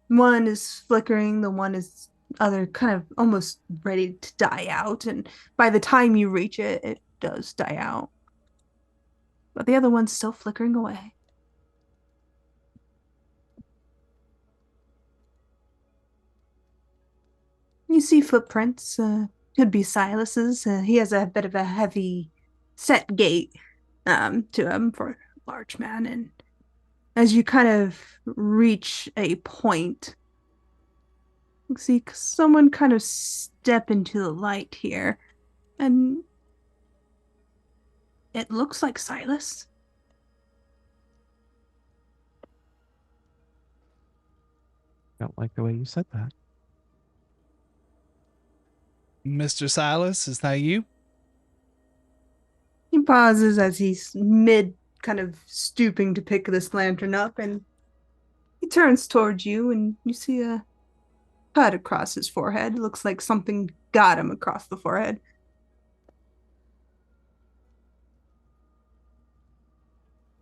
One is flickering, the one is other kind of almost ready to die out, and by the time you reach it, it does die out. But the other one's still flickering away. You see footprints. Could be Silas's. He has a bit of a heavy set gait to him for a large man. And as you kind of reach a point, you see someone kind of step into the light here. And it looks like Silas. Don't like the way you said that. Mr. Silas, is that you? He pauses as he's mid kind of stooping to pick this lantern up, and he turns towards you, and you see a cut across his forehead. It looks like something got him across the forehead.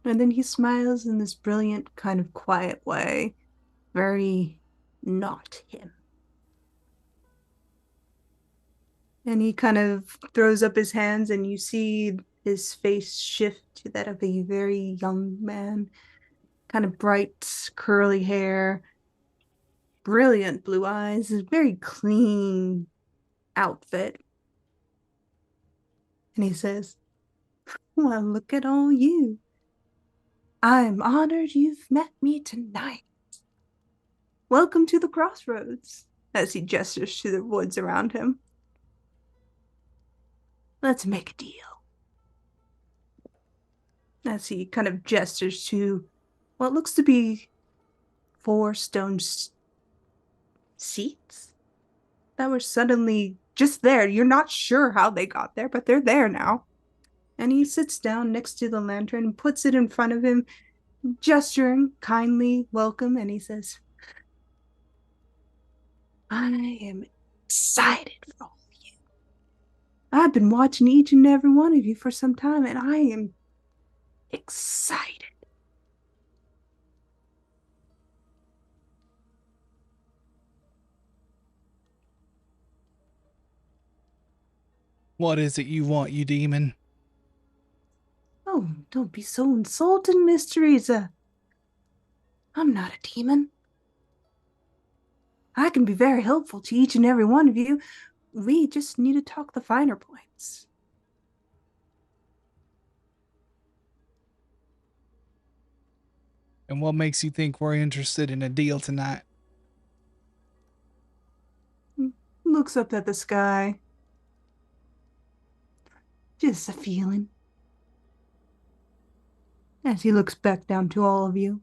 And then he smiles in this brilliant, kind of quiet way. Very not him. And he kind of throws up his hands, and you see his face shift to that of a very young man. Kind of bright, curly hair, brilliant blue eyes, a very clean outfit. And he says, "Well, look at all you. I'm honored you've met me tonight. Welcome to the crossroads," as he gestures to the woods around him. "Let's make a deal." As he kind of gestures to what looks to be 4 stone seats that were suddenly just there. You're not sure how they got there, but they're there now. And he sits down next to the lantern and puts it in front of him, gesturing kindly welcome, and he says, "I am excited for all of you. I've been watching each and every one of you for some time, and I am excited." What is it you want, you demon? "Oh, don't be so insulting, Miss Teresa. I'm not a demon. I can be very helpful to each and every one of you. We just need to talk the finer points." And what makes you think we're interested in a deal tonight? Looks up at the sky. "Just a feeling." As he looks back down to all of you.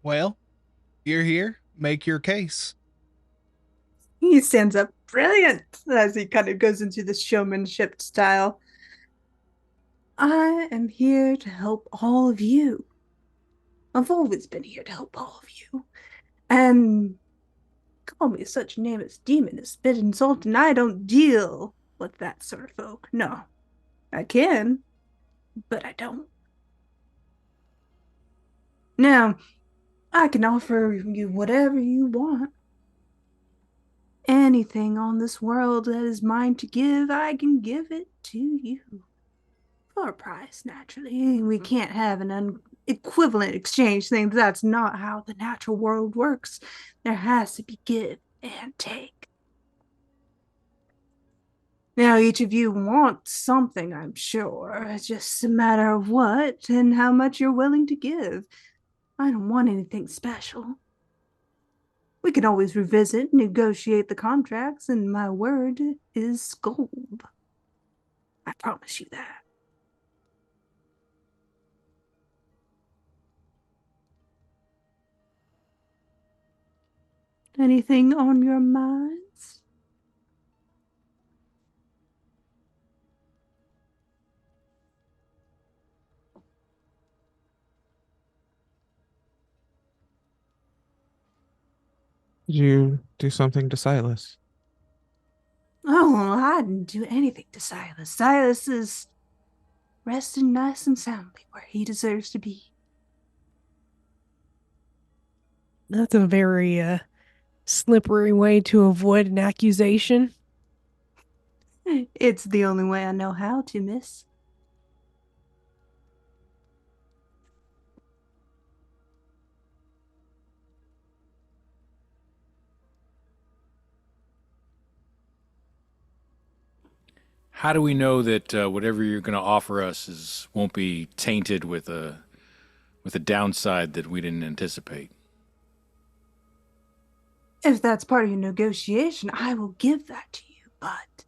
Well, you're here. Make your case. He stands up, brilliant, as he kind of goes into the showmanship style. "I am here to help all of you. I've always been here to help all of you. And call me such a name as demon is a bit insulting. I don't deal with that sort of folk. No, I can, but I don't. Now, I can offer you whatever you want. Anything on this world that is mine to give, I can give it to you. For a price, naturally. We can't have an equivalent exchange thing. That's not how the natural world works. There has to be give and take. Now, each of you wants something, I'm sure. It's just a matter of what and how much you're willing to give. I don't want anything special. We can always revisit, negotiate the contracts, and my word is gold. I promise you that. Anything on your minds? Did you do something to Silas? Oh, I didn't do anything to Silas. Silas is resting nice and soundly where he deserves to be. That's a very slippery way to avoid an accusation. It's the only way I know how to, miss. How do we know that whatever you're going to offer us won't be tainted with a downside that we didn't anticipate? If that's part of your negotiation, I will give that to you. But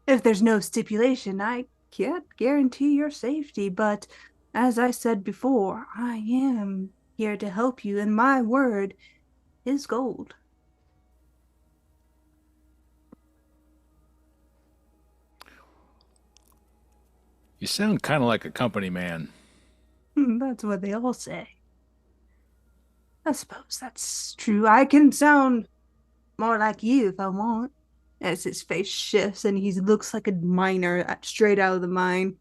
if there's no stipulation, I can't guarantee your safety. But as I said before, I am here to help you, and my word is gold. You sound kind of like a company man. That's what they all say. I suppose that's true. I can sound more like you if I want. As his face shifts and he looks like a miner straight out of the mine.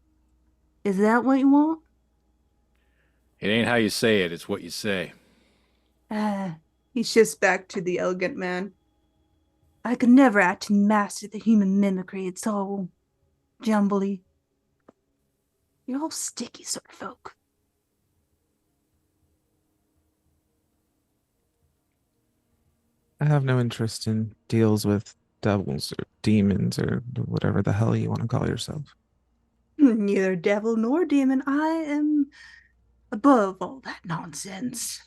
Is that what you want? It ain't how you say it, it's what you say. Ah, he shifts back to the elegant man. I could never act to master the human mimicry. It's all jumbly. You're all sticky sort of folk. I have no interest in deals with devils or demons or whatever the hell you want to call yourself. Neither devil nor demon. I am above all that nonsense.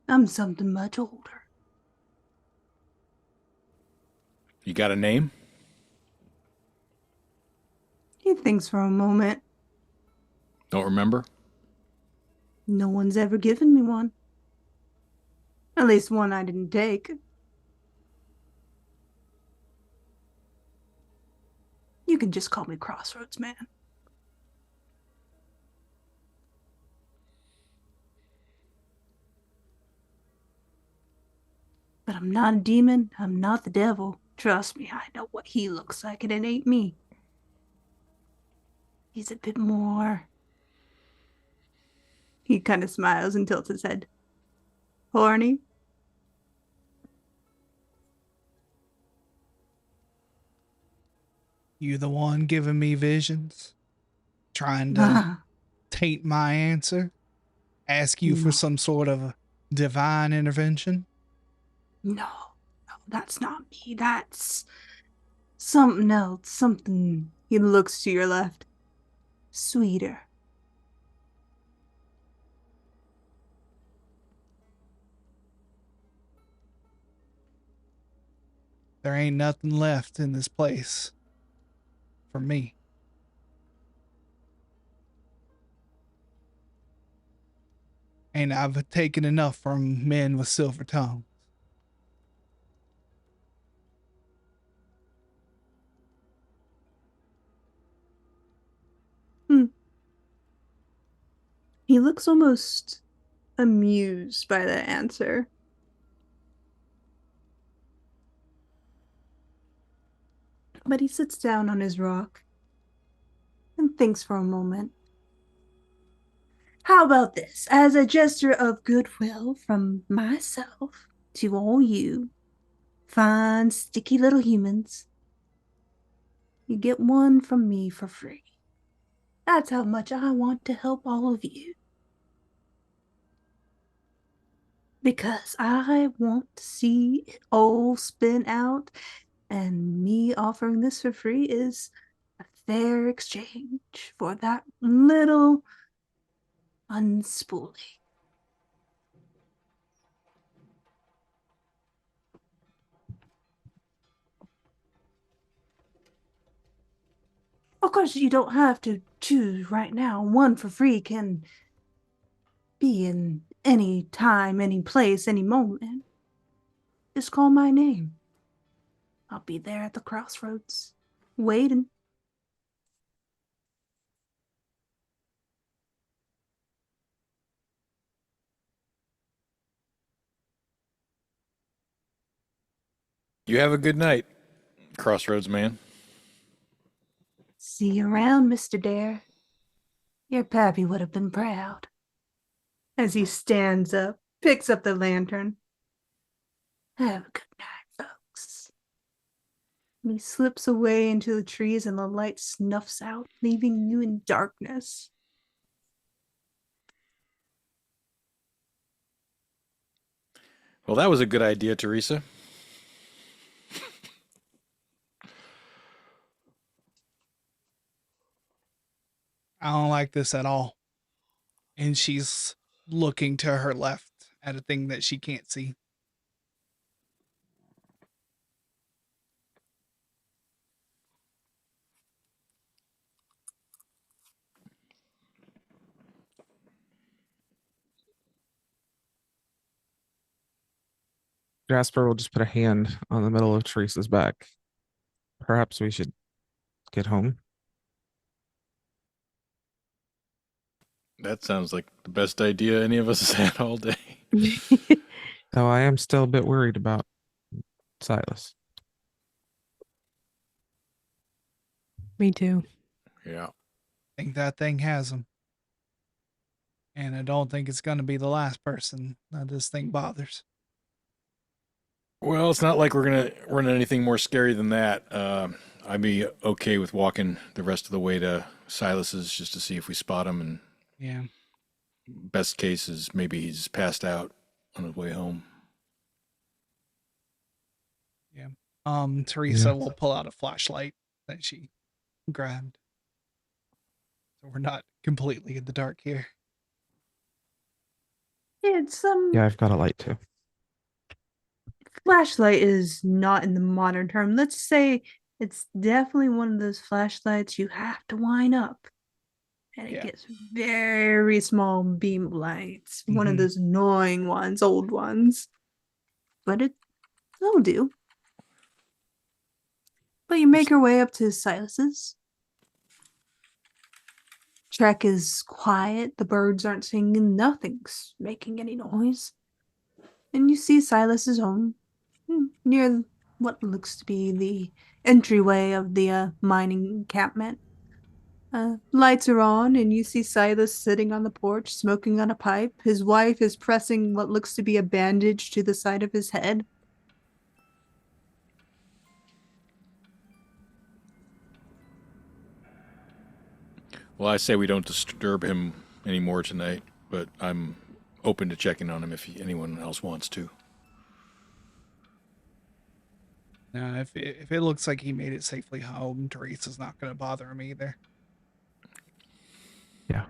I'm something much older. You got a name? He thinks for a moment. Don't remember? No one's ever given me one. At least one I didn't take. You can just call me Crossroads Man. But I'm not a demon. I'm not the devil. Trust me, I know what he looks like, and it ain't me. He's a bit more. He kind of smiles and tilts his head. Horny? You the one giving me visions? Trying to Ah, taint my answer? Ask you for no, some sort of divine intervention? no, that's not me. That's something else. Something. He looks to your left. Sweeter. There ain't nothing left in this place for me. And I've taken enough from men with silver tongues. Hmm. He looks almost amused by that answer. But he sits down on his rock and thinks for a moment. How about this? As a gesture of goodwill from myself to all you fine, sticky little humans, you get one from me for free. That's how much I want to help all of you. Because I want to see it all spin out, and me offering this for free is a fair exchange for that little unspoolie. Of course, you don't have to choose right now. One for free can be in any time, any place, any moment. Just call my name. I'll be there at the crossroads, waiting. You have a good night, Crossroads Man. see you around, Mr. Dare. Your pappy would have been proud. As he stands up, picks up the lantern. Have a good night, folks. And he slips away into the trees and the light snuffs out, leaving you in darkness. Well, that was a good idea, Teresa. I don't like this at all. And she's looking to her left at a thing that she can't see. Jasper will just put a hand on the middle of Teresa's back. Perhaps we should get home. That sounds like the best idea any of us has had all day. Though I am still a bit worried about Silas. Me too. Yeah. I think that thing has him. And I don't think it's going to be the last person that this thing bothers. Well, it's not like we're gonna run anything more scary than that. I'd be okay with walking the rest of the way to Silas's just to see if we spot him. And Yeah. best case is maybe he's passed out on his way home. Teresa Yeah. will pull out a flashlight that she grabbed. So we're not completely in the dark here. It's Yeah, I've got a light too. flashlight is not in the modern term. Let's say it's definitely one of those flashlights you have to wind up. And it Yeah. gets very small beam lights. One of Mhm. those annoying ones, old ones. But it'll do. But you make your way up to Silas's. Trek is quiet. The birds aren't singing. Nothing's making any noise. And you see Silas's home near what looks to be the entryway of the mining encampment. Lights are on, and you see Silas sitting on the porch, smoking on a pipe. His wife is pressing what looks to be a bandage to the side of his head. Well, I say we don't disturb him anymore tonight, but I'm open to checking on him if anyone else wants to. Now, if it looks like he made it safely home, Teresa's not going to bother him either. Yeah.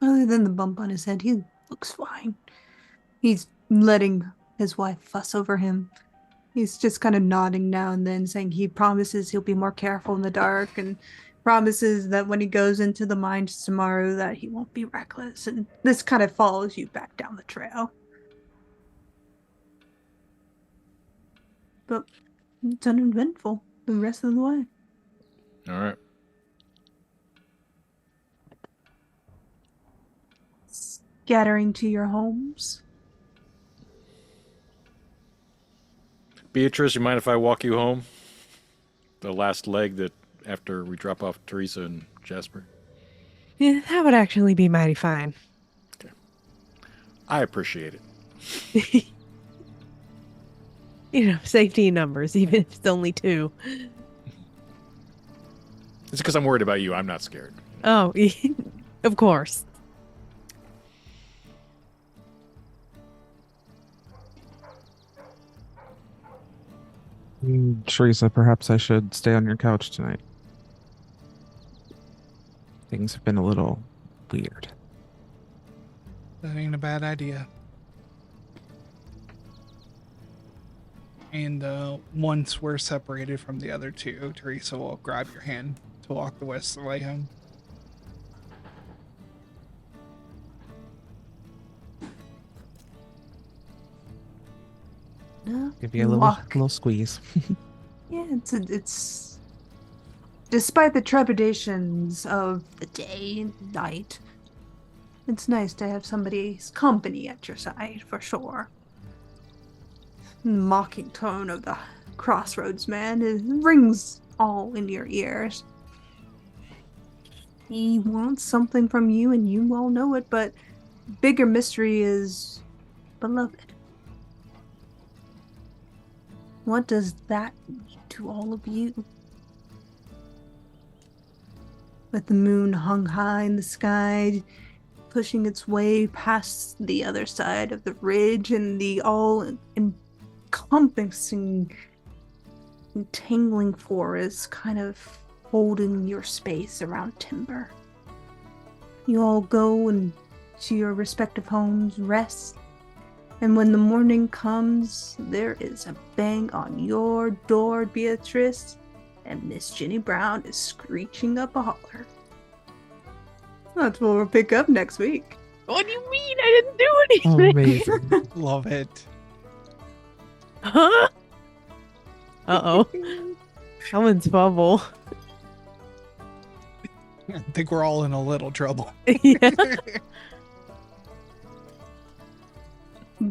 Other than the bump on his head, he looks fine. He's letting his wife fuss over him. He's just kind of nodding now and then, saying he promises he'll be more careful in the dark and promises that when he goes into the mines tomorrow that he won't be reckless. And this kind of follows you back down the trail. But it's uneventful the rest of the way. All right. Scattering to your homes. Beatrice, you mind if I walk you home? The last leg that after we drop off Teresa and Jasper. Yeah, that would actually be mighty fine. I appreciate it. Safety in numbers, even if it's only two. It's because I'm worried about you. I'm not scared. Oh, of course. Teresa, perhaps I should stay on your couch tonight. Things have been a little weird. That ain't a bad idea. And once we're separated from the other two, Teresa will grab your hand to walk the rest of the way home. No, Give you a little squeeze. Yeah, it's despite the trepidations of the day and night, it's nice to have somebody's company at your side for sure. The mocking tone of the crossroads, man. It rings all in your ears. He wants something from you, and you all know it, but bigger mystery is beloved. What does that mean to all of you? With the moon hung high in the sky, pushing its way past the other side of the ridge, and the all encompassing, entangling forest kind of holding your space around timber. You all go and to your respective homes, rest, and when the morning comes, there is a bang on your door, Beatrice, and Miss Jenny Brown is screeching up a holler. That's what we'll pick up next week. What do you mean? I didn't do anything. Amazing. Love it. Huh? Uh-oh. Someone's bubble. I think we're all in a little trouble. Yeah.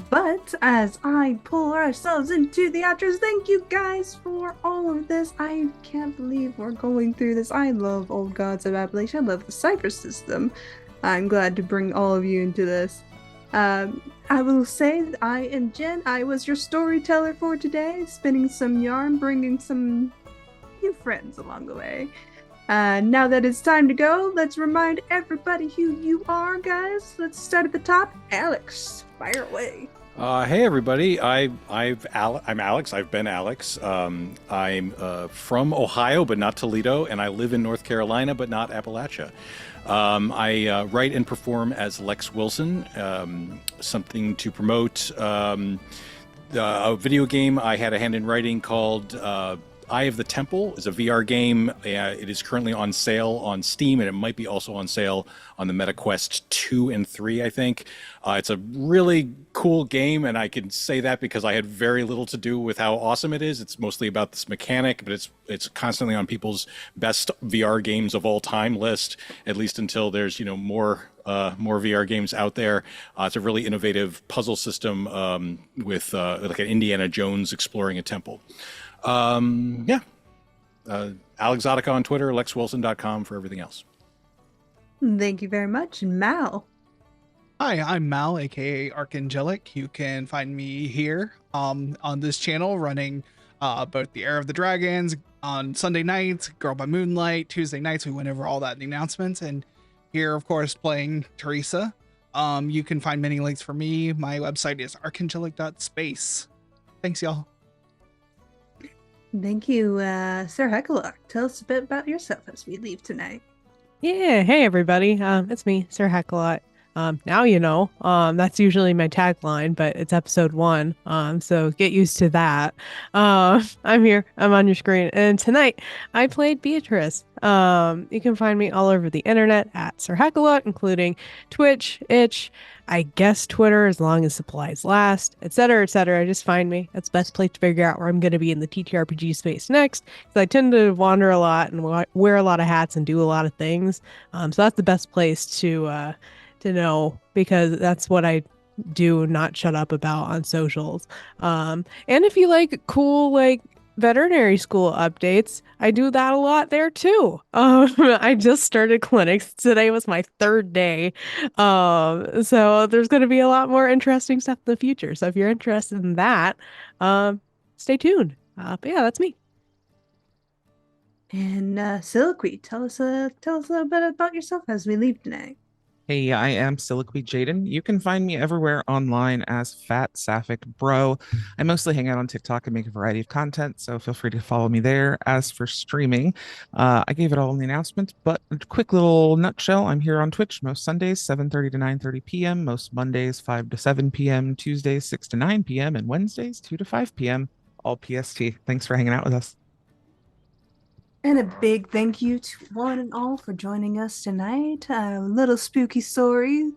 But as I pull ourselves into the outros, thank you guys for all of this. I can't believe we're going through this. I love Old Gods of Appalachian. I love the cipher system. I'm glad to bring all of you into this. I will say that I am Jen. I was your storyteller for today, spinning some yarn, bringing some new friends along the way. Now that it's time to go, let's remind everybody who you are, guys. Let's start at the top. Alex, fire away. Hey everybody, I'm Alex. I've been Alex. I'm from Ohio, but not Toledo, and I live in North Carolina, but not Appalachia. I write and perform as Lex Wilson. Something to promote a video game I had a hand in writing called Eye of the Temple. Is a VR game. It is currently on sale on Steam, and it might be also on sale on the MetaQuest 2 and 3, I think. It's a really cool game, and I can say that because I had very little to do with how awesome it is. It's mostly about this mechanic, but it's constantly on people's best VR games of all time list, at least until there's more VR games out there. It's a really innovative puzzle system with like an Indiana Jones exploring a temple. Alexotica on Twitter, lexwilson.com for everything else. Thank you very much. And Mal. Hi, I'm Mal, aka Archangelic. You can find me here on this channel running both the Heir of the Dragons on Sunday nights, Girl by Moonlight, Tuesday nights. We went over all that in the announcements, and here, of course, playing Teresa. You can find many links for me. My website is archangelic.space. Thanks, y'all. Thank you, Sir Heckellock. Tell us a bit about yourself as we leave tonight. Yeah, hey everybody. It's me, Sir Heckelot. Now you know. That's usually my tagline, but it's episode 1. So get used to that. I'm here. I'm on your screen, and tonight I played Beatrice. You can find me all over the internet at Sir Heckelot, including Twitch, Itch, I guess Twitter, as long as supplies last, etc., etc. Just find me. That's the best place to figure out where I'm going to be in the TTRPG space next, because I tend to wander a lot and wear a lot of hats and do a lot of things. So that's the best place to know, because that's what I do not shut up about on socials. And if you like cool veterinary school updates, I do that a lot there too. I just started clinics. Today was my 3rd day. So there's going to be a lot more interesting stuff in the future. So if you're interested in that, stay tuned. But yeah, that's me. And Siliqui, tell us a little bit about yourself as we leave tonight. Hey, I am Siliqui Jaden. You can find me everywhere online as Fat Sapphic Bro. I mostly hang out on TikTok and make a variety of content, so feel free to follow me there. As for streaming, I gave it all in the announcement, but a quick little nutshell. I'm here on Twitch most Sundays, 7:30 to 9:30 p.m., most Mondays, 5 to 7 p.m., Tuesdays, 6 to 9 p.m., and Wednesdays, 2 to 5 p.m., all PST. Thanks for hanging out with us. And a big thank you to one and all for joining us tonight. A little spooky story,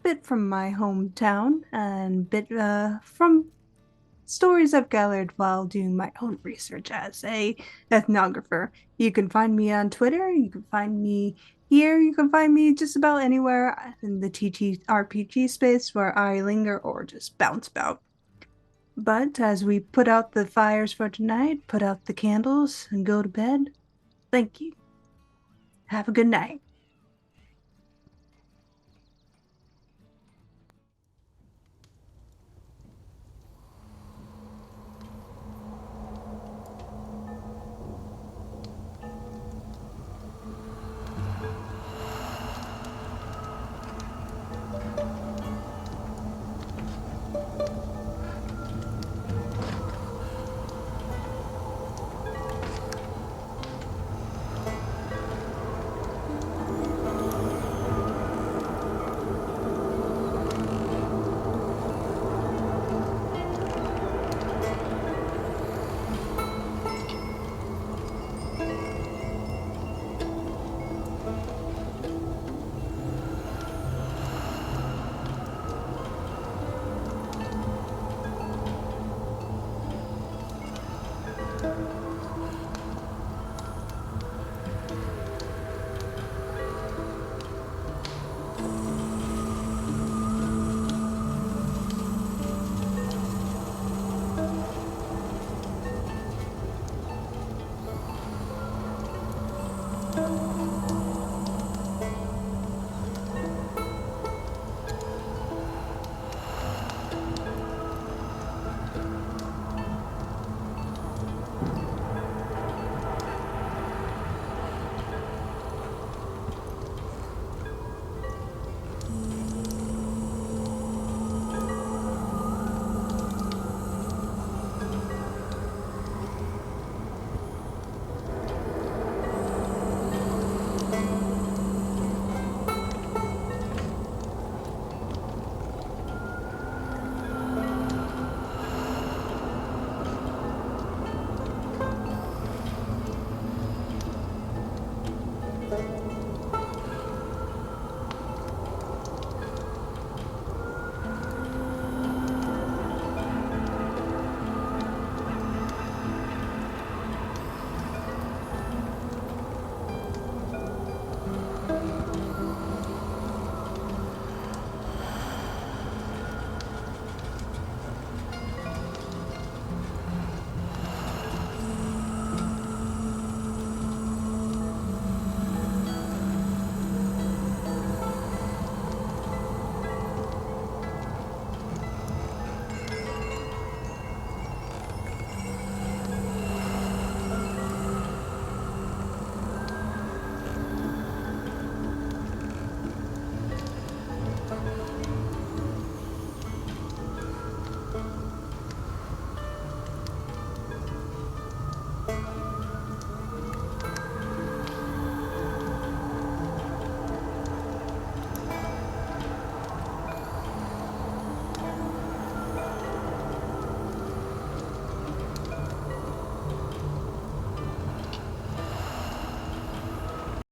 bit from my hometown, and bit from stories I've gathered while doing my own research as a ethnographer. You can find me on Twitter. You can find me here. You can find me just about anywhere in the TTRPG space where I linger or just bounce about. But as we put out the fires for tonight, put out the candles, and go to bed, thank you. Have a good night.